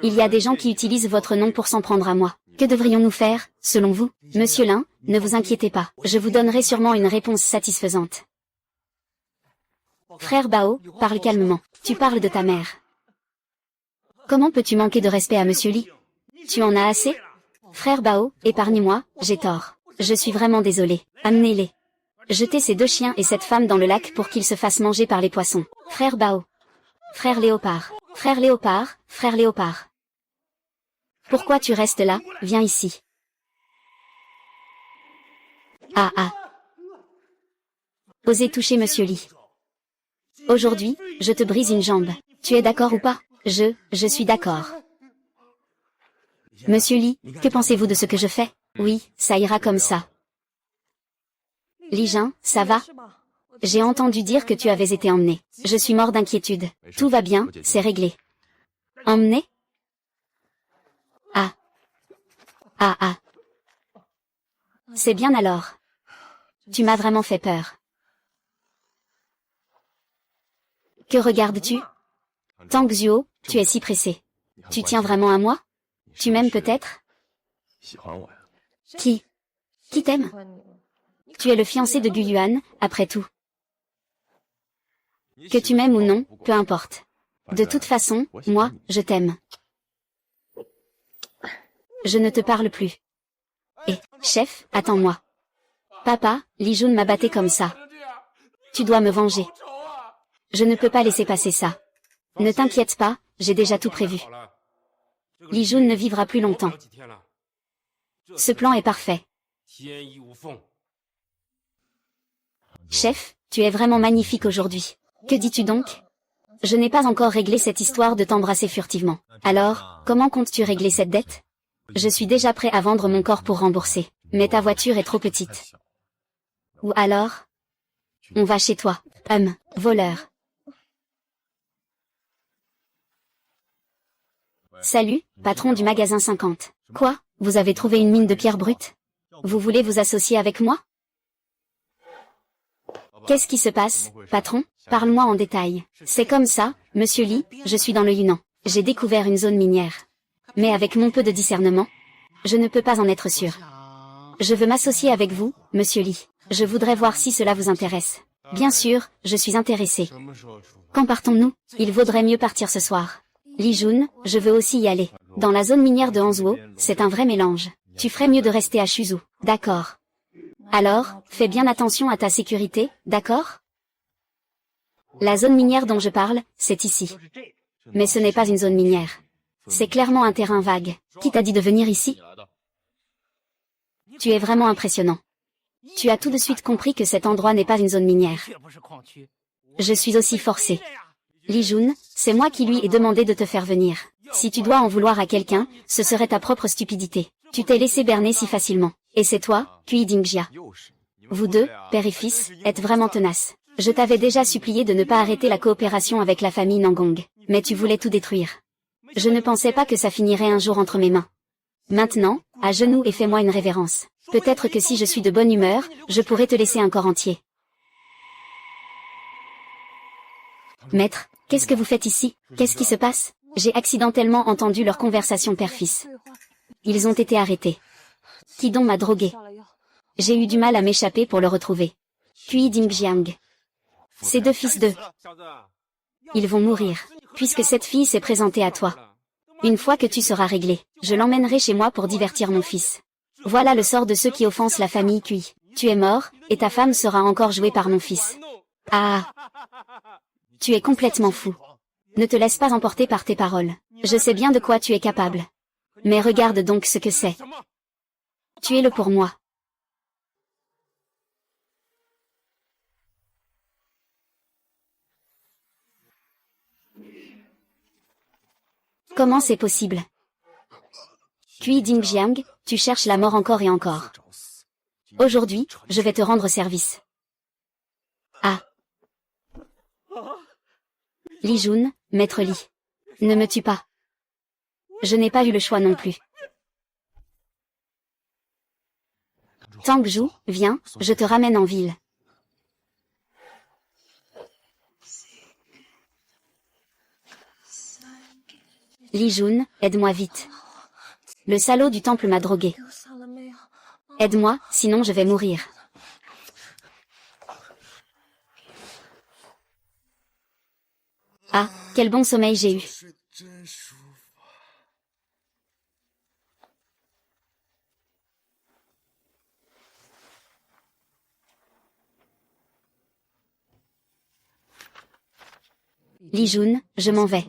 Il y a des gens qui utilisent votre nom pour s'en prendre à moi. Que devrions-nous faire, selon vous? Monsieur Lin, ne vous inquiétez pas, je vous donnerai sûrement une réponse satisfaisante. Frère Bao, parle calmement. Tu parles de ta mère. Comment peux-tu manquer de respect à Monsieur Li? Tu en as assez? Frère Bao, épargne-moi, j'ai tort. Je suis vraiment désolé. Amenez-les. Jetez ces deux chiens et cette femme dans le lac pour qu'ils se fassent manger par les poissons. Frère Bao. Frère Léopard. Frère Léopard, frère Léopard. Pourquoi tu restes là? Viens ici. Ah ah. Osez toucher Monsieur Li. Aujourd'hui, je te brise une jambe. Tu es d'accord ou pas? Je suis d'accord. Monsieur Li, que pensez-vous de ce que je fais? Oui, ça ira comme ça. Li Jin, ça va? J'ai entendu dire que tu avais été emmené. Je suis mort d'inquiétude. Tout va bien, c'est réglé. Emmené? Ah. Ah ah. C'est bien alors. Tu m'as vraiment fait peur. Que regardes-tu? Tang Xuo, tu es si pressé. Tu tiens vraiment à moi? Tu m'aimes peut-être? Qui t'aime? Tu es le fiancé de Gu Yuan, après tout. Que tu m'aimes ou non, peu importe. De toute façon, moi, je t'aime. Je ne te parle plus. Et, chef, attends-moi. Papa, Li Jun m'a battu comme ça. Tu dois me venger. Je ne peux pas laisser passer ça. Ne t'inquiète pas, j'ai déjà tout prévu. Li Jun ne vivra plus longtemps. Ce plan est parfait. Chef, tu es vraiment magnifique aujourd'hui. Que dis-tu donc? Je n'ai pas encore réglé cette histoire de t'embrasser furtivement. Alors, comment comptes-tu régler cette dette? Je suis déjà prêt à vendre mon corps pour rembourser. Mais ta voiture est trop petite. Ou alors? On va chez toi. Voleur. Salut, patron du magasin 50. Quoi? Vous avez trouvé une mine de pierre brute? Vous voulez vous associer avec moi? Qu'est-ce qui se passe, patron? Parle-moi en détail. C'est comme ça, monsieur Lee, je suis dans le Yunnan. J'ai découvert une zone minière. Mais avec mon peu de discernement, je ne peux pas en être sûr. Je veux m'associer avec vous, monsieur Lee. Je voudrais voir si cela vous intéresse. Bien sûr, je suis intéressé. Quand partons-nous? Il vaudrait mieux partir ce soir. Lee Jun, je veux aussi y aller. Dans la zone minière de Hanzhou, c'est un vrai mélange. Tu ferais mieux de rester à Shuzhou. D'accord. Alors, fais bien attention à ta sécurité, d'accord? La zone minière dont je parle, c'est ici. Mais ce n'est pas une zone minière. C'est clairement un terrain vague. Qui t'a dit de venir ici? Tu es vraiment impressionnant. Tu as tout de suite compris que cet endroit n'est pas une zone minière. Je suis aussi forcé. Lee Jun, c'est moi qui lui ai demandé de te faire venir. Si tu dois en vouloir à quelqu'un, ce serait ta propre stupidité. Tu t'es laissé berner si facilement. Et c'est toi, Kui Dingjia. Vous deux, père et fils, êtes vraiment tenaces. Je t'avais déjà supplié de ne pas arrêter la coopération avec la famille Nangong, mais tu voulais tout détruire. Je ne pensais pas que ça finirait un jour entre mes mains. Maintenant, à genoux et fais-moi une révérence. Peut-être que si je suis de bonne humeur, je pourrais te laisser un corps entier. Maître, qu'est-ce que vous faites ici? Qu'est-ce qui se passe? J'ai accidentellement entendu leur conversation père-fils. Ils ont été arrêtés. Qui donc m'a drogué? J'ai eu du mal à m'échapper pour le retrouver. Kui Dingjiang. Ces deux fils d'eux. Ils vont mourir, puisque cette fille s'est présentée à toi. Une fois que tu seras réglé, je l'emmènerai chez moi pour divertir mon fils. Voilà le sort de ceux qui offensent la famille Kui. Tu es mort, et ta femme sera encore jouée par mon fils. Ah! Tu es complètement fou. Ne te laisse pas emporter par tes paroles. Je sais bien de quoi tu es capable. Mais regarde donc ce que c'est. Tuez-le pour moi. Comment c'est possible? Kui Dingjiang, tu cherches la mort encore et encore. Aujourd'hui, je vais te rendre service. Ah. Lee Jun, maître Lee. Ne me tue pas. Je n'ai pas eu le choix non plus. Tangju, viens, je te ramène en ville. Lee Jun, aide-moi vite. Le salaud du temple m'a drogué. Aide-moi, sinon je vais mourir. Ah, quel bon sommeil j'ai eu. Lee Jun, je m'en vais.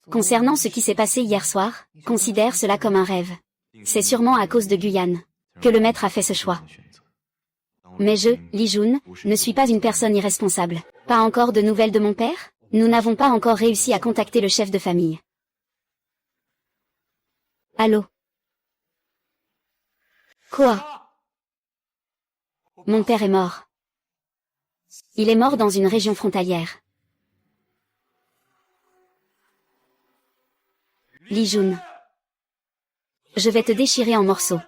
Concernant ce qui s'est passé hier soir, considère cela comme un rêve. C'est sûrement à cause de Guyane que le maître a fait ce choix. Mais je, Lee Jun, ne suis pas une personne irresponsable. Pas encore de nouvelles de mon père? Nous n'avons pas encore réussi à contacter le chef de famille. Allô? Quoi? Mon père est mort. Il est mort dans une région frontalière. Lee Jun. Je vais te déchirer en morceaux.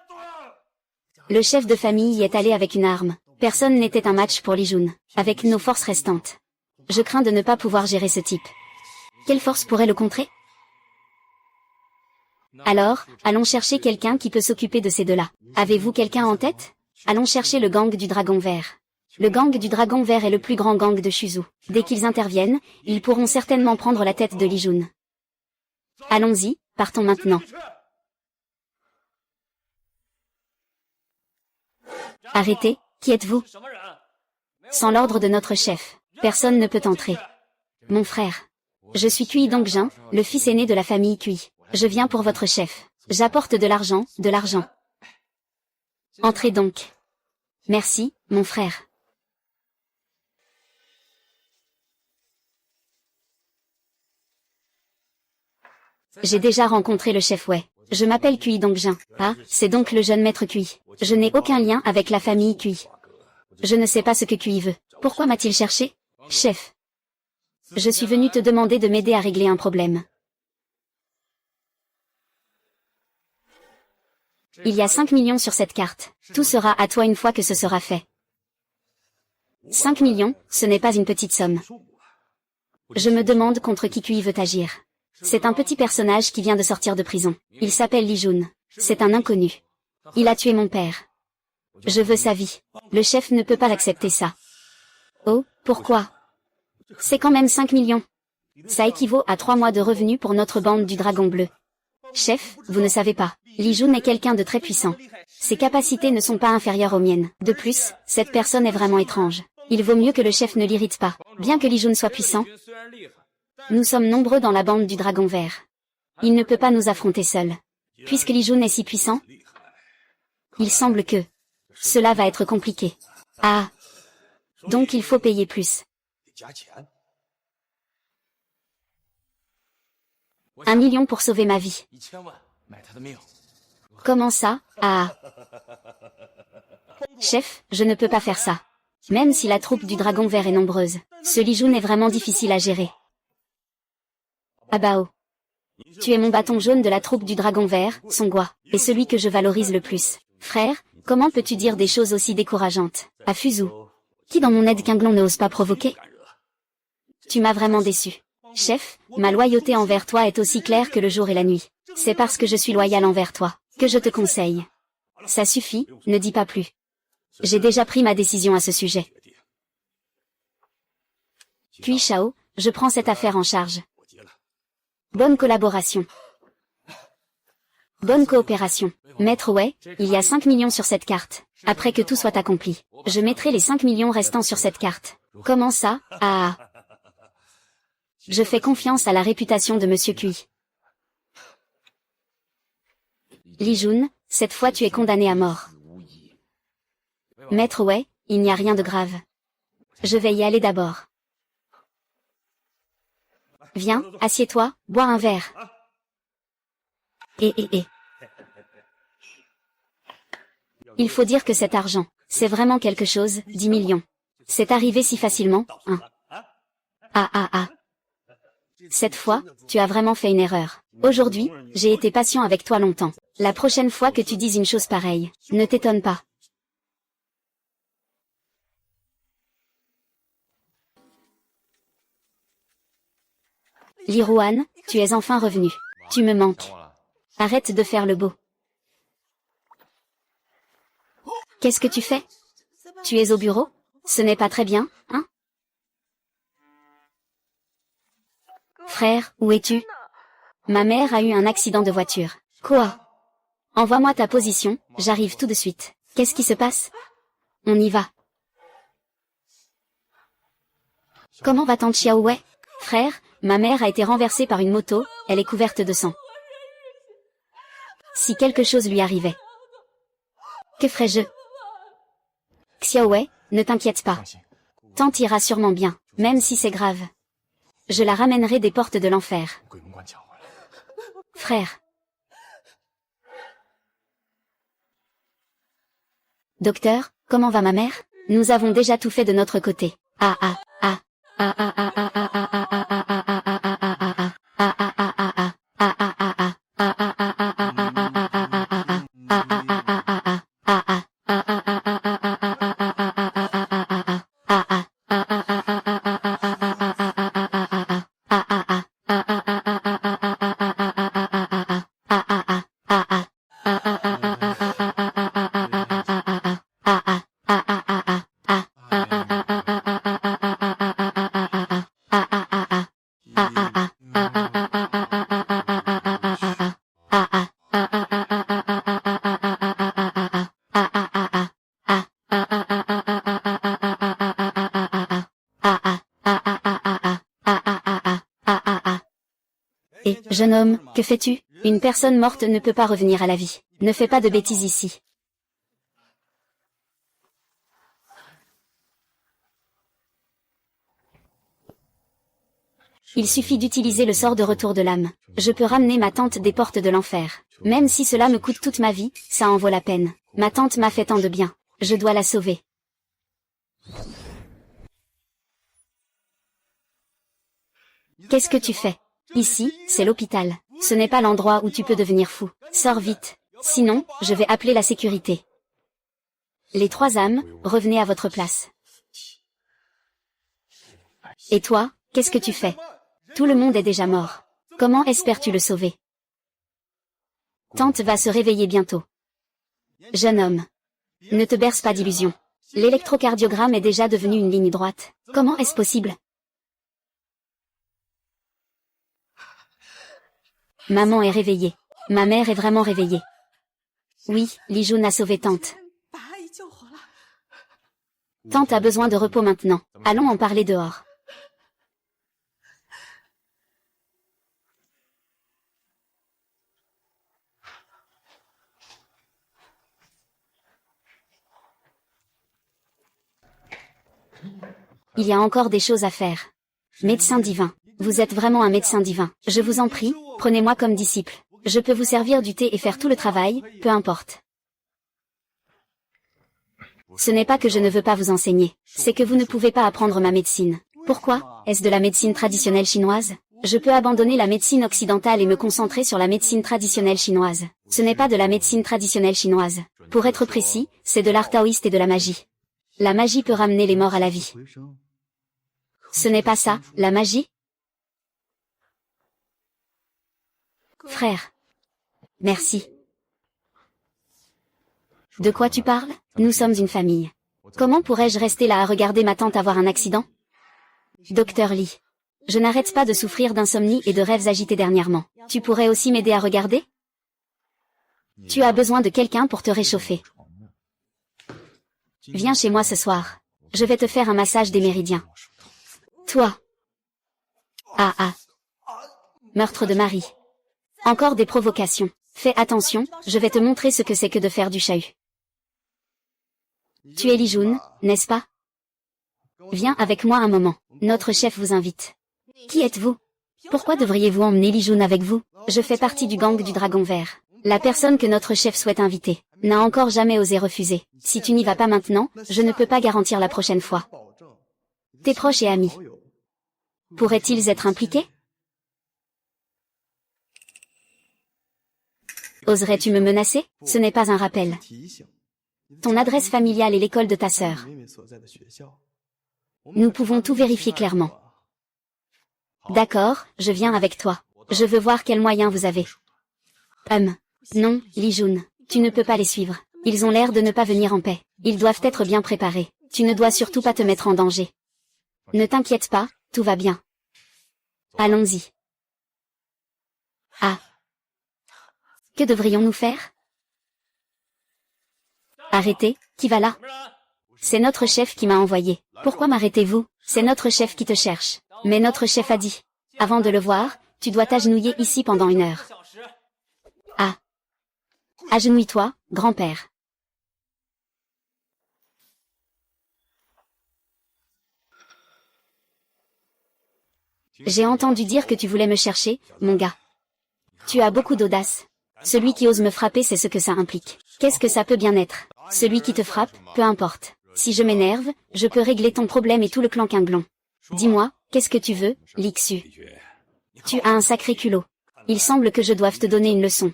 Le chef de famille y est allé avec une arme. Personne n'était un match pour Lee Jun, avec nos forces restantes. Je crains de ne pas pouvoir gérer ce type. Quelle force pourrait le contrer? Alors, allons chercher quelqu'un qui peut s'occuper de ces deux-là. Avez-vous quelqu'un en tête? Allons chercher le gang du Dragon Vert. Le gang du Dragon Vert est le plus grand gang de Shuzhou. Dès qu'ils interviennent, ils pourront certainement prendre la tête de Lee Jun. Allons-y, partons maintenant. Arrêtez, qui êtes-vous? Sans l'ordre de notre chef, personne ne peut entrer. Mon frère. Je suis Kui Dongjin, le fils aîné de la famille Kui. Je viens pour votre chef. J'apporte de l'argent, de l'argent. Entrez donc. Merci, mon frère. J'ai déjà rencontré le chef Wei. Je m'appelle Cui Dongjin. Ah, c'est donc le jeune maître Cui. Je n'ai aucun lien avec la famille Cui. Je ne sais pas ce que Cui veut. Pourquoi m'a-t-il cherché? Chef. Je suis venu te demander de m'aider à régler un problème. Il y a 5 millions sur cette carte. Tout sera à toi une fois que ce sera fait. 5 millions, ce n'est pas une petite somme. Je me demande contre qui Cui veut agir. C'est un petit personnage qui vient de sortir de prison. Il s'appelle Li Jun. C'est un inconnu. Il a tué mon père. Je veux sa vie. Le chef ne peut pas accepter ça. Oh, pourquoi? C'est quand même 5 millions. Ça équivaut à 3 mois de revenus pour notre bande du Dragon Bleu. Chef, vous ne savez pas. Li Jun est quelqu'un de très puissant. Ses capacités ne sont pas inférieures aux miennes. De plus, cette personne est vraiment étrange. Il vaut mieux que le chef ne l'irrite pas. Bien que Li Jun soit puissant, nous sommes nombreux dans la bande du Dragon Vert. Il ne peut pas nous affronter seul. Puisque Li Jun est si puissant, il semble que cela va être compliqué. Ah, donc il faut payer plus. 1 million pour sauver ma vie. Comment ça? Ah. Chef, je ne peux pas faire ça. Même si la troupe du Dragon Vert est nombreuse, ce Li Jun est vraiment difficile à gérer. Abao. Tu es mon bâton jaune de la troupe du Dragon Vert, Songwa, et celui que je valorise le plus. Frère, comment peux-tu dire des choses aussi décourageantes, à Fuzu? Qui dans mon aide Quinglon n'ose pas provoquer? Tu m'as vraiment déçu. Chef, ma loyauté envers toi est aussi claire que le jour et la nuit. C'est parce que je suis loyal envers toi, que je te conseille. Ça suffit, ne dis pas plus. J'ai déjà pris ma décision à ce sujet. Puis Shao, je prends cette affaire en charge. Bonne collaboration. Bonne coopération. Maître Wei, il y a 5 millions sur cette carte. Après que tout soit accompli, je mettrai les 5 millions restants sur cette carte. Comment ça? Ah. Je fais confiance à la réputation de Monsieur Cui. Li Jun, cette fois tu es condamné à mort. Maître Wei, il n'y a rien de grave. Je vais y aller d'abord. Viens, assieds-toi, bois un verre. Et. Il faut dire que cet argent, c'est vraiment quelque chose, 10 millions. C'est arrivé si facilement, hein. Ah. Cette fois, tu as vraiment fait une erreur. Aujourd'hui, j'ai été patient avec toi longtemps. La prochaine fois que tu dises une chose pareille, ne t'étonne pas. Li Ruan, tu es enfin revenu. Tu me manques. Arrête de faire le beau. Qu'est-ce que tu fais? Tu es au bureau? Ce n'est pas très bien, hein? Frère, où es-tu? Ma mère a eu un accident de voiture. Quoi? Envoie-moi ta position, j'arrive tout de suite. Qu'est-ce qui se passe? On y va. Comment va tante Xiao Wei? Frère, ma mère a été renversée par une moto, elle est couverte de sang. Si quelque chose lui arrivait, que ferais-je? Xiao Wei, ne t'inquiète pas. Tante ira sûrement bien, même si c'est grave. Je la ramènerai des portes de l'enfer. Frère. Docteur, comment va ma mère? Nous avons déjà tout fait de notre côté. Jeune homme, que fais-tu? Une personne morte ne peut pas revenir à la vie. Ne fais pas de bêtises ici. Il suffit d'utiliser le sort de retour de l'âme. Je peux ramener ma tante des portes de l'enfer. Même si cela me coûte toute ma vie, ça en vaut la peine. Ma tante m'a fait tant de bien. Je dois la sauver. Qu'est-ce que tu fais? Ici, c'est l'hôpital. Ce n'est pas l'endroit où tu peux devenir fou. Sors vite. Sinon, je vais appeler la sécurité. Les 3 âmes, revenez à votre place. Et toi, qu'est-ce que tu fais? Tout le monde est déjà mort. Comment espères-tu le sauver? Tante va se réveiller bientôt. Jeune homme. Ne te berce pas d'illusions. L'électrocardiogramme est déjà devenu une ligne droite. Comment est-ce possible? Maman est réveillée. Ma mère est vraiment réveillée. Oui, Li Jun a sauvé Tante. Tante a besoin de repos maintenant. Allons en parler dehors. Il y a encore des choses à faire. Médecin divin. Vous êtes vraiment un médecin divin. Je vous en prie, prenez-moi comme disciple. Je peux vous servir du thé et faire tout le travail, peu importe. Ce n'est pas que je ne veux pas vous enseigner, c'est que vous ne pouvez pas apprendre ma médecine. Pourquoi? Est-ce de la médecine traditionnelle chinoise? Je peux abandonner la médecine occidentale et me concentrer sur la médecine traditionnelle chinoise. Ce n'est pas de la médecine traditionnelle chinoise. Pour être précis, c'est de l'art taoïste et de la magie. La magie peut ramener les morts à la vie. Ce n'est pas ça, la magie? Frère. Merci. De quoi tu parles? Nous sommes une famille. Comment pourrais-je rester là à regarder ma tante avoir un accident? Docteur Lee. Je n'arrête pas de souffrir d'insomnie et de rêves agités dernièrement. Tu pourrais aussi m'aider à regarder? Tu as besoin de quelqu'un pour te réchauffer. Viens chez moi ce soir. Je vais te faire un massage des méridiens. Toi. Ah. Meurtre de Marie. Encore des provocations. Fais attention, je vais te montrer ce que c'est que de faire du chahut. Tu es Li Jun, n'est-ce pas? Viens avec moi un moment. Notre chef vous invite. Qui êtes-vous? Pourquoi devriez-vous emmener Li Jun avec vous? Je fais partie du gang du Dragon Vert. La personne que notre chef souhaite inviter n'a encore jamais osé refuser. Si tu n'y vas pas maintenant, je ne peux pas garantir la prochaine fois. Tes proches et amis. Pourraient-ils être impliqués? Oserais-tu me menacer? Ce n'est pas un rappel. Ton adresse familiale et l'école de ta sœur. Nous pouvons tout vérifier clairement. D'accord, je viens avec toi. Je veux voir quels moyens vous avez. Non, Li Jun, tu ne peux pas les suivre. Ils ont l'air de ne pas venir en paix. Ils doivent être bien préparés. Tu ne dois surtout pas te mettre en danger. Ne t'inquiète pas, tout va bien. Allons-y. Ah. Que devrions-nous faire? Arrêtez, qui va là? C'est notre chef qui m'a envoyé. Pourquoi m'arrêtez-vous? C'est notre chef qui te cherche. Mais notre chef a dit. Avant de le voir, tu dois t'agenouiller ici pendant 1 heure. Ah. Agenouille-toi, grand-père. J'ai entendu dire que tu voulais me chercher, mon gars. Tu as beaucoup d'audace. Celui qui ose me frapper, c'est ce que ça implique. Qu'est-ce que ça peut bien être? Celui qui te frappe, peu importe. Si je m'énerve, je peux régler ton problème et tout le clan Qinglong. Dis-moi, qu'est-ce que tu veux, Lixu? Tu as un sacré culot. Il semble que je doive te donner une leçon.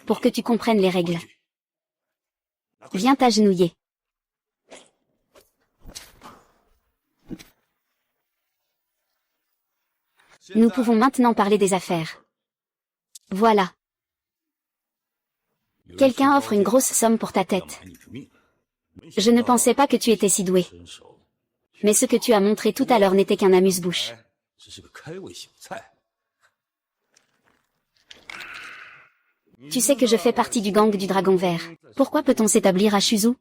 Pour que tu comprennes les règles. Viens t'agenouiller. Nous pouvons maintenant parler des affaires. Voilà. Quelqu'un offre une grosse somme pour ta tête. Je ne pensais pas que tu étais si doué. Mais ce que tu as montré tout à l'heure n'était qu'un amuse-bouche. Tu sais que je fais partie du gang du Dragon Vert. Pourquoi peut-on s'établir à Shuzu?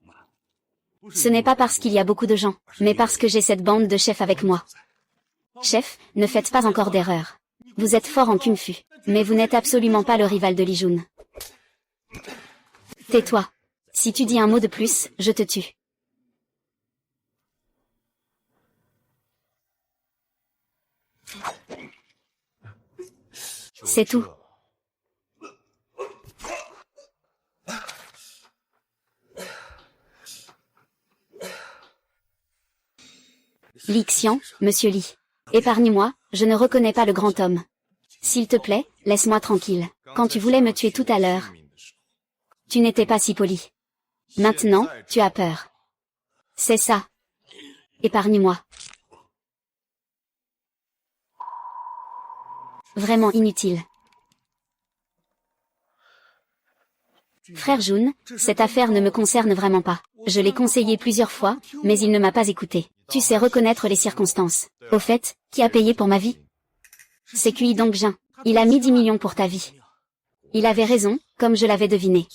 Ce n'est pas parce qu'il y a beaucoup de gens, mais parce que j'ai cette bande de chefs avec moi. Chef, ne faites pas encore d'erreur. Vous êtes fort en kung-fu, mais vous n'êtes absolument pas le rival de Li Jun. Tais-toi. Si tu dis un mot de plus, je te tue. C'est tout. Li Xian, monsieur Li. Épargne-moi, je ne reconnais pas le grand homme. S'il te plaît, laisse-moi tranquille. Quand tu voulais me tuer tout à l'heure, tu n'étais pas si poli. Maintenant, tu as peur. C'est ça. Épargne-moi. Vraiment inutile. Frère Jun, cette affaire ne me concerne vraiment pas. Je l'ai conseillé plusieurs fois, mais il ne m'a pas écouté. Tu sais reconnaître les circonstances. Au fait, qui a payé pour ma vie? C'est Kui Dongjin. Il a mis 10 millions pour ta vie. Il avait raison, comme je l'avais deviné.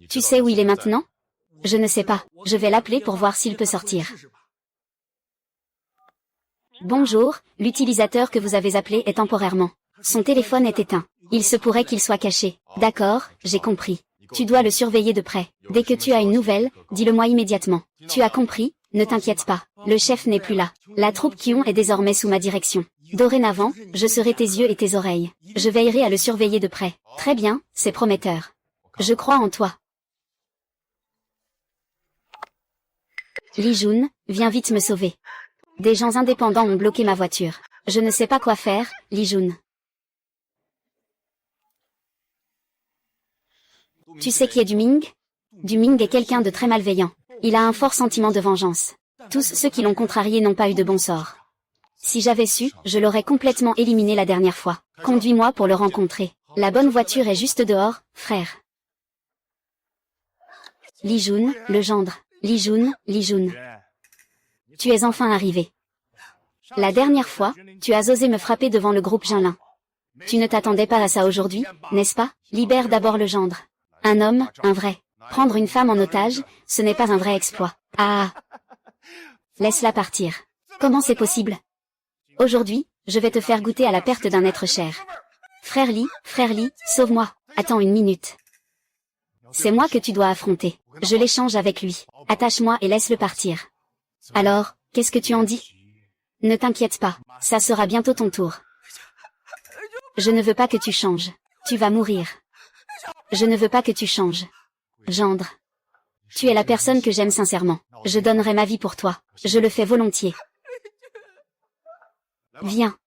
Tu sais où il est maintenant? Je ne sais pas. Je vais l'appeler pour voir s'il peut sortir. Bonjour, l'utilisateur que vous avez appelé est temporairement. Son téléphone est éteint. Il se pourrait qu'il soit caché. D'accord, j'ai compris. Tu dois le surveiller de près. Dès que tu as une nouvelle, dis-le-moi immédiatement. Tu as compris? Ne t'inquiète pas. Le chef n'est plus là. La troupe Kion est désormais sous ma direction. Dorénavant, je serai tes yeux et tes oreilles. Je veillerai à le surveiller de près. Très bien, c'est prometteur. Je crois en toi. Li Jun, viens vite me sauver. Des gens indépendants ont bloqué ma voiture. Je ne sais pas quoi faire, Li Jun. Tu sais qui est Du Ming? Du Ming est quelqu'un de très malveillant. Il a un fort sentiment de vengeance. Tous ceux qui l'ont contrarié n'ont pas eu de bon sort. Si j'avais su, je l'aurais complètement éliminé la dernière fois. Conduis-moi pour le rencontrer. La bonne voiture est juste dehors, frère. Li Jun, le gendre. Li Jun, Li Jun. Tu es enfin arrivé. La dernière fois, tu as osé me frapper devant le groupe Jinlin. Tu ne t'attendais pas à ça aujourd'hui, n'est-ce pas? Libère d'abord le gendre. Un homme, un vrai. Prendre une femme en otage, ce n'est pas un vrai exploit. Ah! Laisse-la partir. Comment c'est possible? Aujourd'hui, je vais te faire goûter à la perte d'un être cher. Frère Li, sauve-moi. Attends une minute. C'est moi que tu dois affronter. Je l'échange avec lui. Attache-moi et laisse-le partir. Alors, qu'est-ce que tu en dis? Ne t'inquiète pas, ça sera bientôt ton tour. Je ne veux pas que tu changes. Tu vas mourir. Je ne veux pas que tu changes. Gendre. Tu es la personne que j'aime sincèrement. Je donnerai ma vie pour toi. Je le fais volontiers. Viens.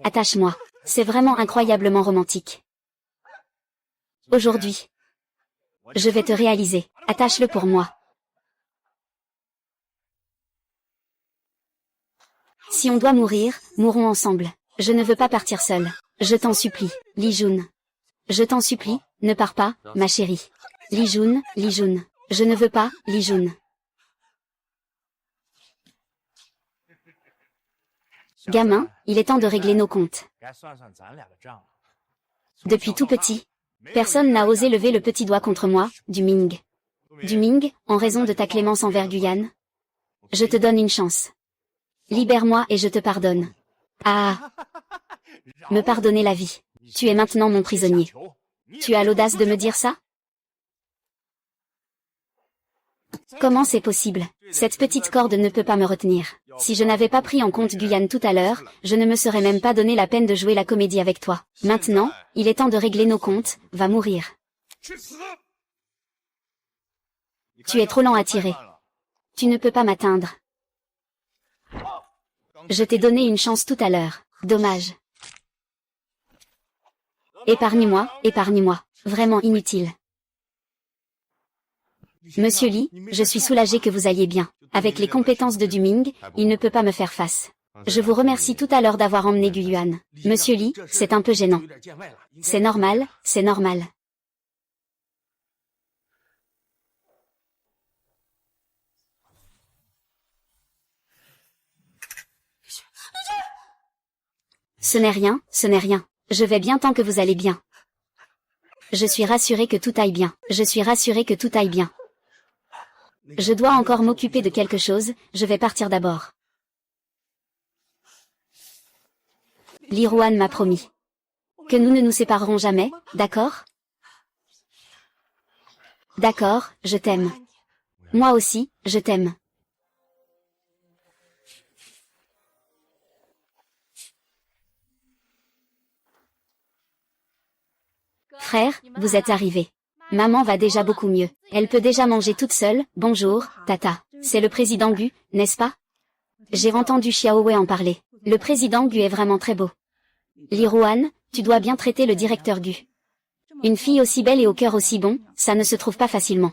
Attache-moi. C'est vraiment incroyablement romantique. Aujourd'hui. Je vais te réaliser. Attache-le pour moi. Si on doit mourir, mourons ensemble. Je ne veux pas partir seul. Je t'en supplie, Li Jun. Je t'en supplie, ne pars pas, ma chérie. Li Jun. Je ne veux pas, Li Jun. Gamin, il est temps de régler nos comptes. Depuis tout petit, personne n'a osé lever le petit doigt contre moi, Du Ming. Du Ming, en raison de ta clémence envers Guyane. Je te donne une chance. Libère-moi et je te pardonne. Ah! Me pardonner la vie. Tu es maintenant mon prisonnier. Tu as l'audace de me dire ça? Comment c'est possible? Cette petite corde ne peut pas me retenir. Si je n'avais pas pris en compte Guyane tout à l'heure, je ne me serais même pas donné la peine de jouer la comédie avec toi. Maintenant, il est temps de régler nos comptes, va mourir. Tu es trop lent à tirer. Tu ne peux pas m'atteindre. Je t'ai donné une chance tout à l'heure. Dommage. Épargne-moi. Vraiment inutile. Monsieur Li, je suis soulagé que vous alliez bien. Avec les compétences de Du Ming, il ne peut pas me faire face. Je vous remercie tout à l'heure d'avoir emmené Gu Yuan. Monsieur Li, c'est un peu gênant. C'est normal. Ce n'est rien. Je vais bien tant que vous allez bien. Je suis rassuré que tout aille bien. Je dois encore m'occuper de quelque chose, je vais partir d'abord. Li Ruan m'a promis que nous ne nous séparerons jamais, d'accord? D'accord, je t'aime. Moi aussi, je t'aime. Frère, vous êtes arrivé. Maman va déjà beaucoup mieux. Elle peut déjà manger toute seule. Bonjour, tata. C'est le président Gu, n'est-ce pas? J'ai entendu Xiao Wei en parler. Le président Gu est vraiment très beau. Li Ruan, tu dois bien traiter le directeur Gu. Une fille aussi belle et au cœur aussi bon, ça ne se trouve pas facilement.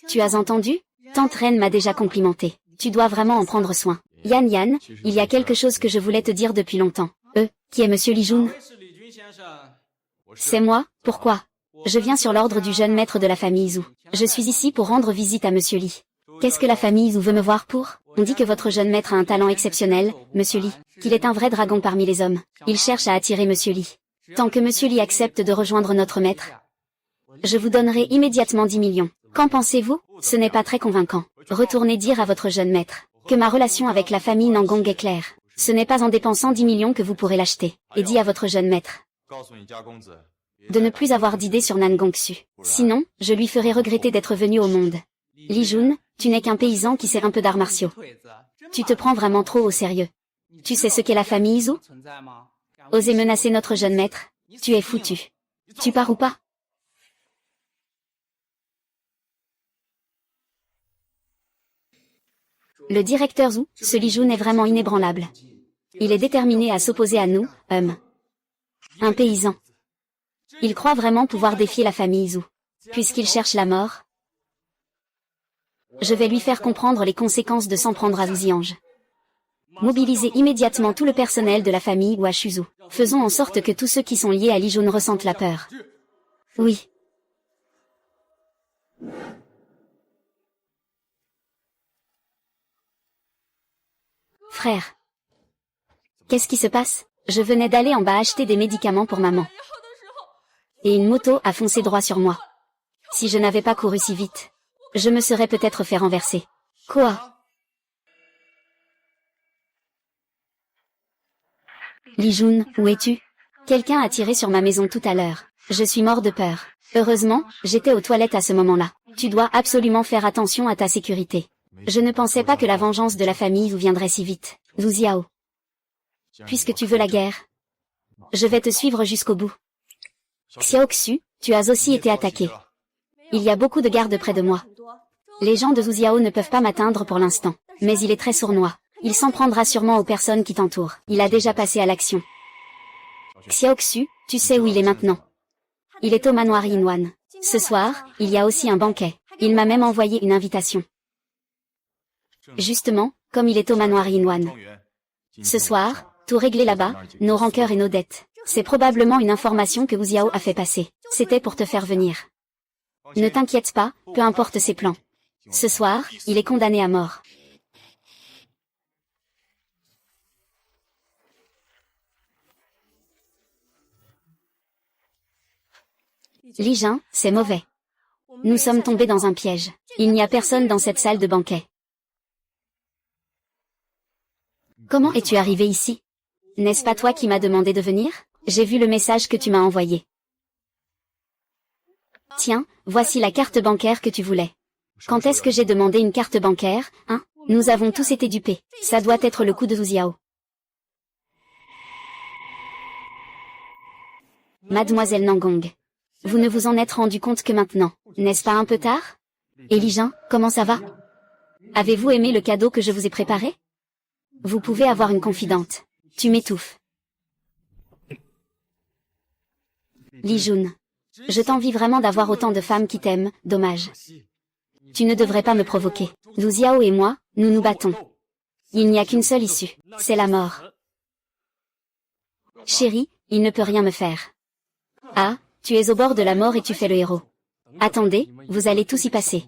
Tu as entendu? Tante Reine m'a déjà complimenté. Tu dois vraiment en prendre soin. Yan Yan, il y a quelque chose que je voulais te dire depuis longtemps. Qui est Monsieur Li Jun? C'est moi, pourquoi? Je viens sur l'ordre du jeune maître de la famille Zhu. Je suis ici pour rendre visite à Monsieur Li. Qu'est-ce que la famille Zhu veut me voir pour? On dit que votre jeune maître a un talent exceptionnel, Monsieur Li, qu'il est un vrai dragon parmi les hommes. Il cherche à attirer Monsieur Li. Tant que Monsieur Li accepte de rejoindre notre maître, je vous donnerai immédiatement 10 millions. Qu'en pensez-vous? Ce n'est pas très convaincant. Retournez dire à votre jeune maître que ma relation avec la famille Nangong est claire. Ce n'est pas en dépensant 10 millions que vous pourrez l'acheter. Et dis à votre jeune maître de ne plus avoir d'idée sur Nangongsu. Sinon, je lui ferai regretter d'être venu au monde. Li Jun, tu n'es qu'un paysan qui sait un peu d'arts martiaux. Tu te prends vraiment trop au sérieux. Tu sais ce qu'est la famille Zhu? Oser menacer notre jeune maître? Tu es foutu. Tu pars ou pas? Le directeur Zhu, ce Li Jun est vraiment inébranlable. Il est déterminé à s'opposer à nous, un paysan. Il croit vraiment pouvoir défier la famille Zhu. Puisqu'il cherche la mort, je vais lui faire comprendre les conséquences de s'en prendre à Zhujiang. Mobilisez immédiatement tout le personnel de la famille Washuzu. Faisons en sorte que tous ceux qui sont liés à Li Jun ressentent la peur. Oui. Frère. Qu'est-ce qui se passe? Je venais d'aller en bas acheter des médicaments pour maman. Et une moto a foncé droit sur moi. Si je n'avais pas couru si vite, je me serais peut-être fait renverser. Quoi? Li Jun, où es-tu? Quelqu'un a tiré sur ma maison tout à l'heure. Je suis mort de peur. Heureusement, j'étais aux toilettes à ce moment-là. Tu dois absolument faire attention à ta sécurité. Je ne pensais pas que la vengeance de la famille vous viendrait si vite. Zhu Xiao. Puisque tu veux la guerre, je vais te suivre jusqu'au bout. Xiao Xu, tu as aussi été attaqué. Il y a beaucoup de gardes près de moi. Les gens de Zhu Xiao ne peuvent pas m'atteindre pour l'instant, mais il est très sournois. Il s'en prendra sûrement aux personnes qui t'entourent. Il a déjà passé à l'action. Xiao Xu, tu sais où il est maintenant. Il est au manoir Yinwan. Ce soir, il y a aussi un banquet. Il m'a même envoyé une invitation. Justement, comme il est au manoir Yinwan. Ce soir, tout réglé là-bas, nos rancœurs et nos dettes. C'est probablement une information que Wu Xiao a fait passer. C'était pour te faire venir. Ne t'inquiète pas, peu importe ses plans. Ce soir, il est condamné à mort. Li Jin, c'est mauvais. Nous sommes tombés dans un piège. Il n'y a personne dans cette salle de banquet. Comment es-tu arrivé ici? N'est-ce pas toi qui m'as demandé de venir? J'ai vu le message que tu m'as envoyé. Tiens, voici la carte bancaire que tu voulais. Quand est-ce que j'ai demandé une carte bancaire, hein? Nous avons tous été dupés. Ça doit être le coup de Zhu Xiao. Mademoiselle Nangong. Vous ne vous en êtes rendu compte que maintenant, n'est-ce pas un peu tard? Et Li Jin, comment ça va? Avez-vous aimé le cadeau que je vous ai préparé? Vous pouvez avoir une confidente. Tu m'étouffes. Li Jun. Je t'envie vraiment d'avoir autant de femmes qui t'aiment, dommage. Tu ne devrais pas me provoquer. Zhu Xiao et moi, nous nous battons. Il n'y a qu'une seule issue, c'est la mort. Chérie, il ne peut rien me faire. Ah, tu es au bord de la mort et tu fais le héros. Attendez, vous allez tous y passer.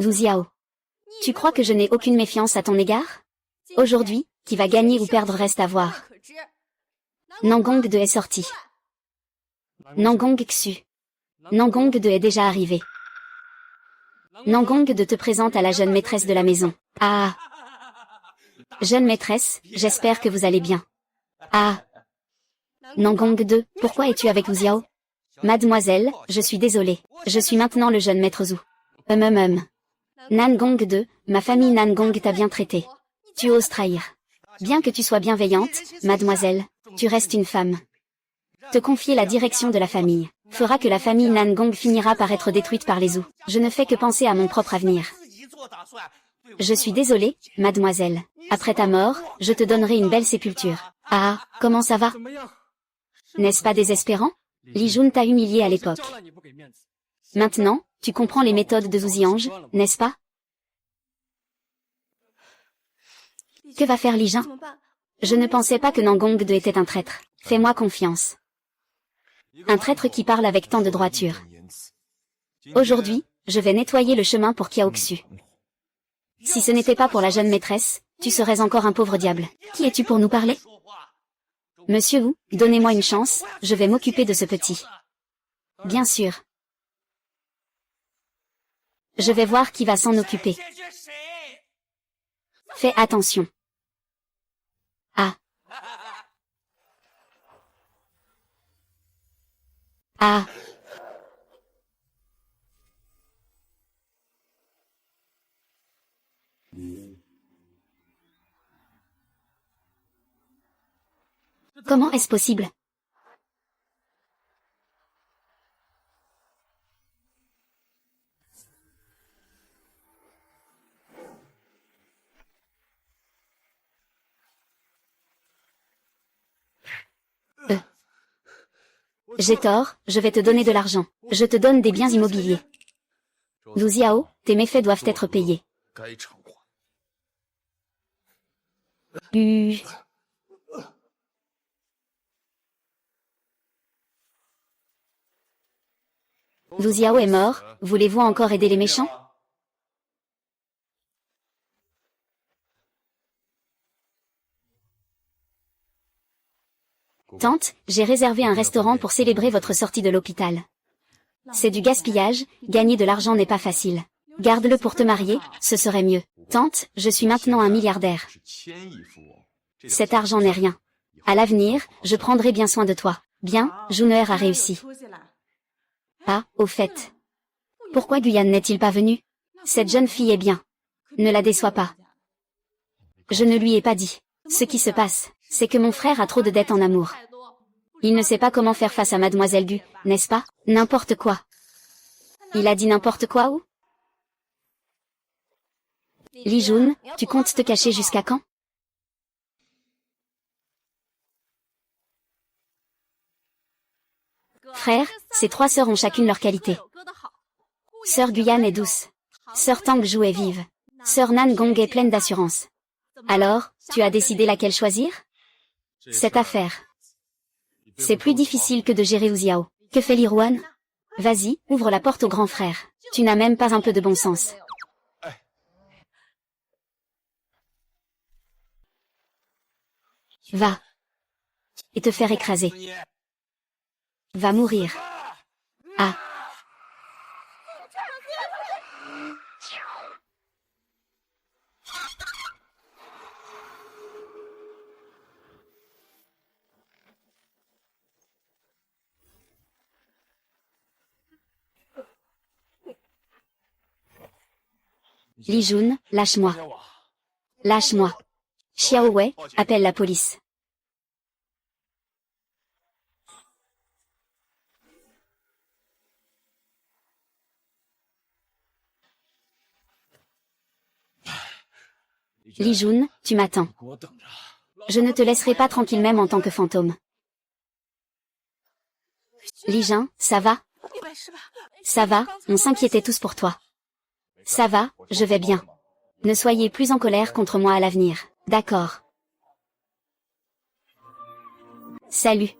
Zhu Xiao. Tu crois que je n'ai aucune méfiance à ton égard? Aujourd'hui, qui va gagner ou perdre reste à voir. Nangong 2 est sorti. Nangong Xu. Nangong 2 est déjà arrivé. Nangong 2 te présente à la jeune maîtresse de la maison. Ah. Jeune maîtresse, j'espère que vous allez bien. Ah. Nangong 2, pourquoi es-tu avec Wu Xiao? Mademoiselle, je suis désolée. Je suis maintenant le jeune maître Zhu. Nangong 2, ma famille Nangong t'a bien traité. Tu oses trahir. Bien que tu sois bienveillante, mademoiselle, tu restes une femme. Te confier la direction de la famille. fera que la famille Nangong finira par être détruite par les Zhou. Je ne fais que penser à mon propre avenir. Je suis désolée, mademoiselle. Après ta mort, je te donnerai une belle sépulture. Ah, comment ça va? N'est-ce pas désespérant? Li Jun t'a humilié à l'époque. Maintenant, tu comprends les méthodes de Zhu Ziange, n'est-ce pas? Que va faire Li Jin? Je ne pensais pas que Nangong De était un traître. Fais-moi confiance. Un traître qui parle avec tant de droiture. Aujourd'hui, je vais nettoyer le chemin pour Kiaoxu. Si ce n'était pas pour la jeune maîtresse, tu serais encore un pauvre diable. Qui es-tu pour nous parler? Monsieur Wu, donnez-moi une chance, je vais m'occuper de ce petit. Bien sûr. Je vais voir qui va s'en occuper. Fais attention. Ah. Ah. Comment est-ce possible? J'ai tort, je vais te donner de l'argent. Je te donne des biens immobiliers. Lu Xiao, tes méfaits doivent être payés. Lu Xiao est mort, voulez-vous encore aider les méchants? Tante, j'ai réservé un restaurant pour célébrer votre sortie de l'hôpital. C'est du gaspillage, gagner de l'argent n'est pas facile. Garde-le pour te marier, ce serait mieux. Tante, je suis maintenant un milliardaire. Cet argent n'est rien. À l'avenir, je prendrai bien soin de toi. Bien, Juner a réussi. Ah, au fait. Pourquoi Guyan n'est-il pas venu? Cette jeune fille est bien. Ne la déçois pas. Je ne lui ai pas dit. Ce qui se passe, c'est que mon frère a trop de dettes en amour. Il ne sait pas comment faire face à Mademoiselle Gu, n'est-ce pas? N'importe quoi. Il a dit n'importe quoi ou? Li Jun, tu comptes te cacher jusqu'à quand? Frère, ces trois sœurs ont chacune leur qualité. Sœur Guyan est douce. Sœur Tangju est vive. Sœur Nan Gong est pleine d'assurance. Alors, tu as décidé laquelle choisir? Cette affaire. C'est plus difficile que de gérer Wu Xiao. Que fait Li Ruan? Vas-y, ouvre la porte au grand frère. Tu n'as même pas un peu de bon sens. Va. Et te faire écraser. Va mourir. Ah. Li Jun, lâche-moi. Lâche-moi. Xiao Wei, appelle la police. Li Jun, tu m'attends. Je ne te laisserai pas tranquille même en tant que fantôme. Li Jin, ça va? Ça va, on s'inquiétait tous pour toi. Ça va, je vais bien. Ne soyez plus en colère contre moi à l'avenir, d'accord? Salut.